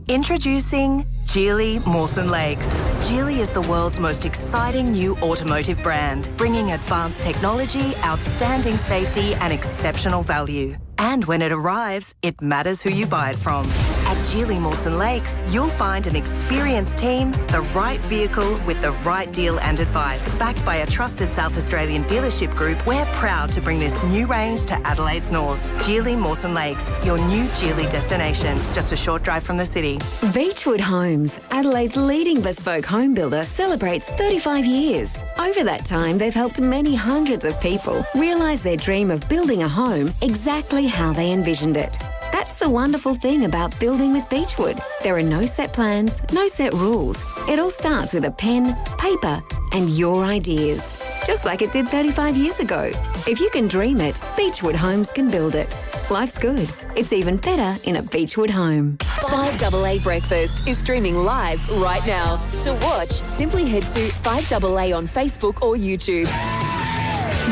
Introducing Geely Mawson Lakes. Geely is the world's most exciting new automotive brand, bringing advanced technology, outstanding safety and exceptional value. And when it arrives, it matters who you buy it from. At Geely Mawson Lakes, you'll find an experienced team, the right vehicle with the right deal and advice. Backed by a trusted South Australian dealership group, we're proud to bring this new range to Adelaide's north. Geely Mawson Lakes, your new Geely destination, just a short drive from the city. Beechwood Homes, Adelaide's leading bespoke home builder, celebrates 35 years. Over that time, they've helped many hundreds of people realise their dream of building a home exactly how they envisioned it. That's the wonderful thing about building with Beechwood. There are no set plans, no set rules. It all starts with a pen, paper, and your ideas. Just like it did 35 years ago. If you can dream it, Beechwood Homes can build it. Life's good. It's even better in a Beechwood home. 5AA Breakfast is streaming live right now. To watch, simply head to 5AA on Facebook or YouTube.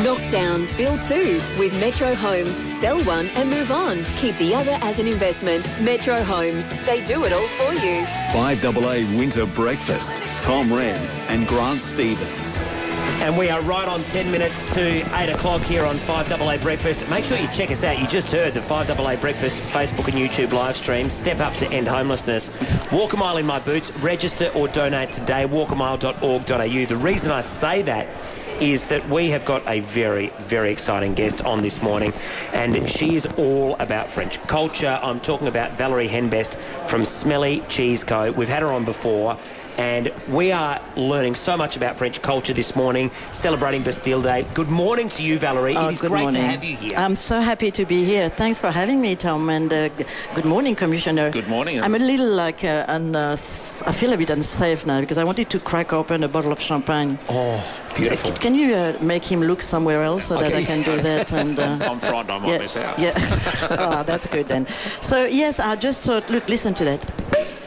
Knock down, build two with Metro Homes. Sell one and move on. Keep the other as an investment. Metro Homes. They do it all for you. 5AA Winter Breakfast. Tom Wren and Grant Stevens. And we are right on 10 minutes to 8 o'clock here on 5AA Breakfast. Make sure you check us out. You just heard the 5AA Breakfast Facebook and YouTube live stream. Step up to end homelessness. Walk a mile in my boots. Register or donate today. walkamile.org.au. The reason I say that is that we have got a very, very exciting guest on this morning, and she is all about French culture. I'm talking about Valerie Henbest from Smelly Cheese Co. We've had her on before, and we are learning so much about French culture this morning, celebrating Bastille Day. Good morning to you, Valerie. It is great to have you here. I'm so happy to be here. Thanks for having me, Tom, and good morning, Commissioner. Good morning. I'm a little like, I feel a bit unsafe now because I wanted to crack open a bottle of champagne. Oh, beautiful. Can you make him look somewhere else so that I can do that? And I'm frightened I might miss out. Yeah. Oh, that's good then. So, yes, I just thought, look, listen to that.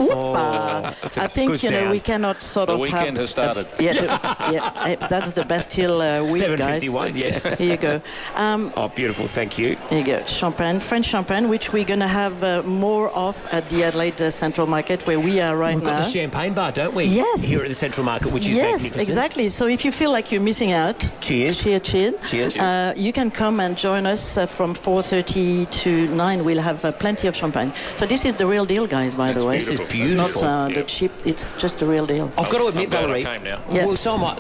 That's a I think, good you know, sound. we cannot sort The of weekend has started. That's the Bastille week, guys. 7:51, yeah. Here you go. Oh, beautiful. Thank you. Here you go. Champagne, French champagne, which we're going to have more of at the Adelaide Central Market where we are right We've now. got the champagne bar, don't we? Yes. Here at the Central Market, which is yes, magnificent. exactly. So if you feel like you're missing out, cheers. Cheers. You can come and join us from 4:30 to 9. We'll have plenty of champagne. So this is the real deal, guys, by the way. This is beautiful. It's not the cheap, it's just the real deal. I've got to admit, Valerie, Yeah. well, so am I.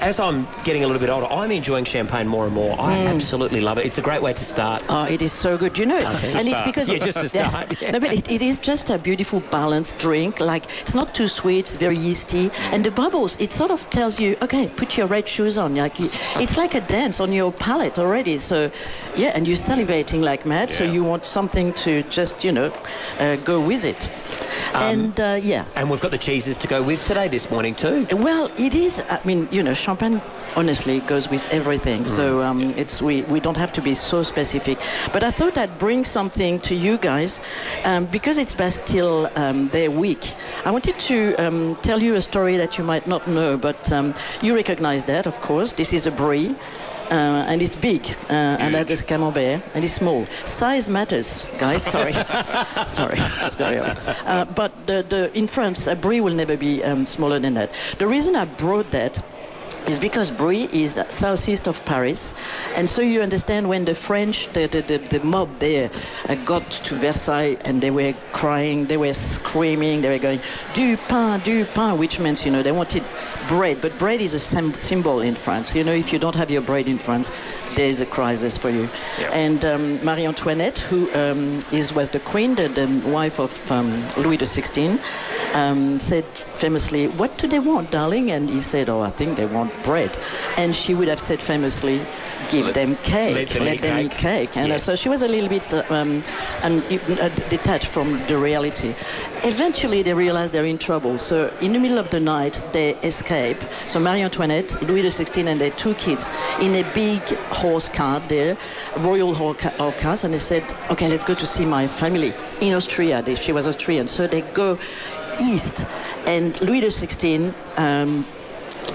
As I'm getting a little bit older, I'm enjoying champagne more and more. I absolutely love it. It's a great way to start. Oh, it is so good, you know. And it's because just to start. Yeah. No, but it is just a beautiful balanced drink. Like it's not too sweet, it's very yeasty, and the bubbles. It sort of tells you, okay, put your red shoes on. Like it's like a dance on your palate already. So, yeah, and you're salivating like mad. So you want something to just, go with it. And we've got the cheeses to go with today this morning too. Well, it is. I mean, champagne honestly goes with everything. So we don't have to be so specific. But I thought I'd bring something to you guys because it's Bastille Day week. I wanted to tell you a story that you might not know, but you recognize that, of course. This is a brie. And it's big, and that is camembert, and it's small. Size matters, guys. Sorry, that's very odd. But in France, a brie will never be smaller than that. The reason I brought that is because Brie is southeast of Paris, and so you understand when the French, the mob there got to Versailles and they were crying, they were screaming, they were going du pain, which means they wanted bread, but bread is a symbol in France. If you don't have your bread in France, there's a crisis for you. Yeah. And Marie Antoinette, who was the queen, the wife of Louis XVI, said famously, "What do they want, darling?" And he said, "Oh, I think they want bread." And she would have said famously, "Give them cake, let them eat cake." And so she was a little bit detached from the reality. Eventually they realized they're in trouble, so in the middle of the night they escape. So Marie Antoinette, Louis XVI and their two kids in a big horse cart there, royal horse cars, and they said, "Okay, let's go to see my family in Austria." She was Austrian, so they go east, and Louis XVI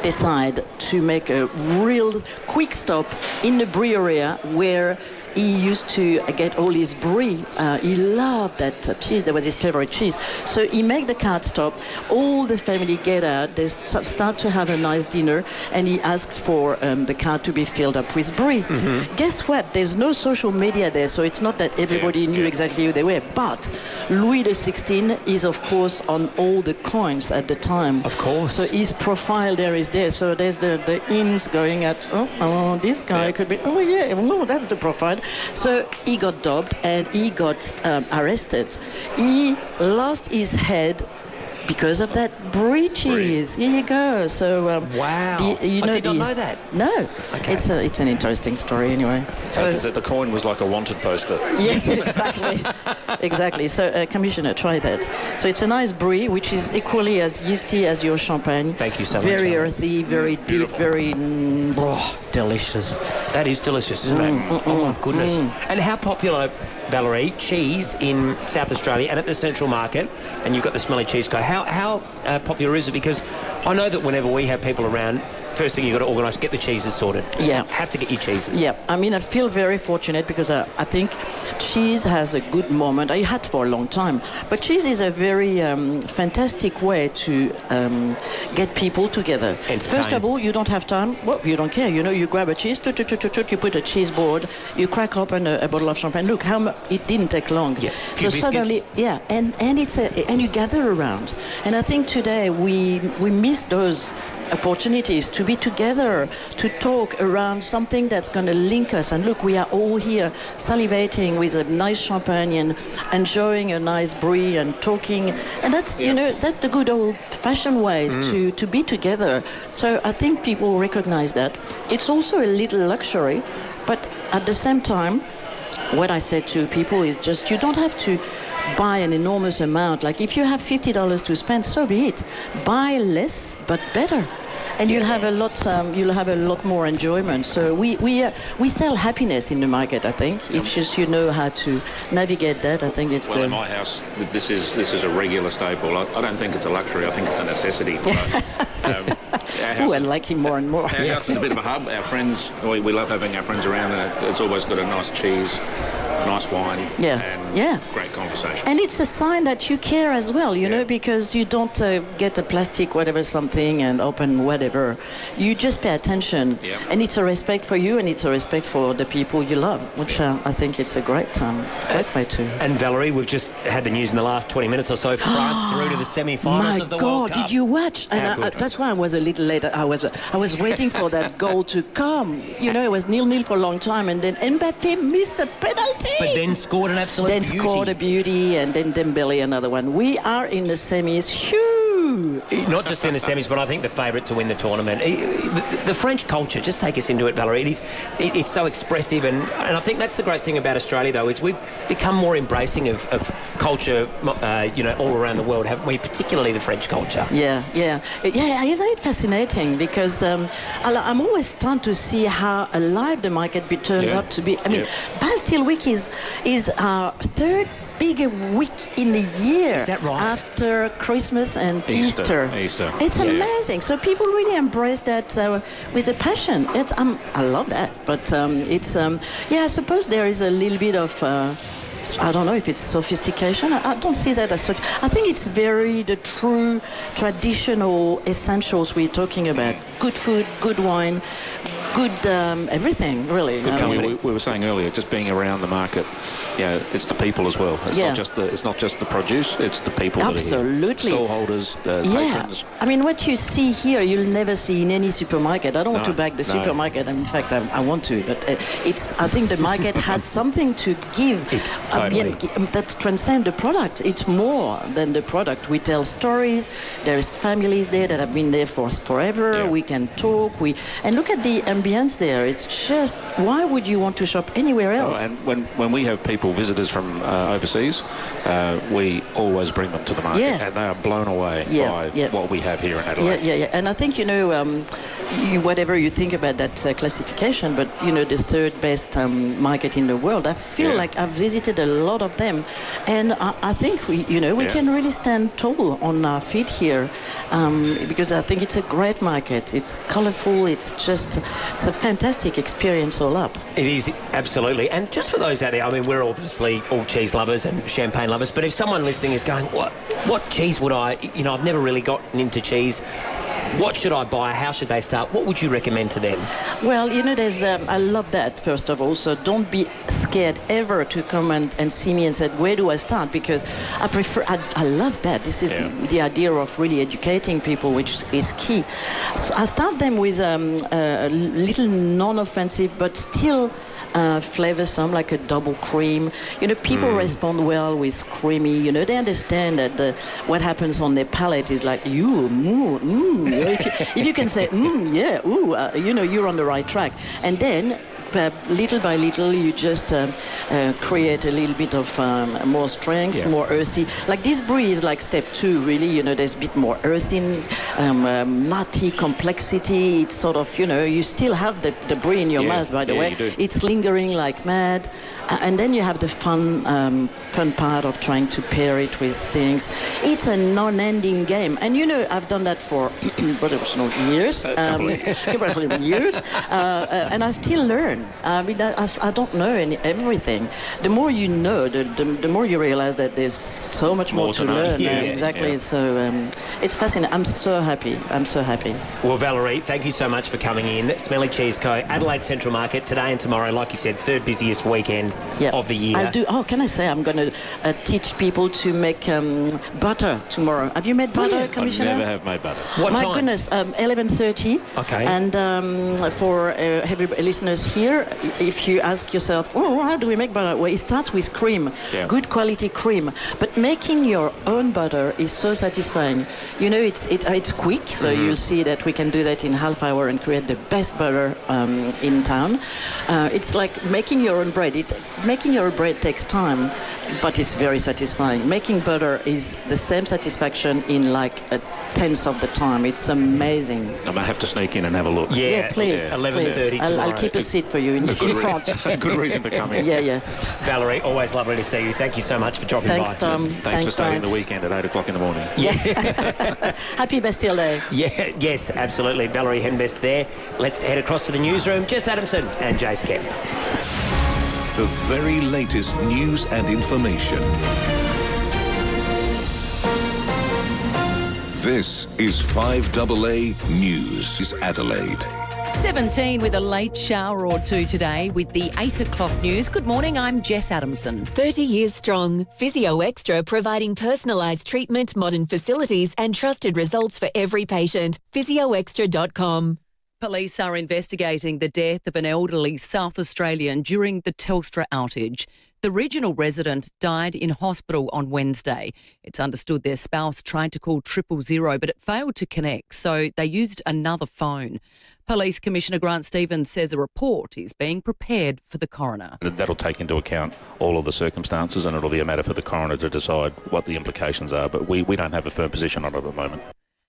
decide to make a real quick stop in the brie area where he used to get all his brie. He loved that cheese. That was his favorite cheese. So he make the cart stop. All the family get out. They start to have a nice dinner. And he asked for the cart to be filled up with brie. Mm-hmm. Guess what? There's no social media there, so it's not that everybody knew exactly who they were. But Louis XVI is, of course, on all the coins at the time. Of course. So his profile there is there. So there's the inns going at, oh this guy could be, oh yeah, no, that's the profile. So he got dobbed and he got arrested. He lost his head because of that brie cheese. Here you go. So wow, I did not know that. No, okay. It's an interesting story anyway. So the coin was like a wanted poster. Yes, exactly, exactly. So Commissioner, try that. So it's a nice brie, which is equally as yeasty as your champagne. Thank you so much. Very earthy, very deep, very delicious. That is delicious, isn't it? Oh my goodness! And how popular, Valerie, cheese in South Australia and at the Central Market, and you've got the Smelly Cheese Co. How popular is it? Because I know that whenever we have people around, first thing you've got to organise, get the cheeses sorted. Yeah. Have to get your cheeses. Yeah, I mean, I feel very fortunate because I think cheese has a good moment. I had for a long time, but cheese is a very fantastic way to get people together. First of all, you don't have time. Well, you don't care. You know, you grab a cheese, you put a cheese board, you crack open a bottle of champagne. Look, it didn't take long. Yeah. So suddenly, yeah, and you gather around. And I think today we miss those opportunities to be together, to talk around something that's going to link us. And look, we are all here salivating with a nice champagne and enjoying a nice brie and talking. And that's, you know, that's the good old-fashioned ways to be together. So I think people recognize that. It's also a little luxury, but at the same time, what I said to people is just, you don't have to buy an enormous amount. Like if you have $50 to spend, so be it. Buy less but better, and you'll have a lot more enjoyment. So we sell happiness in the market. I think if just you know how to navigate that, I think it's in my house, this is a regular staple. I don't think it's a luxury. I think it's a necessity. Oh, I like him more and more. Our house is a bit of a hub. Our friends, we love having our friends around, and it's always got a nice cheese, nice wine, and great conversation. And it's a sign that you care as well, you know, because you don't get a plastic whatever something and open whatever. You just pay attention, and it's a respect for you, and it's a respect for the people you love, which I think it's a great way to. And Valerie, we've just had the news in the last 20 minutes or so. France through to the semi-finals of the World Cup. Did you watch? And that's why I was a little late. I was waiting for that goal to come. You know, it was 0-0 for a long time, and then Mbappé missed a penalty. But then scored an absolute beauty. Then scored a beauty, and then Dembele another one. We are in the semis. Not just in the semis, but I think the favourite to win the tournament. The French culture, just take us into it, Valerie. It's so expressive, and I think that's the great thing about Australia, though, is we've become more embracing of culture, all around the world, haven't we? Particularly the French culture. Yeah. Isn't it fascinating? Because I'm always stunned to see how alive the market turns out to be. I mean, Bastille Week is our third bigger week in the year. Is that right? After Christmas and Easter. It's amazing. So people really embrace that with a passion. I love that. But I suppose there is a little bit of I don't know if it's sophistication. I don't see that as such. I think it's very the true traditional essentials we're talking about. Good food, good wine, good everything, really. Good company. We were saying earlier, just being around the market, it's the people as well. It's not just the produce, it's the people Absolutely. That are here. Stallholders, patrons. I mean, what you see here, you'll never see in any supermarket. I don't want to back the supermarket. In fact, I want to, but I think the market has something to give that transcends the product. It's more than the product. We tell stories. There's families there that have been there for forever. Yeah. We can talk. And look at the ambience there. It's just, why would you want to shop anywhere else? And when we have visitors from overseas, we always bring them to the market, and they are blown away by what we have here in Adelaide. And I think, whatever you think about that classification, but, the third best market in the world, I feel like I've visited a lot of them, and I think we can really stand tall on our feet here, because I think it's a great market. It's colourful. It's a fantastic experience all up. It is, absolutely. And just for those out there, I mean, we're obviously all cheese lovers and champagne lovers, but if someone listening is going, what cheese would I, I've never really gotten into cheese, what should I buy? How should they start? What would you recommend to them? Well, there's I love that, first of all. So don't be scared ever to come and see me and say, where do I start? Because I love that. This is the idea of really educating people, which is key. So I start them with a little non-offensive, but still flavoursome, like a double cream. People respond well with creamy. They understand that what happens on their palate is like, If you can say, you're on the right track. And then little by little, you just create a little bit of more strength, more earthy. Like this brie is like step 2, really. There's a bit more earthy, nutty complexity. It's sort of, you still have the brie in your mouth, by the way. It's lingering like mad. And then you have the fun part of trying to pair it with things. It's a non-ending game. And I've done that for years. Years. And I still learn. I mean, I don't know everything. The more you know, the more you realize that there's so much more to learn. Exactly. Yeah. So it's fascinating. I'm so happy. Well, Valerie, thank you so much for coming in. Smelly Cheese Co., Adelaide Central Market, today and tomorrow, like you said, third busiest weekend of the year. I'll do. Oh, can I say I'm going to teach people to make butter tomorrow. Have you made butter, Commissioner? I never have made butter. What My time? Goodness, 11:30. Okay. And for heavy listeners here, if you ask yourself, how do we make butter? Well, it starts with cream, good quality cream. But making your own butter is so satisfying. It's quick, so you'll see that we can do that in half hour and create the best butter in town. It's like making your own bread. Making your bread takes time, but it's very satisfying. Making butter is the same satisfaction in like a tenth of the time. It's amazing. I might have to sneak in and have a look. Yeah, please. 11:30 tomorrow. I'll keep a seat for you in front. Good reason to come in. Yeah. Valerie, always lovely to see you. Thank you so much for dropping Thanks, by. Tom. Thanks for staying the weekend at 8 o'clock in the morning. Yeah. Happy Bastille Day. Yeah, yes, absolutely. Valerie Henbest there. Let's head across to the newsroom. Jess Adamson and Jace Kemp. The very latest news and information. This is 5AA News Adelaide. 17 with a late shower or two today with the 8 o'clock news. Good morning, I'm Jess Adamson. 30 years strong. Physio Extra providing personalised treatment, modern facilities and trusted results for every patient. physioextra.com. Police are investigating the death of an elderly South Australian during the Telstra outage. The regional resident died in hospital on Wednesday. It's understood their spouse tried to call 000, but it failed to connect, so they used another phone. Police Commissioner Grant Stevens says a report is being prepared for the coroner. That'll take into account all of the circumstances, and it'll be a matter for the coroner to decide what the implications are, but we don't have a firm position on it at the moment.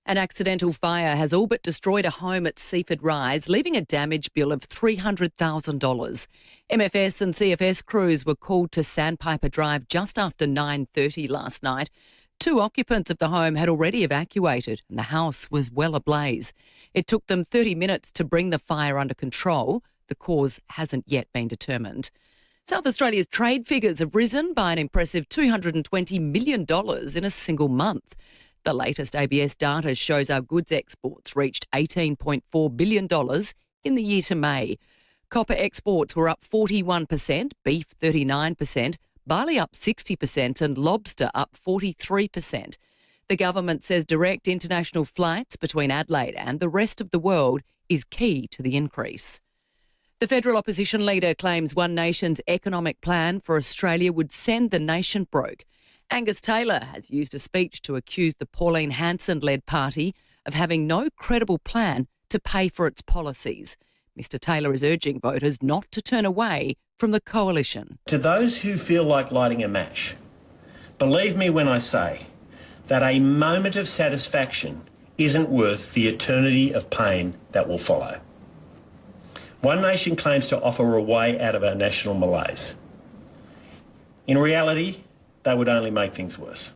An accidental fire has all but destroyed a home at Seaford Rise, leaving a damage bill of $300,000. MFS and CFS crews were called to Sandpiper Drive just after 9:30 last night. 2 occupants of the home had already evacuated and the house was well ablaze. It took them 30 minutes to bring the fire under control. The cause hasn't yet been determined. South Australia's trade figures have risen by an impressive $220 million in a single month. The latest ABS data shows our goods exports reached $18.4 billion in the year to May. Copper exports were up 41%, beef 39%, barley up 60% and lobster up 43%. The government says direct international flights between Adelaide and the rest of the world is key to the increase. The federal opposition leader claims One Nation's economic plan for Australia would send the nation broke. Angus Taylor has used a speech to accuse the Pauline Hanson-led party of having no credible plan to pay for its policies. Mr Taylor is urging voters not to turn away from the coalition. To those who feel like lighting a match, believe me when I say that a moment of satisfaction isn't worth the eternity of pain that will follow. One Nation claims to offer a way out of our national malaise. In reality, they would only make things worse.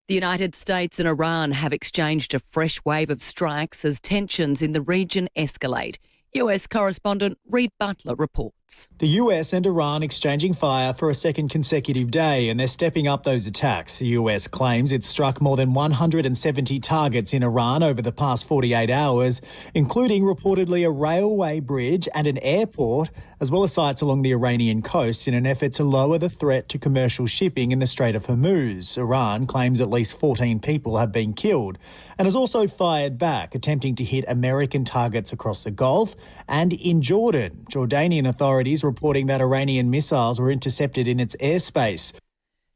The United States and Iran have exchanged a fresh wave of strikes as tensions in the region escalate. US correspondent Reid Butler reports. The US and Iran exchanging fire for a second consecutive day, and they're stepping up those attacks. The US claims it struck more than 170 targets in Iran over the past 48 hours, including reportedly a railway bridge and an airport, as well as sites along the Iranian coast in an effort to lower the threat to commercial shipping in the Strait of Hormuz. Iran claims at least 14 people have been killed and has also fired back, attempting to hit American targets across the Gulf and in Jordan. Jordanian authorities reporting that Iranian missiles were intercepted in its airspace.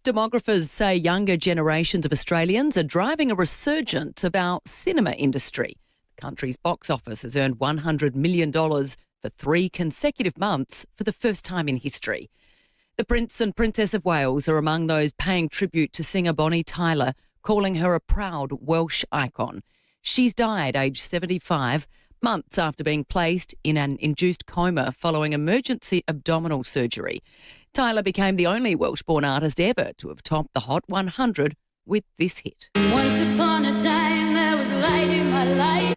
Demographers say younger generations of Australians are driving a resurgence of our cinema industry. The country's box office has earned $100 million for for 3 consecutive months for the first time in history. The Prince and Princess of Wales are among those paying tribute to singer Bonnie Tyler, calling her a proud Welsh icon. She's died aged 75, months after being placed in an induced coma following emergency abdominal surgery. Tyler became the only Welsh-born artist ever to have topped the Hot 100 with this hit. Once upon a time there was light in my life.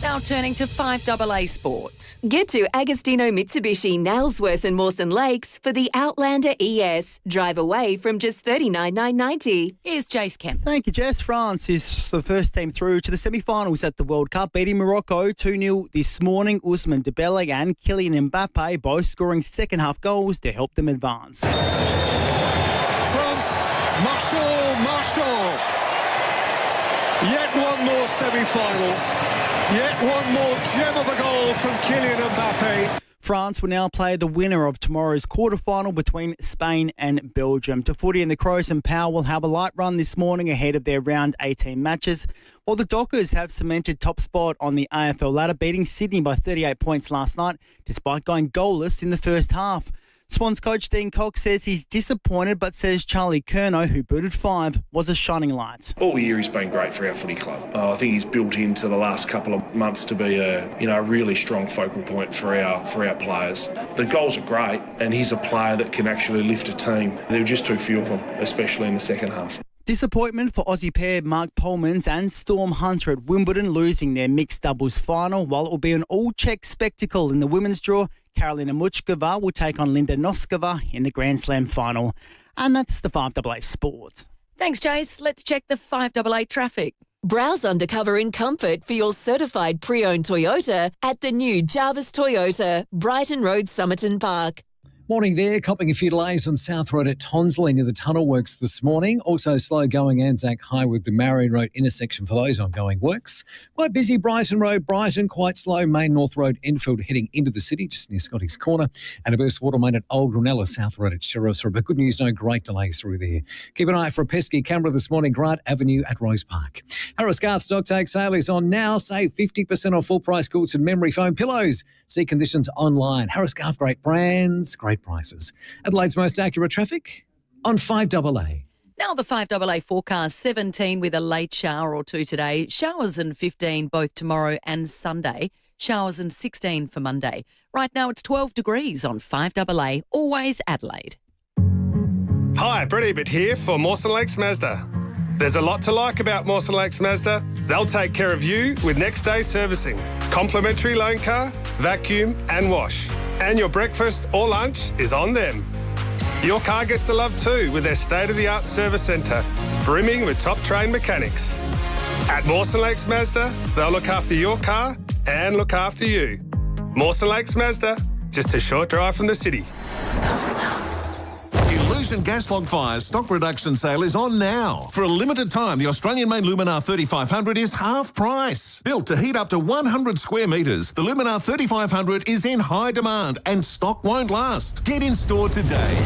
Now turning to 5AA Sport. Get to Agostino Mitsubishi, Nailsworth and Mawson Lakes for the Outlander ES. Drive away from just $39,990. Here's Jace Kemp. Thank you, Jess. France is the first team through to the semi-finals at the World Cup, beating Morocco 2-0 this morning. Ousmane Dembele and Kylian Mbappe both scoring second-half goals to help them advance. France marched on. Yet one more semi-final. Yet one more gem of a goal from Kylian Mbappe. France will now play the winner of tomorrow's quarterfinal between Spain and Belgium. To footy, and the Crows and Power will have a light run this morning ahead of their round 18 matches, while the Dockers have cemented top spot on the AFL ladder, beating Sydney by 38 points last night, despite going goalless in the first half. Swans coach Dean Cox says he's disappointed, but says Charlie Curnow, who booted 5, was a shining light. All year he's been great for our footy club. I think he's built into the last couple of months to be a really strong focal point for our players. The goals are great, and he's a player that can actually lift a team. There were just too few of them, especially in the second half. Disappointment for Aussie pair Mark Polmans and Storm Hunter at Wimbledon, losing their mixed doubles final, while it will be an all-Czech spectacle in the women's draw. Karolina Muchkova will take on Linda Noskova in the Grand Slam final. And that's the 5AA Sport. Thanks, Jace. Let's check the 5AA traffic. Browse undercover in comfort for your certified pre-owned Toyota at the new Jarvis Toyota, Brighton Road, Somerton Park. Morning there, copping a few delays on South Road at Tonsley near the tunnel works this morning. Also slow going Anzac High with the Marion Road intersection for those ongoing works. Quite busy Brighton Road, Brighton, quite slow Main North Road Enfield heading into the city just near Scotty's Corner, and a burst water main at Old Ranella South Road at Sheriff's Road. But good news, no great delays through there. Keep an eye out for a pesky camera this morning, Grant Avenue at Rose Park. Harris Garth stock take sale is on now. Save 50% off full price goods and memory foam pillows. See conditions online. Harris Garth, great brands, great prices. Adelaide's most accurate traffic on 5AA. Now the 5AA forecast, 17 with a late shower or two today. Showers and 15 both tomorrow and Sunday. Showers and 16 for Monday. Right now it's 12 degrees on 5AA, always Adelaide. Hi, Brett Ebert here for Mawson Lakes Mazda. There's a lot to like about Mawson Lakes Mazda. They'll take care of you with next day servicing, complimentary loan car, vacuum and wash. And your breakfast or lunch is on them. Your car gets the love too with their state-of-the-art service centre, brimming with top-trained mechanics. At Mawson Lakes Mazda, they'll look after your car and look after you. Mawson Lakes Mazda, just a short drive from the city. Illusion Gas Log Fire's stock reduction sale is on now. For a limited time, the Australian-made Luminar 3500 is half price. Built to heat up to 100 square metres, the Luminar 3500 is in high demand and stock won't last. Get in store today.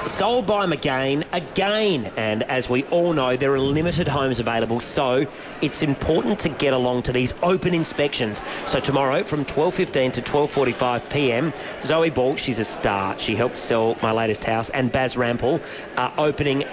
Sold by McGain again, and as we all know, there are limited homes available, so it's important to get along to these open inspections. So tomorrow from 12:15 to 12:45 p.m, Zoe Ball, she's a star. She helped sell my latest house, and Baz Rampel are opening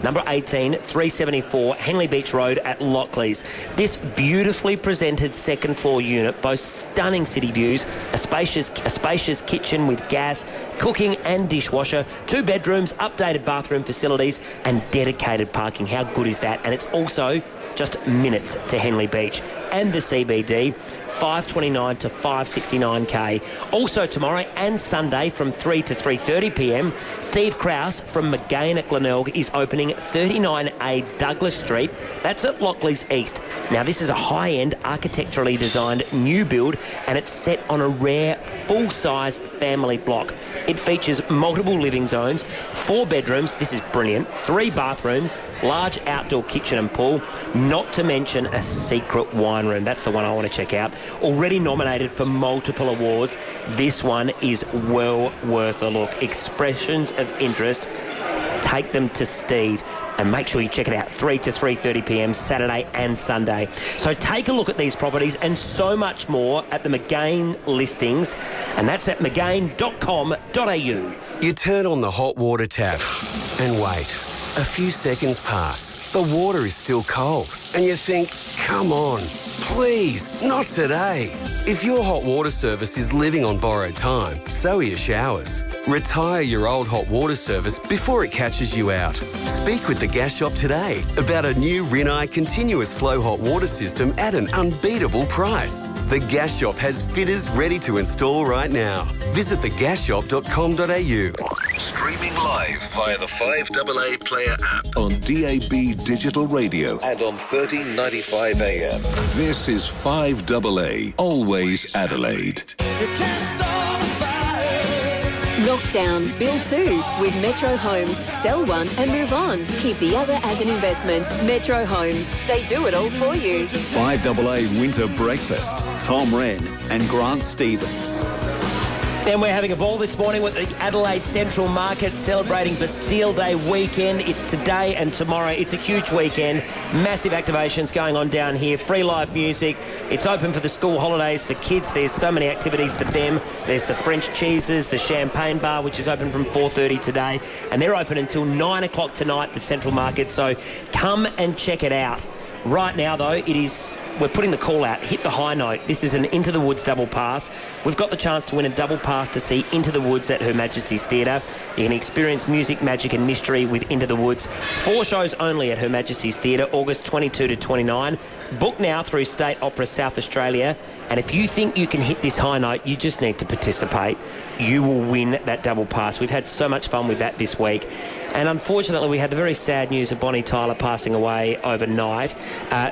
number 18, 374 Henley Beach Road at Lockleys. This beautifully presented second floor unit boasts stunning city views, a spacious kitchen with gas, cooking and dishwasher, 2 bedrooms, updated bathroom facilities and dedicated parking. How good is that? And it's also just minutes to Henley Beach and the CBD, 529 to 569k. Also tomorrow and Sunday from 3 to 3:30 p.m, Steve Krause from McGain at Glenelg is opening 39A Douglas Street. That's at Lockleys East. Now this is a high-end architecturally designed new build, and it's set on a rare full-size family block. It features multiple living zones, 4 bedrooms, this is brilliant, 3 bathrooms, large outdoor kitchen and pool, not to mention a secret wine room. That's the one I want to check out. Already nominated for multiple awards. This one is well worth a look. Expressions of interest. Take them to Steve. And make sure you check it out, 3 to 3:30 p.m, Saturday and Sunday. So take a look at these properties and so much more at the McGain listings, and that's at mcgain.com.au. You turn on the hot water tap and wait. A few seconds pass. The water is still cold, and you think, come on, please, not today. If your hot water service is living on borrowed time, so are your showers. Retire your old hot water service before it catches you out. Speak with the Gas Shop today about a new Rehn continuous flow hot water system at an unbeatable price. The Gas Shop has fitters ready to install right now. Visit thegasshop.com.au. Streaming live via the 5AA Player app on DAB Digital Radio and on 1395 AM. This is 5AA, always Adelaide. Knockdown, build two with Metro Homes. Sell one and move on. Keep the other as an investment. Metro Homes. They do it all for you. 5AA Winter Breakfast. Tom Wren and Grant Stevens. And we're having a ball this morning with the Adelaide Central Market celebrating Bastille Day weekend. It's today and tomorrow. It's a huge weekend. Massive activations going on down here. Free live music. It's open for the school holidays for kids. There's so many activities for them. There's the French cheeses, the champagne bar, which is open from 4:30 today. And they're open until 9 o'clock tonight, the Central Market. So come and check it out. Right now, though, we're putting the call out. Hit the high note. This is an Into the Woods double pass. We've got the chance to win a double pass to see Into the Woods at Her Majesty's Theatre. You can experience music, magic and mystery with Into the Woods. 4 shows only at Her Majesty's Theatre, August 22 to 29. Book now through State Opera South Australia. And if you think you can hit this high note, you just need to participate. You will win that double pass. We've had so much fun with that this week. And unfortunately, we had the very sad news of Bonnie Tyler passing away overnight.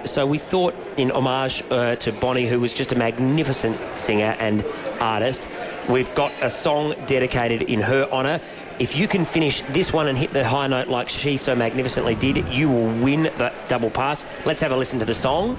So we thought, in homage to Bonnie, who was just a magnificent singer and artist, we've got a song dedicated in her honour. If you can finish this one and hit the high note like she so magnificently did, you will win that double pass. Let's have a listen to the song.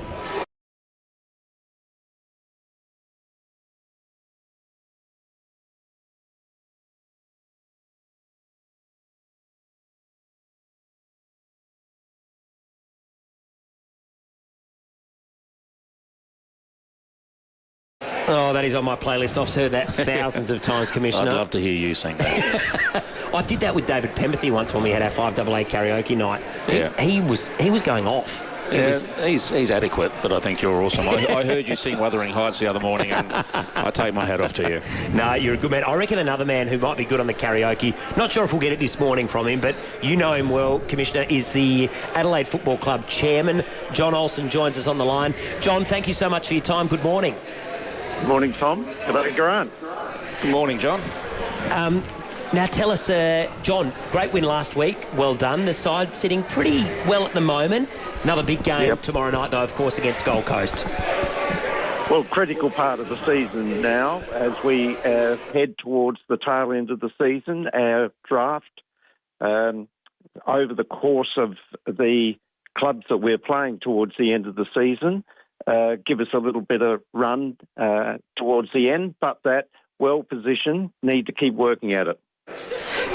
Oh, that is on my playlist. I've heard that thousands of times, Commissioner. I'd love to hear you sing that. I did that with David Pemberthy once when we had our 5AA karaoke night. Yeah. He was going off. He's adequate, but I think you're awesome. I heard you sing Wuthering Heights the other morning, and I take my hat off to you. No, you're a good man. I reckon another man who might be good on the karaoke, not sure if we'll get it this morning from him, but you know him well, Commissioner, is the Adelaide Football Club chairman. John Olsen joins us on the line. John, thank you so much for your time. Good morning. Good morning, Tom. Hello, Grant. Good morning, John. Now tell us, John, great win last week. Well done. The side sitting pretty well at the moment. Another big game tomorrow night, though, of course, against Gold Coast. Well, critical part of the season now as we head towards the tail end of the season. Our draft over the course of the clubs that we're playing towards the end of the season give us a little bit of run towards the end, but that well-positioned, need to keep working at it.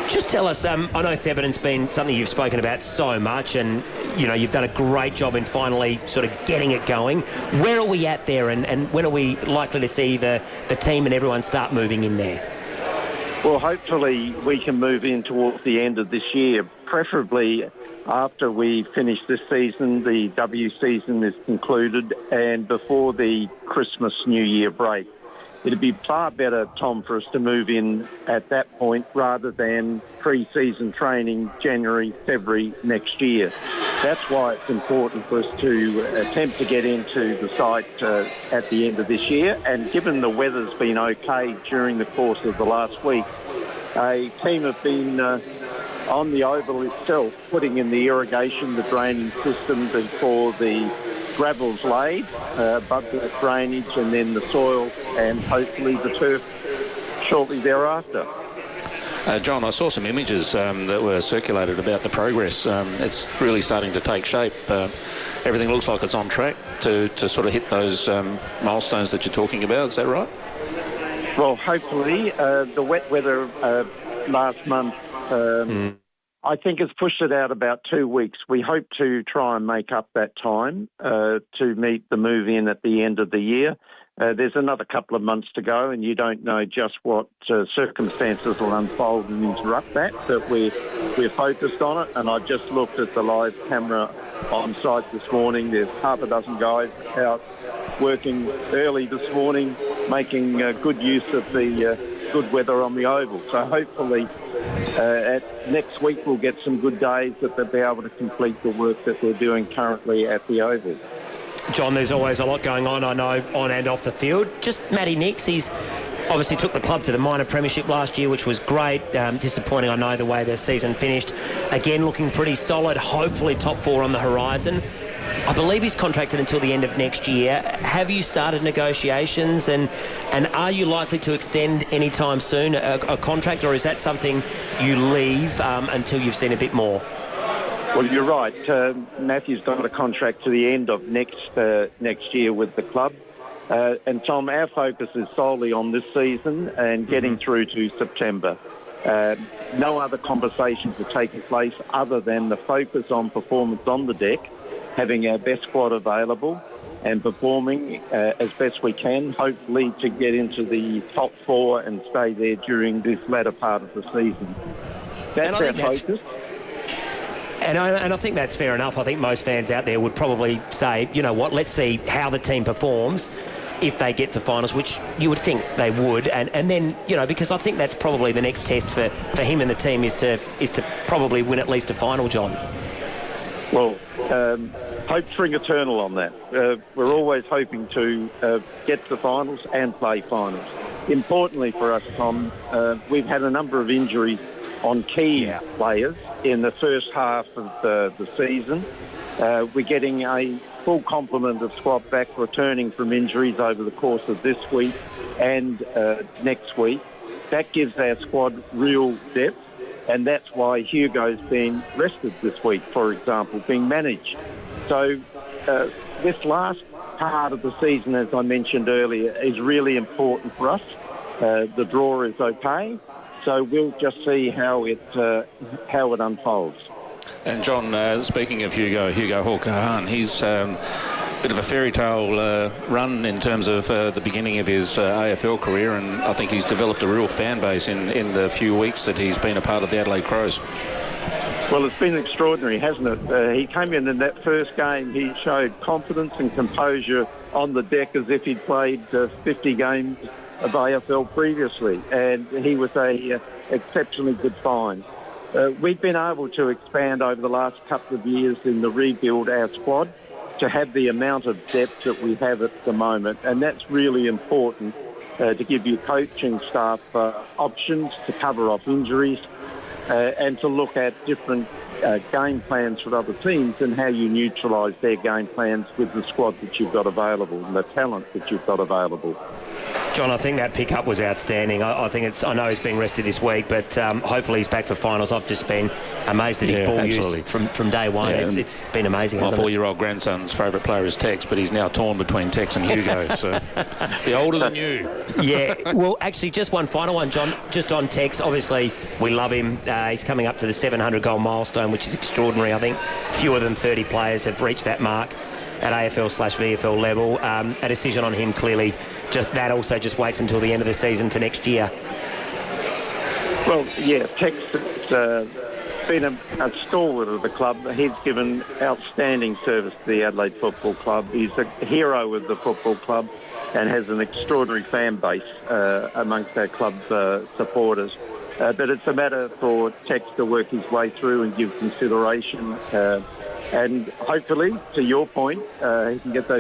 Just tell us, I know Thevenard's been something you've spoken about so much, and you know you've done a great job in finally sort of getting it going. Where are we at there, and when are we likely to see the team and everyone start moving in there? Well, hopefully we can move in towards the end of this year, preferably after we finish this season, the W season is concluded, and before the Christmas New Year break. It'd be far better, Tom, for us to move in at that point rather than pre-season training January, February next year. That's why it's important for us to attempt to get into the site at the end of this year. And given the weather's been okay during the course of the last week, a team have been on the oval itself, putting in the irrigation, the draining system before the gravel's laid, but the drainage and then the soil and hopefully the turf shortly thereafter. John, I saw some images that were circulated about the progress. It's really starting to take shape. Everything looks like it's on track to sort of hit those milestones that you're talking about. Is that right? Well, hopefully. The wet weather last month, I think, has pushed it out about 2 weeks. We hope to try and make up that time to meet the move-in at the end of the year. There's another couple of months to go, and you don't know just what circumstances will unfold and interrupt that, but we're focused on it. And I just looked at the live camera on site this morning. There's half a dozen guys out working early this morning, making good use of the good weather on the oval. So hopefully next week we'll get some good days that they'll be able to complete the work that they're doing currently at the oval. John, there's always a lot going on, I know, on and off the field. Just Matty Nix, he's obviously took the club to the minor premiership last year, which was great. Disappointing, I know, the way the season finished. Again, looking pretty solid, hopefully top 4 on the horizon. I believe he's contracted until the end of next year. Have you started negotiations, and are you likely to extend anytime soon a contract, or is that something you leave until you've seen a bit more? Well, you're right. Matthew's got a contract to the end of next year with the club. And Tom, our focus is solely on this season and getting through to September. No other conversations are taking place other than the focus on performance on the deck, having our best squad available and performing as best we can, hopefully to get into the top 4 and stay there during this latter part of the season. That's our focus. And I think that's fair enough. I think most fans out there would probably say, you know what, let's see how the team performs if they get to finals, which you would think they would. And then, you know, because I think that's probably the next test for him and the team is to probably win at least a final, John. Well, hope spring eternal on that. We're always hoping to get to finals and play finals. Importantly for us, Tom, we've had a number of injuries on key players in the first half of the season. We're getting a full complement of squad back returning from injuries over the course of this week and next week. That gives our squad real depth, and that's why Hugo's been rested this week, for example, being managed. So this last part of the season, as I mentioned earlier, is really important for us. The draw is okay. So we'll just see how it unfolds. And John, speaking of Hugo Hawker-Hahn, he's a bit of a fairy tale run in terms of the beginning of his AFL career, and I think he's developed a real fan base in the few weeks that he's been a part of the Adelaide Crows. Well, it's been extraordinary, hasn't it? He came in that first game, he showed confidence and composure on the deck as if he'd played 50 games of AFL previously, and he was a exceptionally good find. We've been able to expand over the last couple of years in the rebuild our squad to have the amount of depth that we have at the moment, and that's really important to give your coaching staff options to cover off injuries and to look at different game plans for other teams and how you neutralise their game plans with the squad that you've got available and the talent that you've got available. John, I think that pickup was outstanding. I know he's being rested this week, but hopefully he's back for finals. I've just been amazed at his ball use from day one. Yeah, it's been amazing, hasn't it? My 4-year-old grandson's favourite player is Tex, but he's now torn between Tex and Hugo. So the older than you. Yeah, well, actually, just one final one, John, just on Tex. Obviously, we love him. He's coming up to the 700-goal milestone, which is extraordinary. I think fewer than 30 players have reached that mark at AFL/VFL level. A decision on him, clearly, just waits until the end of the season for next year. Well, yeah, Tex has been a stalwart of the club. He's given outstanding service to the Adelaide Football Club. He's a hero of the football club and has an extraordinary fan base amongst our club supporters. But it's a matter for Tex to work his way through and give consideration. And hopefully, to your point, he can get those